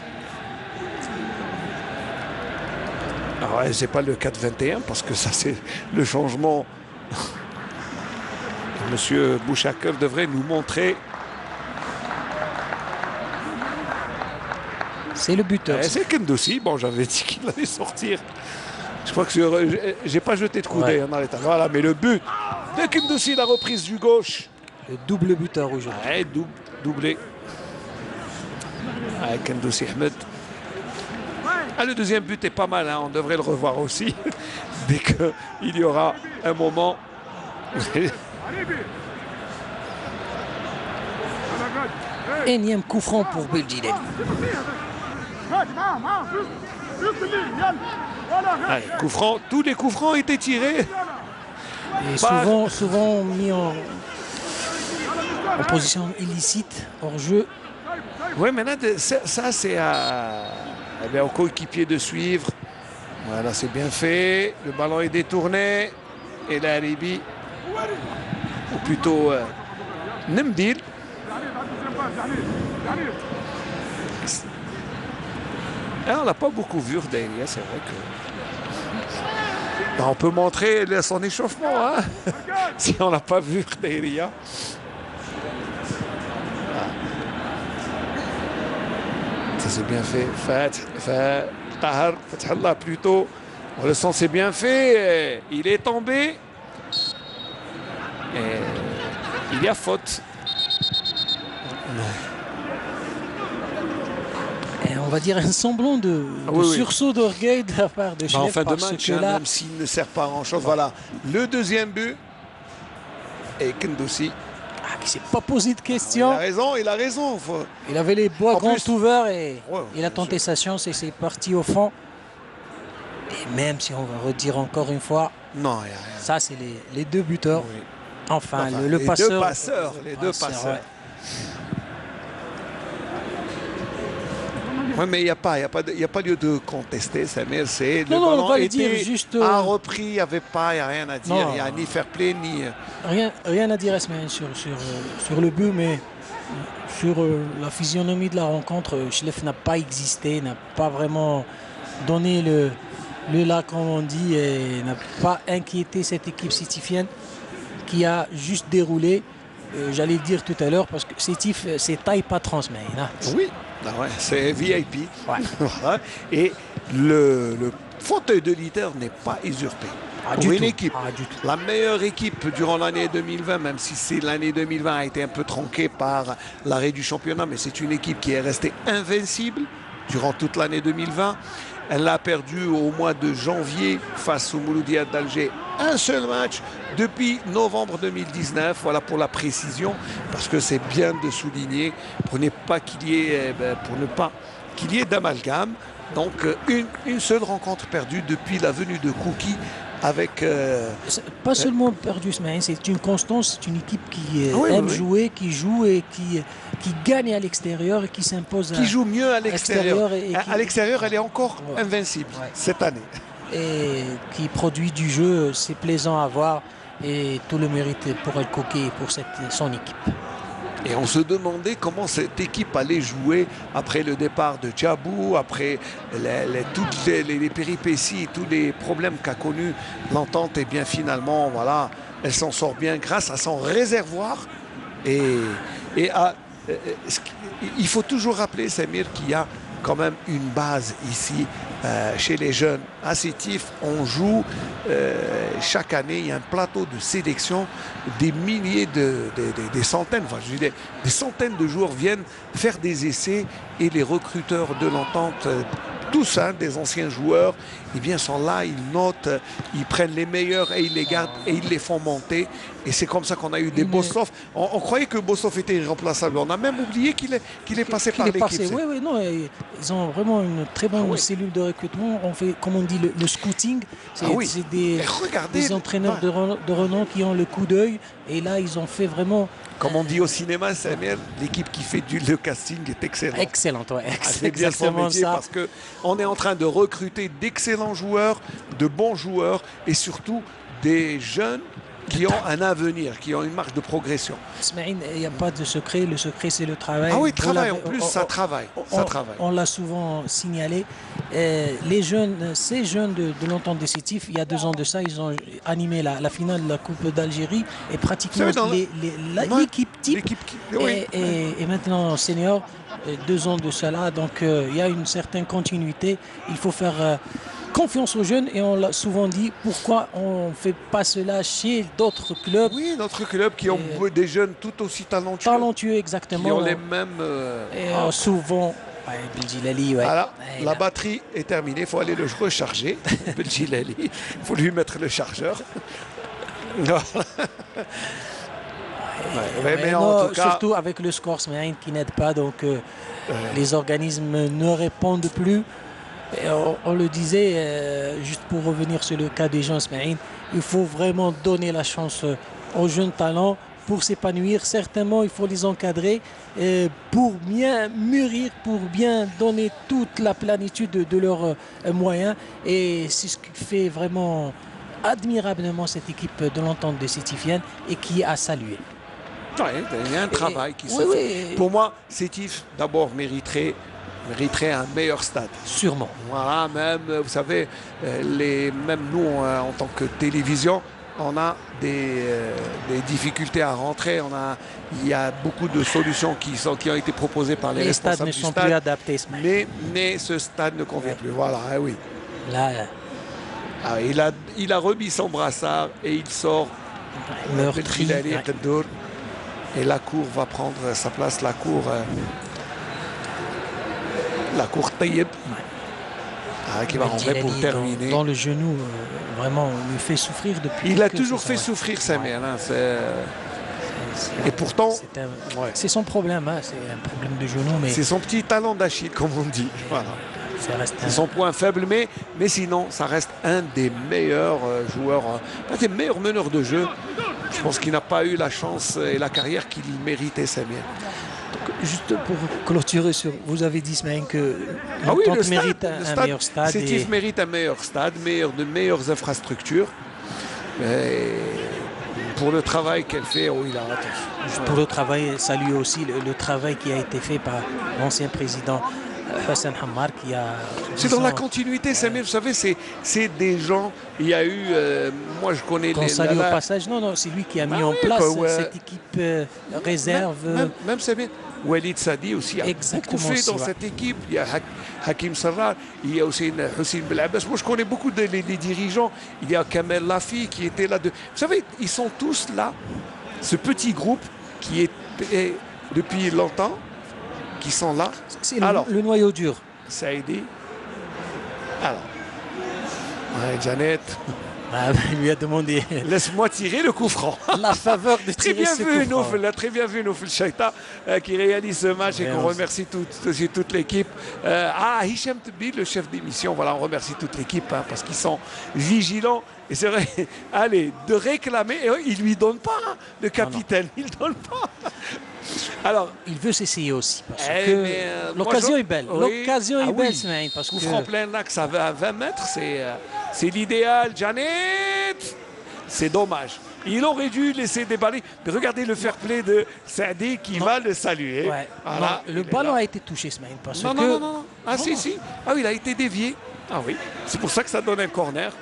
Alors, c'est pas le 4-21 parce que ça c'est le changement. Monsieur Bouchakev devrait nous montrer. C'est le buteur. C'est Kendoussi. Bon, j'avais dit qu'il allait sortir. Je crois que j'ai pas jeté de coup d'œil dans l'état. Voilà, mais le but de Kendoussi, la reprise du gauche. Le double buteur aujourd'hui. Ouais, doublé. Avec Kendoussi Ahmed. Ah, le deuxième but est pas mal, hein, on devrait le revoir aussi. Dès qu'il y aura un moment. Énième coup franc pour Beljilali. Allez, coup franc, tous les coups francs étaient tirés. Et souvent mis en position illicite, hors jeu. Oui, maintenant, ça c'est au coéquipier de suivre. Voilà, c'est bien fait. Le ballon est détourné. Et là, Ribi, ou plutôt Nemdil. On l'a pas beaucoup vu, Rdeilia, c'est vrai que. On peut montrer son échauffement, hein, si on l'a pas vu, Rdeilia. Ça c'est bien fait. Tahar, Fathallah plutôt. On le sent, c'est bien fait. Il est tombé. Et il y a faute. Et on va dire un semblant de sursaut d'orgueil de la part de Chlef. En fin de parce match, que là, même s'il ne sert pas à grand-chose. Voilà, le deuxième but. Et Kendoussi. qui s'est pas posé de questions. Il a raison. Il avait les bois grands ouverts et Ouais, il a tenté sa chance et c'est parti au fond. Et même si on va redire encore une fois, non, il y a rien. Ça c'est les deux buteurs. Oui. Enfin, Enfin, le passeur. Les deux passeurs. Ouais. Oui, mais il n'y a pas lieu de contester, Samir. Le Non, ballon on va le dire, juste, a repris, il n'y avait pas, il n'y a rien à dire. Il n'y a ni fair play, ni... Rien à dire, Esmaël, sur le but, mais sur la physionomie de la rencontre, Chlef n'a pas existé, n'a pas vraiment donné le là, comme on dit, et n'a pas inquiété cette équipe sétifienne qui a juste déroulé. J'allais le dire tout à l'heure, parce que Sétif, c'est taille pas transmet. Hein. Oui. Ah ouais, c'est VIP. Ouais. Voilà. Et le fauteuil de leader n'est pas usurpé. Pour une équipe, la meilleure équipe durant l'année 2020, même si l'année 2020 a été un peu tronquée par l'arrêt du championnat, mais c'est une équipe qui est restée invincible durant toute l'année 2020. Elle a perdu au mois de janvier face au Mouloudia d'Alger un seul match depuis novembre 2019. Voilà pour la précision, parce que c'est bien de souligner pour ne pas qu'il y ait d'amalgame. Donc une seule rencontre perdue depuis la venue de Kouki avec... Pas seulement perdu, c'est une constance, c'est une équipe qui aime jouer, qui joue et qui gagne à l'extérieur et qui s'impose. Qui joue mieux à l'extérieur. À l'extérieur, elle est encore invincible cette année. Et qui produit du jeu, c'est plaisant à voir et tout le mérite pour El Koki et pour son équipe. Et on se demandait comment cette équipe allait jouer après le départ de Djabou, après toutes les péripéties, tous les problèmes qu'a connu l'entente. Et bien finalement, voilà, elle s'en sort bien grâce à son réservoir. Il faut toujours rappeler, Samir, qu'il y a quand même une base ici chez les jeunes. À Sétif, on joue chaque année, il y a un plateau de sélection, des milliers, des centaines, enfin je dis des centaines de joueurs viennent faire des essais et les recruteurs de l'entente, tous des anciens joueurs, eh bien sont là, ils notent, ils prennent les meilleurs et ils les gardent et ils les font monter. Et c'est comme ça qu'on a eu des Bossov. On croyait que Bossov était irremplaçable. On a même oublié qu'il est passé par l'équipe. Oui, non, ils ont vraiment une très bonne cellule de recrutement. On fait, comme on dit, le scouting. C'est des entraîneurs de renom qui ont le coup d'œil. Et là, ils ont fait vraiment... Comme on dit au cinéma, Samuel, l'équipe qui fait le casting est excellente. Excellente, ouais. C'est bien son métier parce qu'on est en train de recruter d'excellents joueurs, de bons joueurs et surtout des jeunes qui ont un avenir, qui ont une marge de progression. Ismaïl, il n'y a pas de secret. Le secret, c'est le travail. Ah oui, travail en plus, ça travaille. On l'a souvent signalé. Ces jeunes de l'entente des Sétif, il y a 2 ans de ça, ils ont animé la finale de la Coupe d'Algérie et pratiquement l'équipe type. Et maintenant senior, 2 ans de cela. Donc il y a une certaine continuité. Il faut faire confiance aux jeunes, et on l'a souvent dit, pourquoi on ne fait pas cela chez d'autres clubs? Oui, d'autres clubs qui ont des jeunes tout aussi talentueux. Talentueux, exactement. Qui ont les mêmes... souvent... Ouais, Beljilali, ouais. Voilà, Ouais, la là. batterie est terminée, il faut aller le recharger. Beljilali, il faut lui mettre le chargeur. Mais en tout cas, surtout avec le score Smaïn qui n'aide pas, donc les organismes ne répondent plus. Et on le disait, juste pour revenir sur le cas des jeunes Smaïn, il faut vraiment donner la chance aux jeunes talents pour s'épanouir. Certainement, il faut les encadrer pour bien mûrir, pour bien donner toute la plénitude de leurs moyens. Et c'est ce qui fait vraiment admirablement cette équipe de l'Entente de Sétifienne et qui a salué. ouais, il y a un travail qui se oui, fait. oui. Pour moi, Sétif, d'abord, mériterait un meilleur stade. Sûrement. Voilà, même, vous savez, même nous, en tant que télévision, on a des difficultés à rentrer. Il y a beaucoup de solutions qui ont été proposées par les responsables stades ne du sont stade. plus adaptés. Mais ce stade ne convient plus. Voilà, oui. Là, Il a remis son brassard et il sort. meurtri. Beljilali Tendour. Et la cour va prendre sa place. La cour Tayyib. Qui va rentrer pour terminer. Dans le genou, vraiment, on lui fait souffrir depuis. Il a quelques toujours saisons, fait souffrir Samir. Hein, et pourtant, c'est son problème. Hein, c'est un problème de genou, mais c'est son petit talent d'Achille, comme on dit. Voilà. C'est son point faible, mais sinon, ça reste un des meilleurs joueurs, un des meilleurs meneurs de jeu. Je pense qu'il n'a pas eu la chance et la carrière qu'il méritait, Samir. Juste pour clôturer sur, vous avez dit Smaïn que le mérite un meilleur stade. Sétif mérite un meilleur stade, de meilleures infrastructures. Et pour le travail qu'elle fait, il a raté. Pour le travail, saluer aussi le travail qui a été fait par l'ancien président Hassan Hammar qui a... C'est dans la continuité, Samir, vous savez, c'est des gens, il y a eu, moi je connais les... Salue au passage, non, c'est lui qui a mis en place cette équipe réserve. Même Samir, Walid Sadi aussi a beaucoup fait dans cette équipe. Il y a Hakim Sarrar, il y a aussi Hussein Belabès. Moi je connais beaucoup les dirigeants. Il y a Kamel Lafi qui était là. Vous savez, ils sont tous là. Ce petit groupe qui est depuis longtemps, qui sont là. C'est le noyau dur. Saïdi. Alors. Ouais, Janet. Il lui a demandé. Laisse-moi tirer le coup franc. La faveur de tirer ce coup franc. Très bien vu, Noufel Chaïta, qui réalise ce match et qu'on remercie toute l'équipe. Hicham Tbi, le chef d'émission, voilà, on remercie toute l'équipe parce qu'ils sont vigilants. Et c'est vrai, allez, de réclamer. Et il ne lui donne pas, le capitaine. Il ne donne pas. Alors, il veut s'essayer aussi. Parce que l'occasion est belle. L'occasion est belle, Smaïn. Parce que franc plein axe à 20 mètres, c'est l'idéal. Janet, c'est dommage. Il aurait dû laisser déballer. Mais regardez le fair play de Saadi qui va le saluer. Ouais. Voilà, le ballon a été touché, Smaïn. Non. Ah, si. Ah oui, il a été dévié. Ah oui. C'est pour ça que ça donne un corner.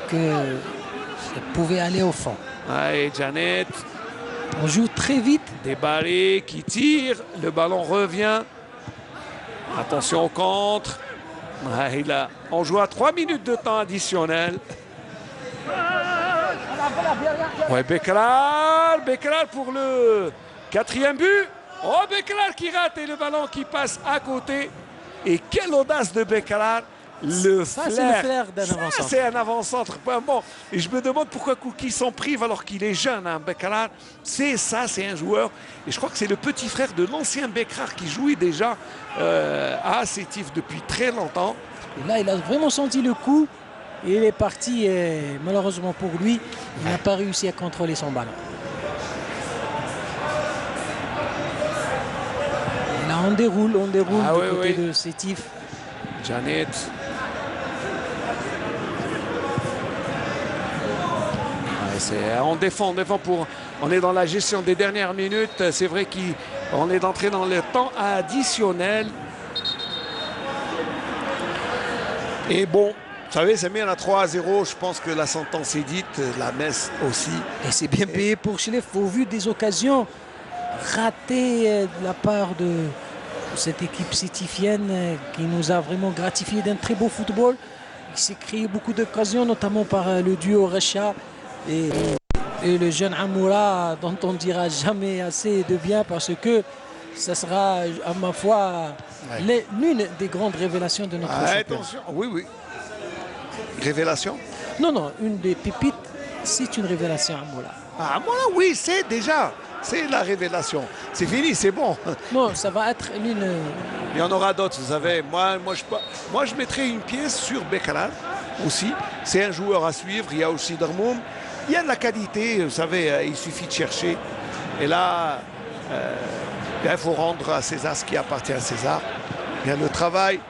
Que ça pouvait aller au fond. Allez, Janet. On joue très vite. Débarré qui tire. Le ballon revient. Attention au contre. On joue à 3 minutes de temps additionnel. Ouais, Bekrar pour le 4e but. Oh, Bekrar qui rate et le ballon qui passe à côté. Et quelle audace de Bekrar. C'est le flair d'un avant-centre. C'est un avant-centre. Bon, et je me demande pourquoi Kouki s'en prive alors qu'il est jeune. Hein, Bekrar, c'est un joueur. Et je crois que c'est le petit frère de l'ancien Bekrar qui jouait déjà à Sétif depuis très longtemps. Et là, il a vraiment senti le coup. Et il est parti. Et malheureusement pour lui, il n'a pas réussi à contrôler son ballon. Et là, on déroule du côté de Sétif. Janet. On défend on est dans la gestion des dernières minutes. C'est vrai qu'on est entré dans le temps additionnel. Et bon, vous savez, c'est bien à 3-0. Je pense que la sentence est dite, la messe aussi. Et c'est bien payé pour Chlef au vu des occasions ratées de la part cette équipe sétifienne qui nous a vraiment gratifié d'un très beau football. Il s'est créé beaucoup d'occasions, notamment par le duo Recha et le jeune Amoura, dont on ne dira jamais assez de bien parce que ça sera, à ma foi, l'une des grandes révélations de notre championnat. Attention, oui, oui. Révélation? Non, une des pépites, c'est une révélation, Amoura. Ah, moi, oui, c'est déjà. C'est la révélation. C'est fini, c'est bon. Non, ça va être l'une... Il y en aura d'autres, vous savez. Moi, je mettrai une pièce sur Bekalan aussi. C'est un joueur à suivre. Il y a aussi Darmoum. Il y a de la qualité, vous savez, il suffit de chercher. Et là, il faut rendre à César ce qui appartient à César. Il y a le travail,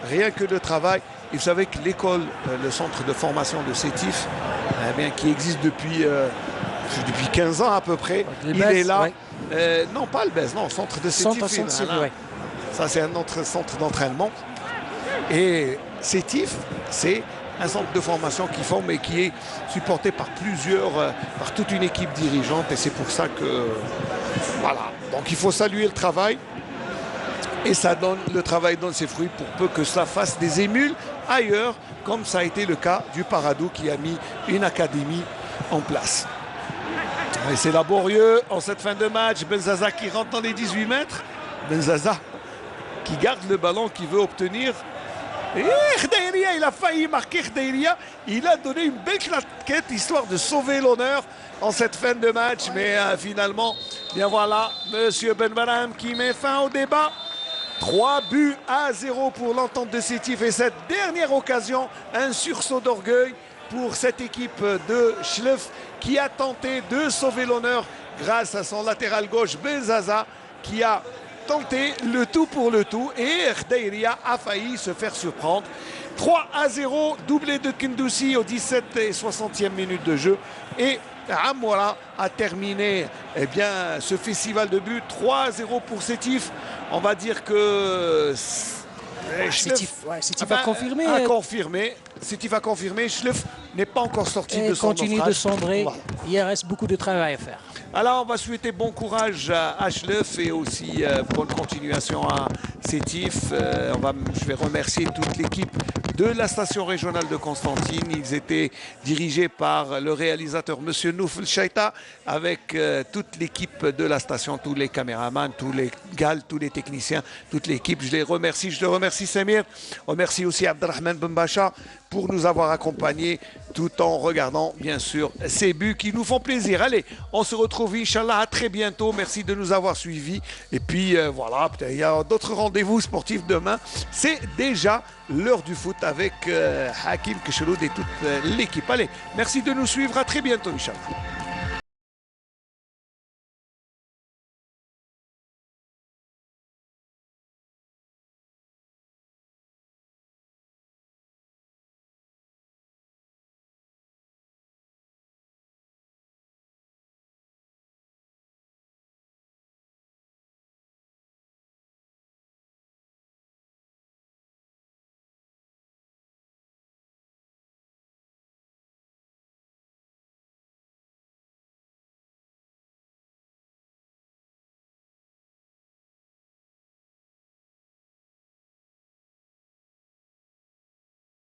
rien que le travail. Et vous savez que l'école, le centre de formation de Sétif, qui existe depuis 15 ans à peu près, il est là. Ouais. Non, pas le BES, non, centre de Sétif. Ouais. Ça, c'est un autre centre d'entraînement. Et Sétif, c'est un centre de formation qui forme et qui est supporté par par toute une équipe dirigeante. Et c'est pour ça que, voilà. Donc il faut saluer le travail. Et le travail donne ses fruits pour peu que ça fasse des émules ailleurs, comme ça a été le cas du Paradou qui a mis une académie en place. Et c'est laborieux en cette fin de match. Benzaza qui rentre dans les 18 mètres. Benzaza qui garde le ballon, qui veut obtenir. Et Khdaïria, il a failli marquer Khdaïria. Il a donné une belle claquette histoire de sauver l'honneur en cette fin de match. Mais finalement, bien voilà, Monsieur Benbaram qui met fin au débat. 3-0 pour l'Entente de Sétif. Et cette dernière occasion, un sursaut d'orgueil pour cette équipe de Chlef qui a tenté de sauver l'honneur grâce à son latéral gauche Benzaza qui a tenté le tout pour le tout et Khdaïria a failli se faire surprendre. 3-0, doublé de Kendoussi au 17 et 60e minute de jeu et Amoura a terminé ce festival de buts. 3-0 pour Sétif. On va dire que Sétif a confirmé. Sétif a confirmé. Chlef n'est pas encore sorti de son continue de sombrer. Voilà. Il reste beaucoup de travail à faire. Alors on va souhaiter bon courage à Chlef et aussi bonne continuation à Sétif. Je vais remercier toute l'équipe de la station régionale de Constantine. Ils étaient dirigés par le réalisateur Monsieur Noufel Chaïta avec toute l'équipe de la station, tous les caméramans, tous les gals, tous les techniciens, toute l'équipe. Je les remercie. Je te remercie Samir. Je remercie aussi Abdelrahman Benbacha pour nous avoir accompagnés tout en regardant bien sûr ces buts qui nous font plaisir. Allez, on se retrouve Inch'Allah à très bientôt. Merci de nous avoir suivis. Et puis voilà, il y a d'autres rendez-vous sportifs demain. C'est déjà l'heure du foot avec Hakim Kesheloud et toute l'équipe. Allez, merci de nous suivre. À très bientôt Inch'Allah.